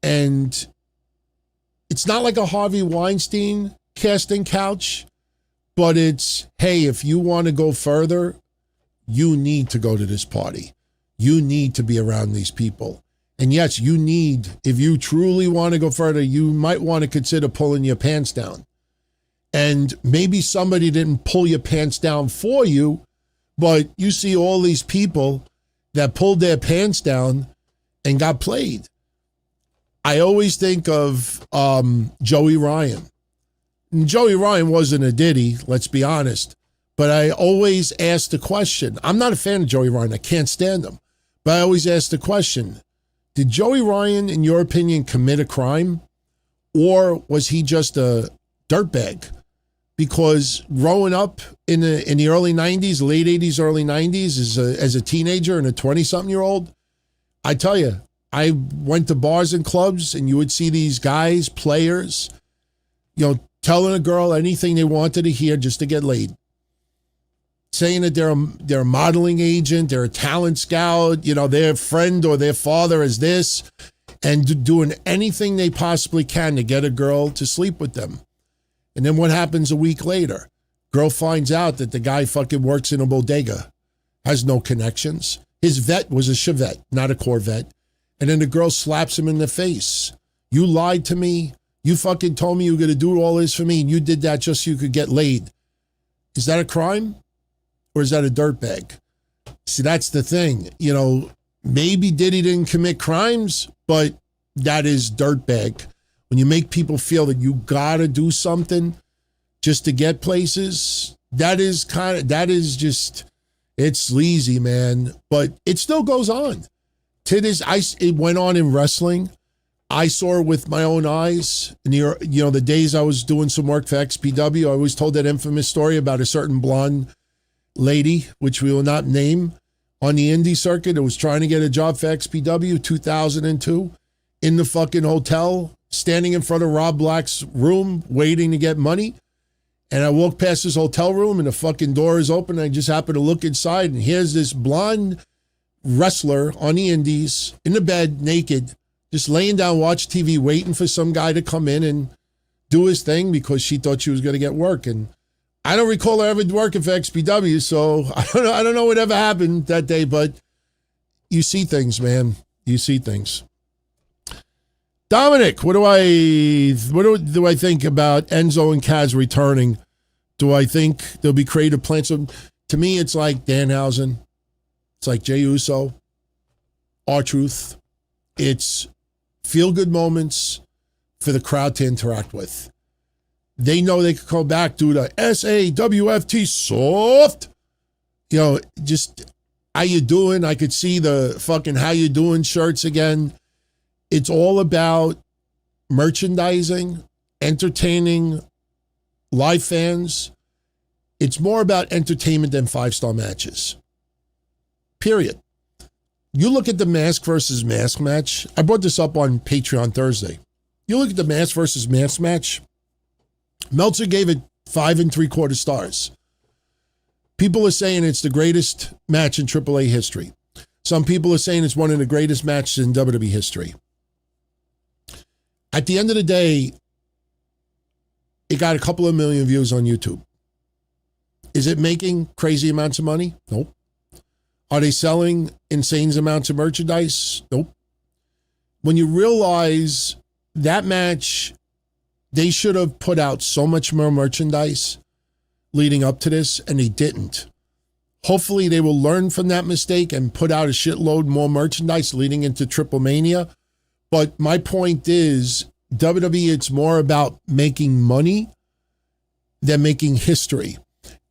And it's not like a Harvey Weinstein casting couch, but it's, hey, if you want to go further, you need to go to this party. You need to be around these people. And yes, if you truly want to go further, you might want to consider pulling your pants down. And maybe somebody didn't pull your pants down for you, but you see all these people that pulled their pants down and got played. I always think of Joey Ryan. And Joey Ryan wasn't a Diddy, let's be honest. But I always ask the question. I'm not a fan of Joey Ryan. I can't stand him. But I always ask the question, did Joey Ryan, in your opinion, commit a crime? Or was he just a dirtbag? Because growing up in the early 90s, late 80s, early 90s, as a teenager and a 20-something-year-old, I tell you, I went to bars and clubs and you would see these guys, players, telling a girl anything they wanted to hear just to get laid. Saying that they're a modeling agent, they're a talent scout, their friend or their father is this, and doing anything they possibly can to get a girl to sleep with them. And then what happens a week later? Girl finds out that the guy fucking works in a bodega, has no connections. His vet was a Chevette, not a Corvette. And then the girl slaps him in the face. You lied to me. You fucking told me you were going to do all this for me, and you did that just so you could get laid. Is that a crime? Or is that a dirtbag? See, that's the thing. You know, maybe Diddy didn't commit crimes, but that is dirtbag. When you make people feel that you got to do something just to get places, it's sleazy, man. But it still goes on. It went on in wrestling. I saw it with my own eyes. In the days I was doing some work for XPW, I always told that infamous story about a certain blonde lady, which we will not name, on the indie circuit who was trying to get a job for XPW 2002 in the fucking hotel, standing in front of Rob Black's room, waiting to get money. And I walked past his hotel room and the fucking door is open. I just happened to look inside and here's this blonde wrestler on the indies in the bed, naked, just laying down, watch TV, waiting for some guy to come in and do his thing because she thought she was going to get work. And I don't recall her ever working for XPW, so I don't know what ever happened that day, but you see things, man. You see things. Dominic, what do I think about Enzo and Kaz returning? Do I think there'll be creative plans? So, to me, it's like Danhausen. It's like Jey Uso. R-Truth. It's feel-good moments for the crowd to interact with. They know they could come back, do the SAWFT soft. You know, just how you doing? I could see the fucking how you doing shirts again. It's all about merchandising, entertaining live fans. It's more about entertainment than 5-star matches. Period. You look at the mask versus mask match. I brought this up on Patreon Thursday. You look at the mask versus mask match. Meltzer gave it 5 3/4 stars. People are saying it's the greatest match in AAA history. Some people are saying it's one of the greatest matches in WWE history. At the end of the day, it got a couple of million views on YouTube. Is it making crazy amounts of money? Nope. Are they selling insane amounts of merchandise? Nope. When you realize that match, they should have put out so much more merchandise leading up to this, and they didn't. Hopefully they will learn from that mistake and put out a shitload more merchandise leading into Triple Mania. But my point is, WWE, it's more about making money than making history.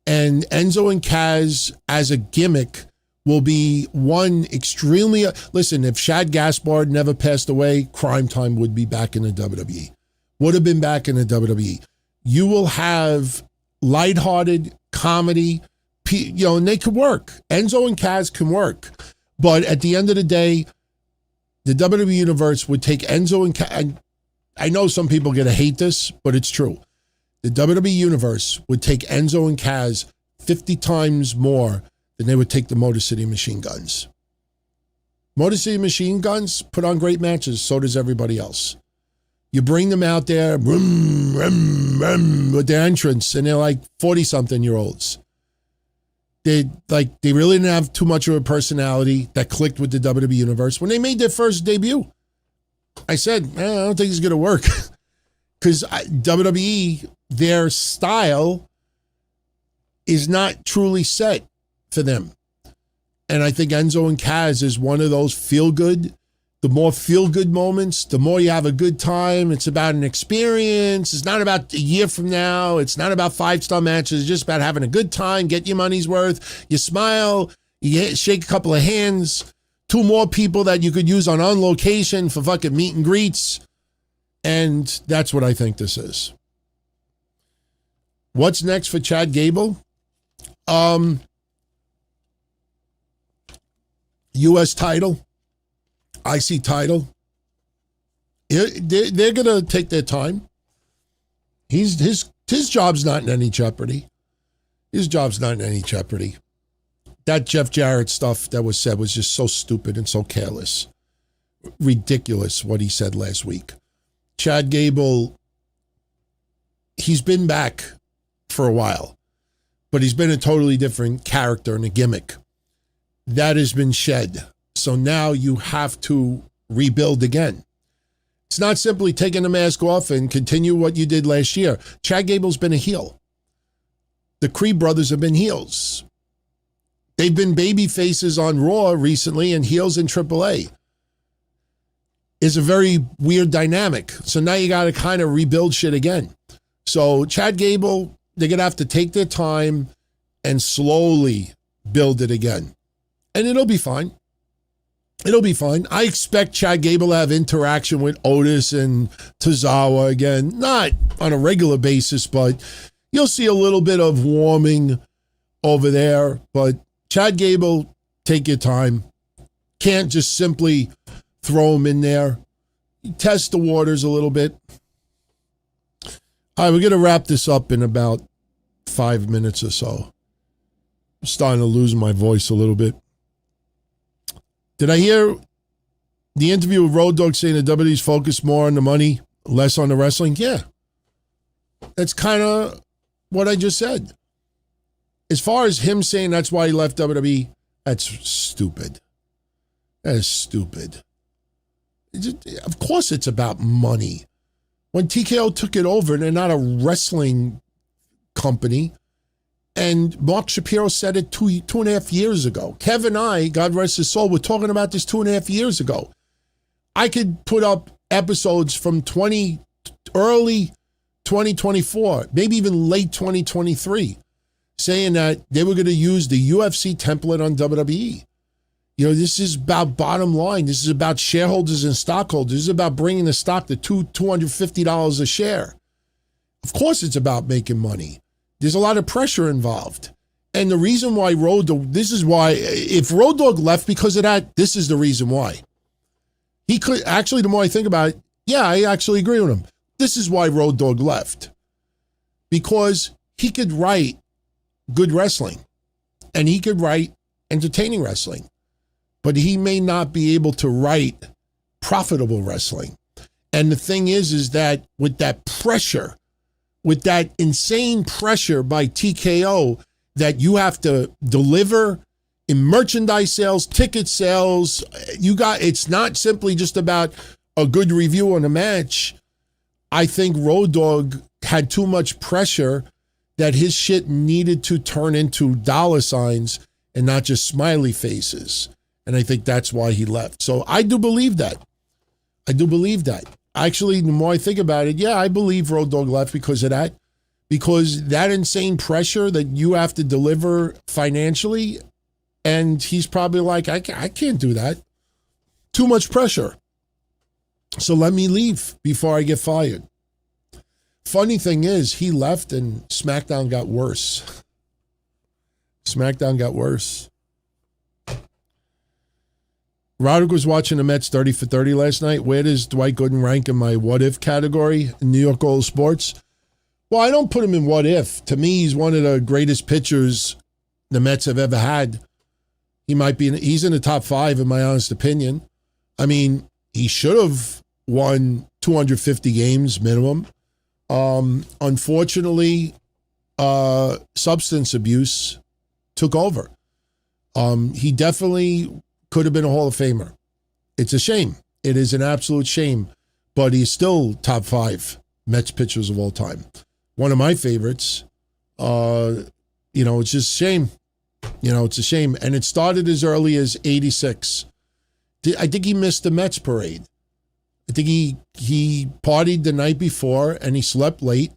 And Enzo and Kaz as a gimmick will be one extremely... Listen, if Shad Gaspard never passed away, Crime Time would be back in the WWE. Would have been back in the WWE. You will have lighthearted comedy, and they could work. Enzo and Kaz can work. But at the end of the day, the WWE Universe would take Enzo and Kaz. I know some people are going to hate this, but it's true. The WWE Universe would take Enzo and Kaz 50 times more than they would take the Motor City Machine Guns. Motor City Machine Guns put on great matches, so does everybody else. You bring them out there, vroom, vroom, vroom, with their entrance, and they're like 40-something-year-olds. They really didn't have too much of a personality that clicked with the WWE Universe. When they made their first debut, I said, I don't think it's going to work. Because WWE, their style is not truly set for them. And I think Enzo and Kaz is one of those feel-good. The more feel-good moments, the more you have a good time. It's about an experience. It's not about a year from now. It's not about 5-star matches. It's just about having a good time, get your money's worth. You smile, you shake a couple of hands. 2 more people that you could use on location for fucking meet and greets. And that's what I think this is. What's next for Chad Gable? U.S. title. IC title. They're going to take their time. His job's not in any jeopardy. His job's not in any jeopardy. That Jeff Jarrett stuff that was said was just so stupid and so careless. Ridiculous what he said last week. Chad Gable, he's been back for a while, but he's been a totally different character and a gimmick. that has been shed. So now you have to rebuild again. It's not simply taking the mask off and continue what you did last year. Chad Gable's been a heel. The Creed brothers have been heels. They've been baby faces on Raw recently and heels in AAA. It's a very weird dynamic. So now you got to kind of rebuild shit again. So Chad Gable, they're going to have to take their time and slowly build it again. And it'll be fine. It'll be fine. I expect Chad Gable to have interaction with Otis and Tozawa again. Not on a regular basis, but you'll see a little bit of warming over there. But Chad Gable, take your time. Can't just simply throw him in there. Test the waters a little bit. All right, we're going to wrap this up in about 5 minutes or so. I'm starting to lose my voice a little bit. Did I hear the interview with Road Dogg saying the WWE's focused more on the money, less on the wrestling? Yeah. That's kind of what I just said. As far as him saying that's why he left WWE, that's stupid. That is stupid. Of course it's about money. When TKO took it over, they're not a wrestling company. And Mark Shapiro said it two and a half years ago. Kevin and I, God rest his soul, were talking about this 2.5 years ago. I could put up episodes from early 2024, maybe even late 2023, saying that they were going to use the UFC template on WWE. You know, this is about bottom line. This is about shareholders and stockholders. This is about bringing the stock to $250 a share. Of course it's about making money. There's a lot of pressure involved. And the reason why if Road Dogg left because of that, this is the reason why. He could, actually, the more I think about it, yeah, I actually agree with him. This is why Road Dogg left. Because he could write good wrestling. And he could write entertaining wrestling. But he may not be able to write profitable wrestling. And the thing is that with that pressure, with that insane pressure by TKO that you have to deliver in merchandise sales, ticket sales, it's not simply just about a good review on a match. I think Road Dogg had too much pressure that his shit needed to turn into dollar signs and not just smiley faces. And I think that's why he left. So I do believe that. Actually, the more I think about it, yeah, I believe Road Dogg left because of that. Because that insane pressure that you have to deliver financially, and he's probably like, I can't do that. Too much pressure. So let me leave before I get fired. Funny thing is, he left and SmackDown got worse. Roderick was watching the Mets 30 for 30 last night. Where does Dwight Gooden rank in my what if category in New York All Sports? Well, I don't put him in what if. To me, he's one of the greatest pitchers the Mets have ever had. He's in the top 5 in my honest opinion. I mean, he should have won 250 games minimum. Unfortunately, substance abuse took over. He definitely could have been a Hall of Famer. It's a shame. It is an absolute shame. But he's still top 5 Mets pitchers of all time. One of my favorites. It's just a shame. It's a shame. And it started as early as 86. I think he missed the Mets parade. I think he partied the night before and he slept late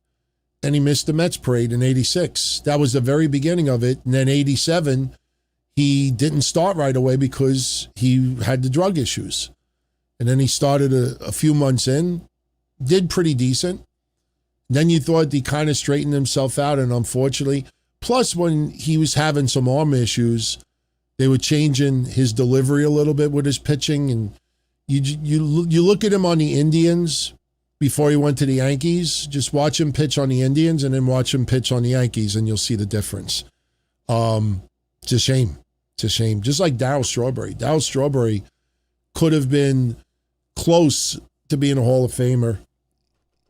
and he missed the Mets parade in 86. That was the very beginning of it. And then 87, he didn't start right away because he had the drug issues. And then he started a few months in, did pretty decent. Then you thought he kind of straightened himself out, and unfortunately, plus when he was having some arm issues, they were changing his delivery a little bit with his pitching, and you look at him on the Indians before he went to the Yankees. Just watch him pitch on the Indians, and then watch him pitch on the Yankees, and you'll see the difference. It's a shame. It's a shame. Just like Darryl Strawberry. Darryl Strawberry could have been close to being a Hall of Famer.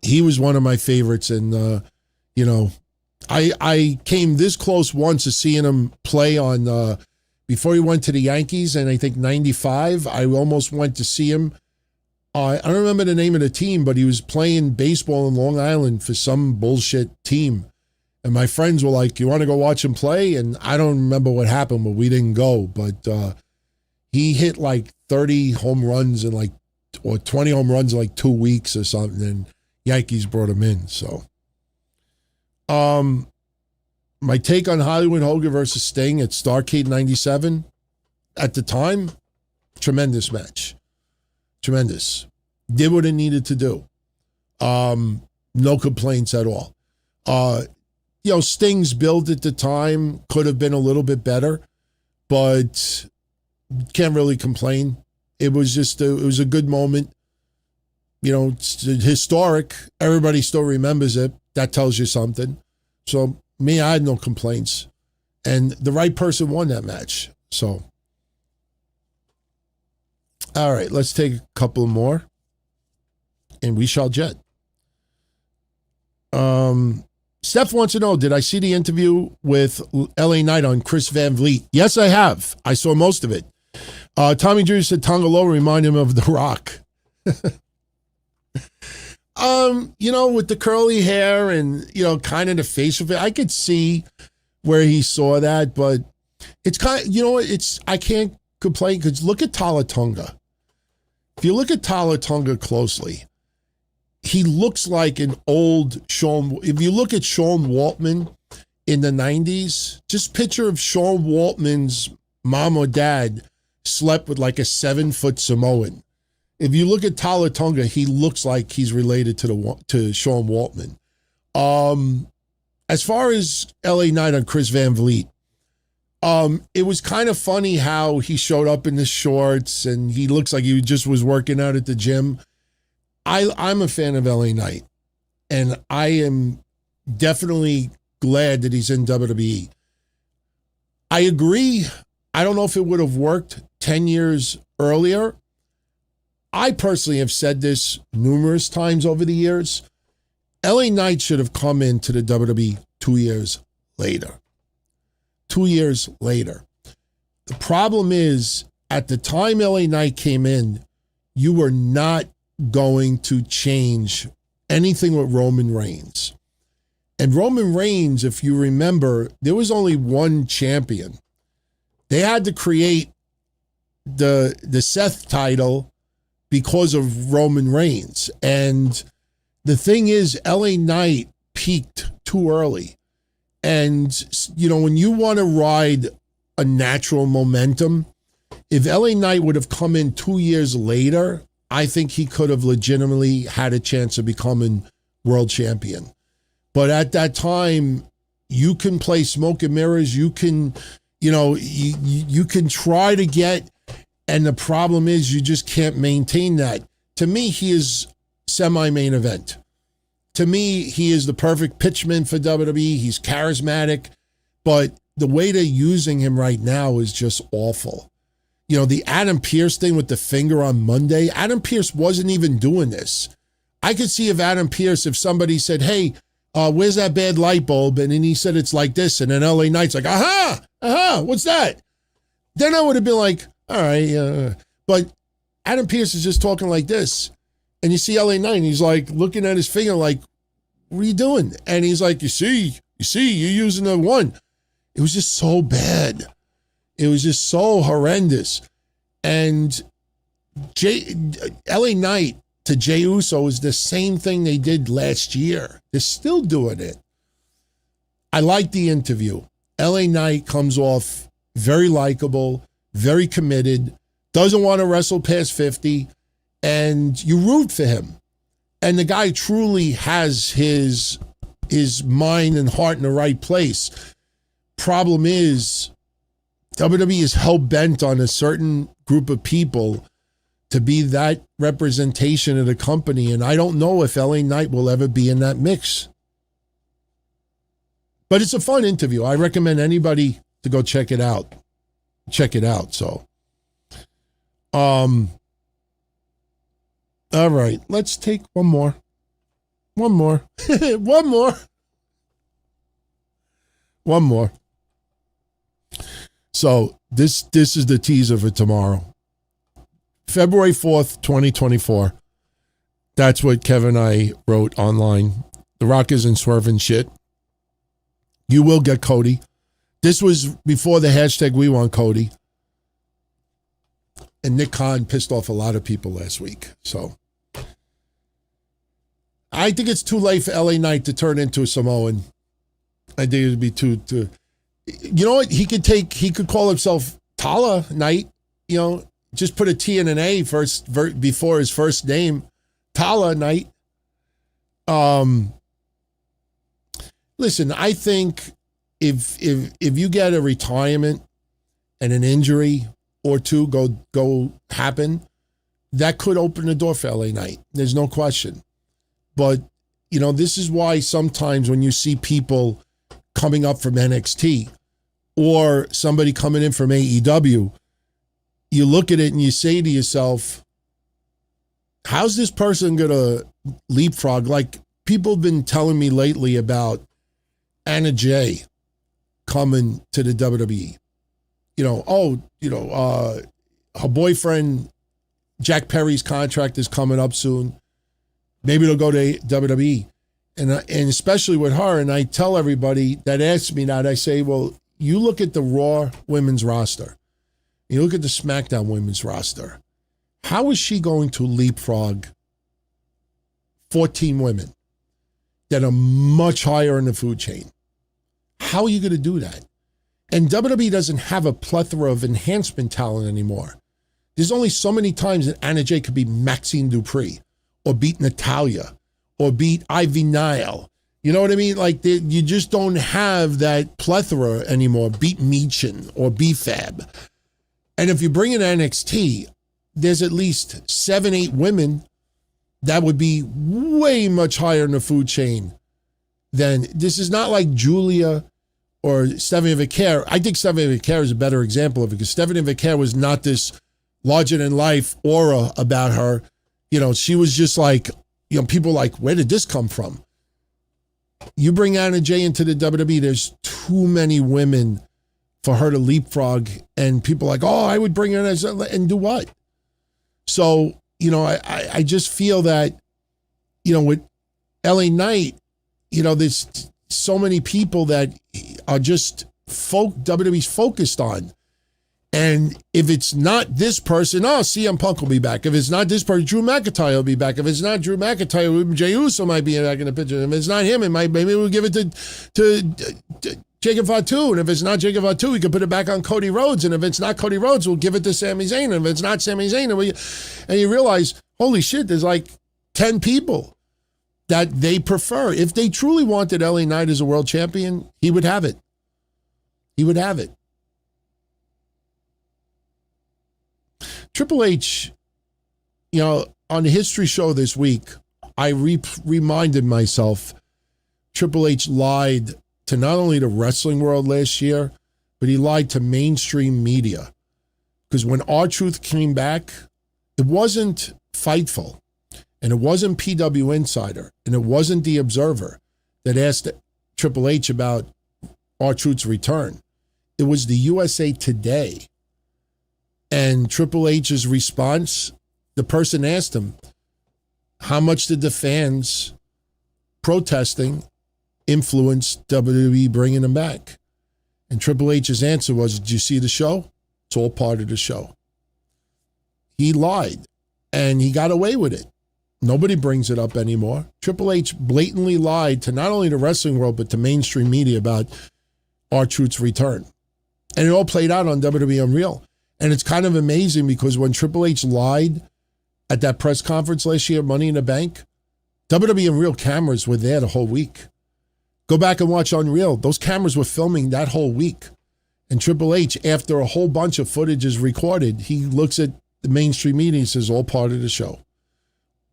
He was one of my favorites, and I came this close once to seeing him play on before he went to the Yankees, and I think 95, I almost went to see him. I don't remember the name of the team, but he was playing baseball in Long Island for some bullshit team. And my friends were like, you want to go watch him play? And I don't remember what happened, but we didn't go. But he hit like 30 home runs or 20 home runs in like 2 weeks or something. And Yankees brought him in. So my take on Hollywood Hogan versus Sting at Starrcade 97, at the time, tremendous match. Tremendous. Did what it needed to do. No complaints at all. Sting's build at the time could have been a little bit better, but can't really complain. It was it was a good moment. It's historic. Everybody still remembers it. That tells you something. So me, I had no complaints. And the right person won that match. So, all right, let's take a couple more. And we shall jet. Steph wants to know, did I see the interview with LA Knight on Chris Van Vliet? Yes, I have. I saw most of it. Tommy Jr. said Tonga Low remind him of The Rock. With the curly hair and, kind of the facial fit, I could see where he saw that, but it's kind of, I can't complain because look at Talatunga. If you look at Talatunga closely, he looks like an old Sean. If you look at Sean Waltman in the 90s, just picture of Sean Waltman's mom or dad slept with like a 7-foot Samoan. If you look at Talatunga, he looks like he's related to Sean Waltman. As far as LA Knight on Chris Van Vliet, it was kind of funny how he showed up in the shorts and he looks like he just was working out at the gym. I'm a fan of LA Knight, and I am definitely glad that he's in WWE. I agree. I don't know if it would have worked 10 years earlier. I personally have said this numerous times over the years. LA Knight should have come into the WWE 2 years later. 2 years later. The problem is, at the time LA Knight came in, you were not going to change anything with Roman Reigns. And Roman Reigns, if you remember, there was only one champion. They had to create the Seth title because of Roman Reigns. And the thing is, LA Knight peaked too early. And, when you want to ride a natural momentum, if LA Knight would have come in 2 years later, I think he could have legitimately had a chance of becoming world champion. But at that time, you can play smoke and mirrors. You can, you can try to get, and the problem is you just can't maintain that. To me, he is semi-main event. To me, he is the perfect pitchman for WWE. He's charismatic, but the way they're using him right now is just awful. The Adam Pearce thing with the finger on Monday, Adam Pearce wasn't even doing this. I could see if somebody said, hey, where's that bad light bulb? And then he said it's like this, and then LA Knight's like, what's that? Then I would have been like, all right, but Adam Pearce is just talking like this. And you see LA Knight, and he's like looking at his finger like, what are you doing? And he's like, you see, you're using the one. It was just so bad. It was just so horrendous. And LA Knight to Jey Uso is the same thing they did last year. They're still doing it. I like the interview. LA Knight comes off very likable, very committed, doesn't want to wrestle past 50, and you root for him. And the guy truly has his mind and heart in the right place. Problem is, WWE is hell-bent on a certain group of people to be that representation of the company, and I don't know if LA Knight will ever be in that mix. But it's a fun interview. I recommend anybody to go check it out. So, all right, let's take one more. One more. So this is the teaser for tomorrow. February 4th, 2024. That's what Kevin and I wrote online. The Rock isn't swerving shit. You will get Cody. This was before the hashtag We Want Cody. And Nick Khan pissed off a lot of people last week. So I think it's too late for LA Knight to turn into a Samoan. I think it would be too. You know what? He could call himself Tala Knight. You know, just put a T and an A before his first name. Tala Knight. Listen, I think if you get a retirement and an injury or two go happen, that could open the door for LA Knight. There's no question. But, you know, this is why sometimes when you see people coming up from NXT or somebody coming in from AEW, you look at it and you say to yourself, how's this person going to leapfrog? Like, people have been telling me lately about Anna Jay coming to the WWE. Her boyfriend, Jack Perry's contract is coming up soon. Maybe it'll go to WWE. And especially with her, and I tell everybody that asks me that, I say, well, you look at the Raw women's roster. You look at the SmackDown women's roster. How is she going to leapfrog 14 women that are much higher in the food chain? How are you going to do that? And WWE doesn't have a plethora of enhancement talent anymore. There's only so many times that Anna Jay could be Maxine Dupree or beat Natalya or beat Ivy Nile. You know what I mean? Like, you just don't have that plethora anymore. Beat Meechin or B-Fab. And if you bring in NXT, there's at least 7-8 women that would be way much higher in the food chain than, this is not like Julia or Stephanie Vicaire. I think Stephanie Vicaire is a better example of it, because Stephanie Vicaire was not this larger-than-life aura about her. You know, she was just like, you know, people like, where did this come from? You bring Anna Jay into the WWE, there's too many women for her to leapfrog, and people are like, oh, I would bring her in and do what? So, you know, I just feel that, you know, with LA Knight, you know, there's so many people that are just WWE's focused on. And if it's not this person, CM Punk will be back. If it's not this person, Drew McIntyre will be back. If it's not Drew McIntyre, Jey Uso might be back in the picture. If it's not him, maybe we'll give it to Jacob Fatu. And if it's not Jacob Fatu, we can put it back on Cody Rhodes. And if it's not Cody Rhodes, we'll give it to Sami Zayn. And if it's not Sami Zayn, and you realize, holy shit, there's like 10 people that they prefer. If they truly wanted LA Knight as a world champion, he would have it. He would have it. Triple H, you know, on the history show this week, I reminded myself Triple H lied to not only the wrestling world last year, but he lied to mainstream media. Because when R-Truth came back, it wasn't Fightful, and it wasn't PW Insider, and it wasn't The Observer that asked Triple H about R-Truth's return. It was the USA Today. And Triple H's response, the person asked him, how much did the fans protesting influence WWE bringing him back? And Triple H's answer was, did you see the show? It's all part of the show. He lied, and he got away with it. Nobody brings it up anymore. Triple H blatantly lied to not only the wrestling world, but to mainstream media about R-Truth's return. And it all played out on WWE Unreal. And it's kind of amazing, because when Triple H lied at that press conference last year, Money in the Bank, WWE Unreal cameras were there the whole week. Go back and watch Unreal. Those cameras were filming that whole week. And Triple H, after a whole bunch of footage is recorded, he looks at the mainstream media and says, all part of the show.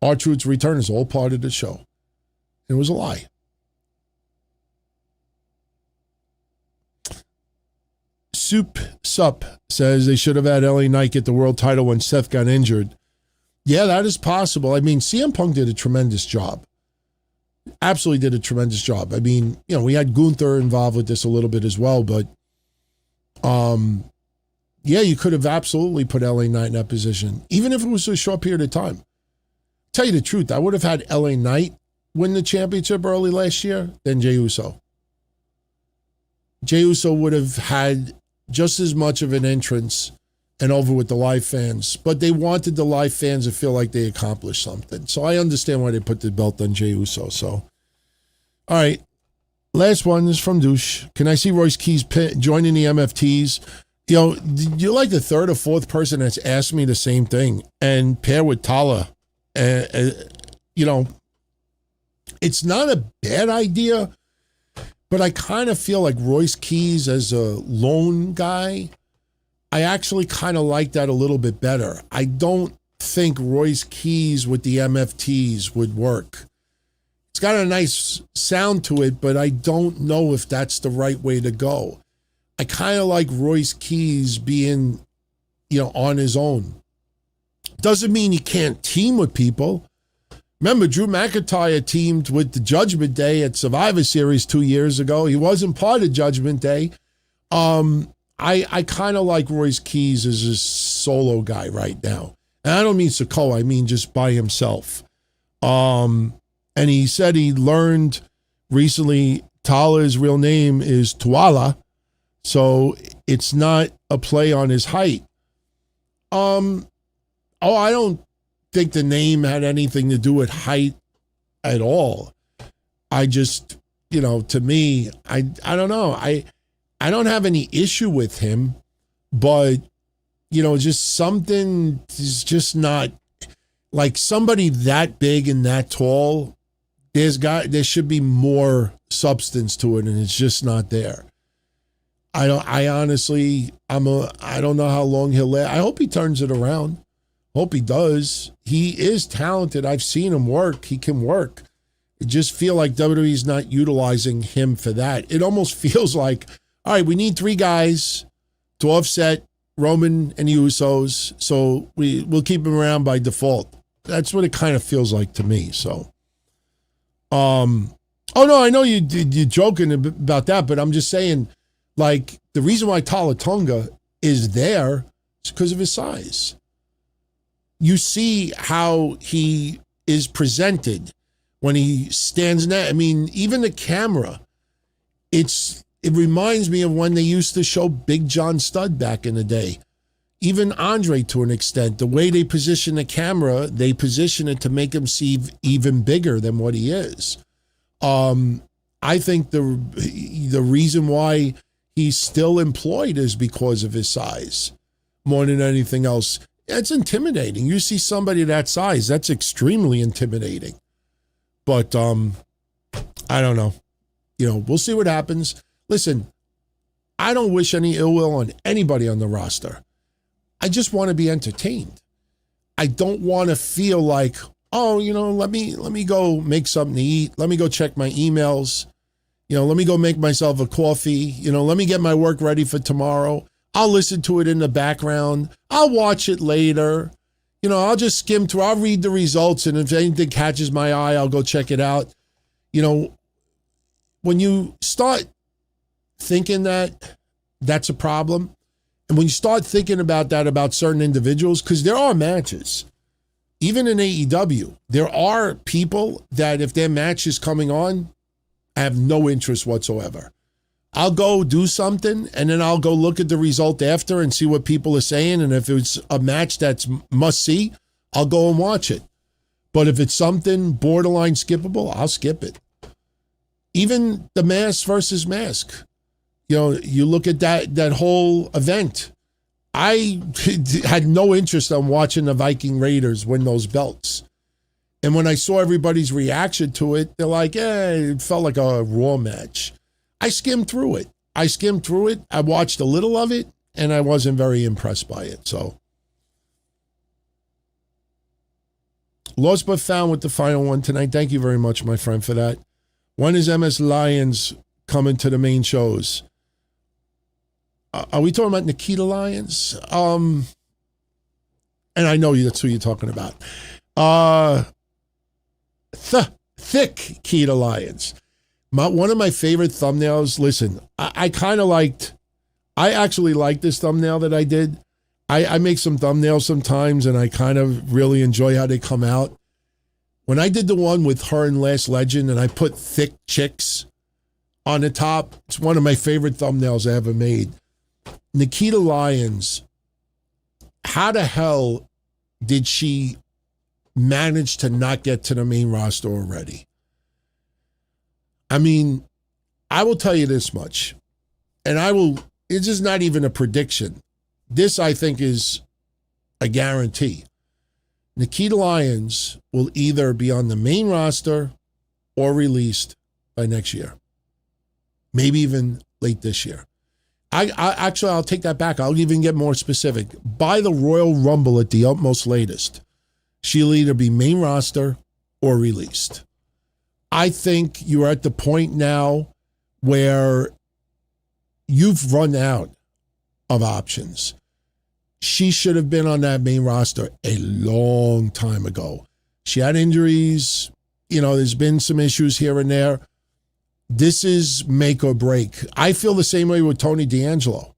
R-Truth's return is all part of the show. It was a lie. Sup says they should have had LA Knight get the world title when Seth got injured. Yeah, that is possible. I mean, CM Punk did a tremendous job. Absolutely did a tremendous job. I mean, you know, we had Gunther involved with this a little bit as well, but yeah, you could have absolutely put LA Knight in that position, even if it was a short period of time. Tell you the truth, I would have had LA Knight win the championship early last year than Jey Uso. Jey Uso would have had just as much of an entrance and over with the live fans, but they wanted the live fans to feel like they accomplished something. So I understand why they put the belt on Jey Uso. So, all right. Last one is from Douche. Can I see Royce Keys joining the MFTs? You know, you're like the third or fourth person that's asked me the same thing. And pair with Tala. You know, it's not a bad idea, but I kind of feel like Royce Keys as a lone guy, I actually kind of like that a little bit better. I don't think Royce Keys with the MFTs would work. It's got a nice sound to it, but I don't know if that's the right way to go. I kind of like Royce Keys being, you know, on his own. Doesn't mean he can't team with people. Remember, Drew McIntyre teamed with the Judgment Day at Survivor Series 2 years ago. He wasn't part of Judgment Day. I kind of like Royce Keys as a solo guy right now. And I don't mean Sikoa, I mean just by himself. And he said he learned recently Tala's real name is Tuala, so it's not a play on his height. I don't think the name had anything to do with height at all. I just, you know, to me, I don't know. I don't have any issue with him, but, you know, just something is just not like somebody that big and that tall. There should be more substance to it, and it's just not there. I don't know how long he'll last. I hope he turns it around. Hope he does. He is talented. I've seen him work. He can work. I just feel like WWE's not utilizing him for that. It almost feels like, all right, we need 3 guys to offset Roman and the Usos, so we'll keep him around by default. That's what it kind of feels like to me. So, oh no, I know you're joking about that, but I'm just saying, like, the reason why Tala Tonga is there is because of his size. You see how he is presented when he stands there. I mean, even the camera, it reminds me of when they used to show Big John Studd back in the day. Even Andre, to an extent, the way they position the camera, they position it to make him seem even bigger than what he is. I think the reason why he's still employed is because of his size, more than anything else. It's intimidating. You see somebody that size, that's extremely intimidating. But I don't know. You know, we'll see what happens. Listen, I don't wish any ill will on anybody on the roster. I just want to be entertained. I don't want to feel like, oh, you know, let me go make something to eat. Let me go check my emails. You know, let me go make myself a coffee. You know, let me get my work ready for tomorrow. I'll listen to it in the background. I'll watch it later. You know, I'll just skim through. I'll read the results, and if anything catches my eye, I'll go check it out. You know, when you start thinking that, that's a problem. And when you start thinking about that about certain individuals, because there are matches, even in AEW, there are people that if their match is coming on, I have no interest whatsoever. I'll go do something, and then I'll go look at the result after and see what people are saying. And if it's a match that's must-see, I'll go and watch it. But if it's something borderline skippable, I'll skip it. Even the mask versus mask. You know, you look at that whole event. I had no interest in watching the Viking Raiders win those belts. And when I saw everybody's reaction to it, they're like, it felt like a Raw match. I skimmed through it. I watched a little of it, and I wasn't very impressed by it. So, lost but found with the final one tonight. Thank you very much, my friend, for that. When is MS Lyons coming to the main shows? Are we talking about Nikita Lyons? And I know that's who you're talking about. Thick Keita Lyons. One of my favorite thumbnails. Listen, I kind of liked I actually like this thumbnail that I did. I make some thumbnails sometimes, and I kind of really enjoy how they come out. When I did the one with her and Last Legend, and I put thick chicks on the top, it's one of my favorite thumbnails I ever made. Nikita Lyons, how the hell did she manage to not get to the main roster already? I mean, I will tell you this much, and it's just not even a prediction. This, I think, is a guarantee. Nikita Lyons will either be on the main roster or released by next year. Maybe even late this year. I'll take that back. I'll even get more specific. By the Royal Rumble at the utmost latest, she'll either be main roster or released. I think you're at the point now where you've run out of options. She should have been on that main roster a long time ago. She had injuries. There's been some issues here and there. This is make or break. I feel the same way with Tony D'Angelo.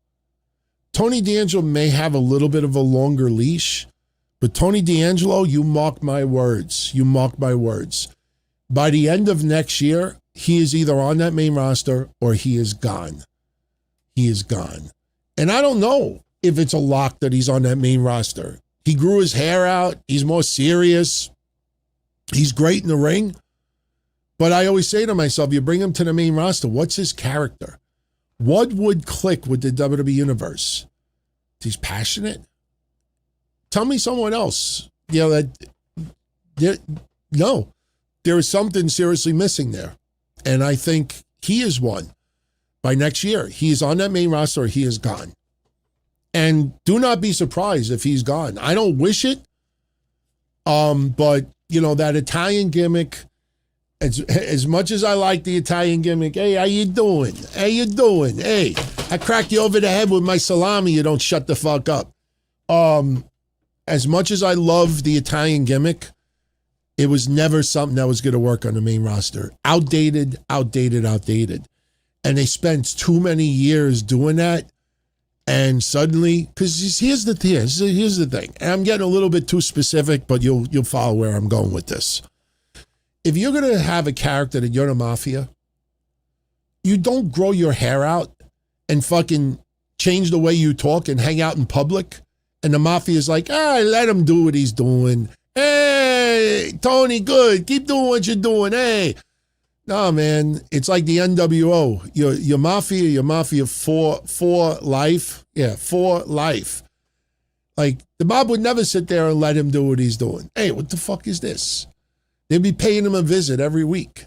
Tony D'Angelo may have a little bit of a longer leash, but Tony D'Angelo, you mark my words. You mark my words. By the end of next year, he is either on that main roster or he is gone. He is gone. And I don't know if it's a lock that he's on that main roster. He grew his hair out. He's more serious. He's great in the ring. But I always say to myself, you bring him to the main roster, what's his character? What would click with the WWE Universe? He's passionate? Tell me someone else. No, there is something seriously missing there. And I think he is one. By next year, he is on that main roster or he is gone. And do not be surprised if he's gone. I don't wish it. But, that Italian gimmick, as much as I like the Italian gimmick, hey, how you doing? How you doing? Hey, I cracked you over the head with my salami, you don't shut the fuck up. As much as I love the Italian gimmick, it was never something that was going to work on the main roster. Outdated. And they spent too many years doing that. And suddenly, because here's the thing. And I'm getting a little bit too specific, but you'll follow where I'm going with this. If you're going to have a character that you're the mafia, you don't grow your hair out and fucking change the way you talk and hang out in public. And the mafia is like, let him do what he's doing. Hey, Tony, good. Keep doing what you're doing. Hey. No, man. It's like the NWO. Your mafia for life. Yeah, for life. Like, the mob would never sit there and let him do what he's doing. Hey, what the fuck is this? They'd be paying him a visit every week.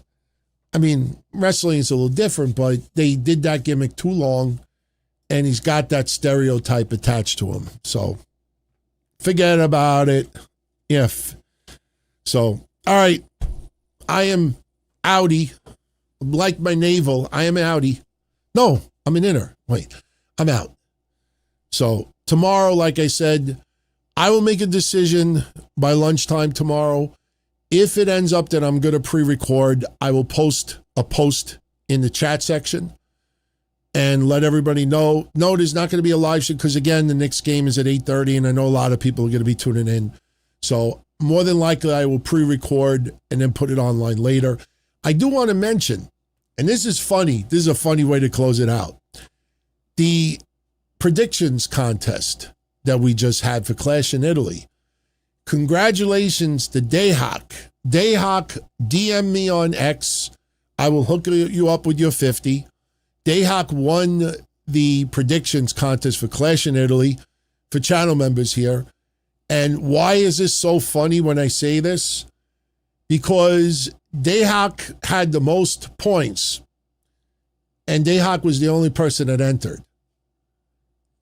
I mean, wrestling is a little different, but they did that gimmick too long, and he's got that stereotype attached to him. So, forget about it. So, all right. I am outie. Like my navel, I am outie. No, I'm an inner. Wait, I'm out. So, tomorrow, like I said, I will make a decision by lunchtime tomorrow. If it ends up that I'm going to pre-record, I will post a post in the chat section and let everybody know. No, there's not going to be a live show because, again, the next game is at 8:30, and I know a lot of people are going to be tuning in. So more than likely, I will pre-record and then put it online later. I do want to mention, and this is funny. This is a funny way to close it out. The predictions contest that we just had for Clash in Italy. Congratulations to Dayhawk. Dayhawk, DM me on X. I will hook you up with your 50. Dayhawk won the predictions contest for Clash in Italy for channel members here. And why is this so funny when I say this? Because Dayhawk had the most points, and Dayhawk was the only person that entered.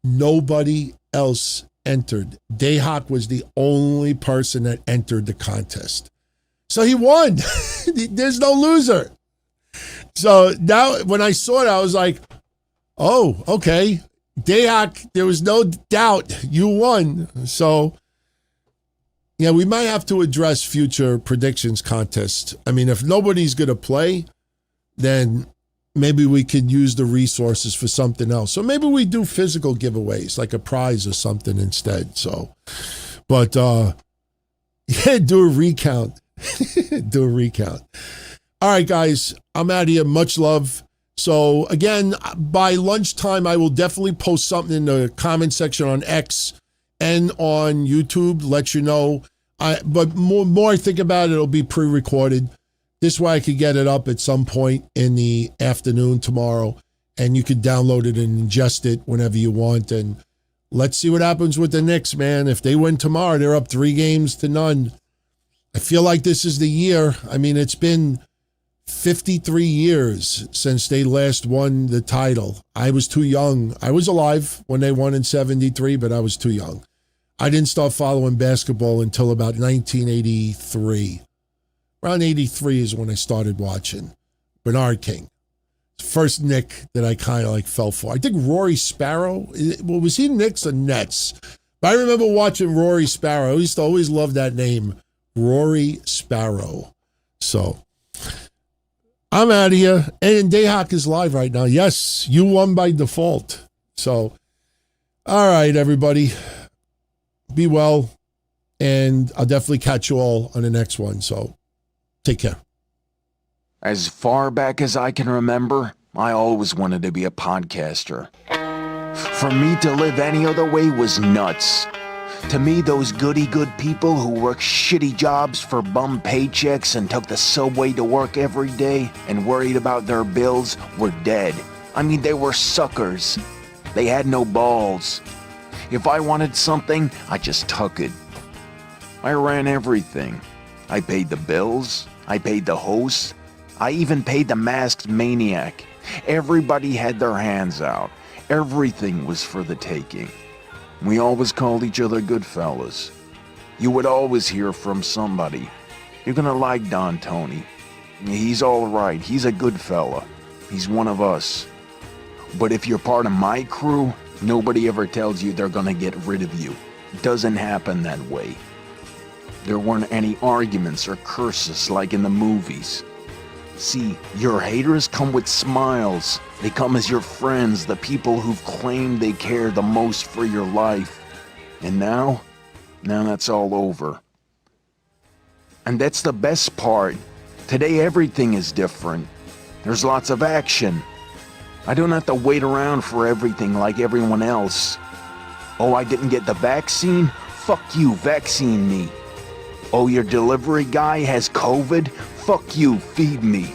Nobody else entered. Dayhawk was the only person that entered the contest. So he won. There's no loser. So now when I saw it, I was like, oh, okay. Dayhawk, there was no doubt you won. So, yeah, we might have to address future predictions contests. I mean, if nobody's going to play, then maybe we could use the resources for something else. So maybe we do physical giveaways, like a prize or something instead. So, but yeah, do a recount. Do a recount. All right, guys, I'm out of here. Much love. So again, by lunchtime, I will definitely post something in the comment section on X and on YouTube, let you know. But more I think about it, it'll be pre-recorded. This way I could get it up at some point in the afternoon tomorrow, and you could download it and ingest it whenever you want. And let's see what happens with the Knicks, man. If they win tomorrow, they're up 3-0. I feel like this is the year. I mean, it's been 53 years since they last won the title. I was too young. I was alive when they won in 73, but I was too young. I didn't start following basketball until about 1983. Around 83 is when I started watching Bernard King. First Knick that I kind of like fell for. I think Rory Sparrow. Well, was he Knicks or Nets? But I remember watching Rory Sparrow. I used to always love that name, Rory Sparrow. So I'm out of here. And Dayhawk is live right now. Yes, you won by default. So, all right, everybody. Be well. And I'll definitely catch you all on the next one. So, take care. As far back as I can remember, I always wanted to be a podcaster. For me to live any other way was nuts. To me, those goody-good people who worked shitty jobs for bum paychecks and took the subway to work every day and worried about their bills were dead. I mean, they were suckers. They had no balls. If I wanted something, I just took it. I ran everything. I paid the bills. I paid the host. I even paid the masked maniac. Everybody had their hands out. Everything was for the taking. We always called each other good fellas. You would always hear from somebody. You're gonna like Don Tony. He's all right. He's a good fella. He's one of us. But if you're part of my crew, nobody ever tells you they're gonna get rid of you. It doesn't happen that way. There weren't any arguments or curses like in the movies. See, your haters come with smiles. They come as your friends, the people who've claimed they care the most for your life. And now that's all over. And that's the best part. Today everything is different. There's lots of action. I don't have to wait around for everything like everyone else. Oh, I didn't get the vaccine? Fuck you, vaccine me. Oh, your delivery guy has COVID? Fuck you, feed me.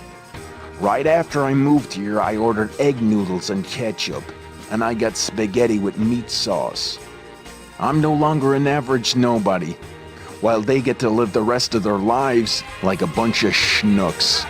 Right after I moved here, I ordered egg noodles and ketchup, and I got spaghetti with meat sauce. I'm no longer an average nobody, while they get to live the rest of their lives like a bunch of schnooks.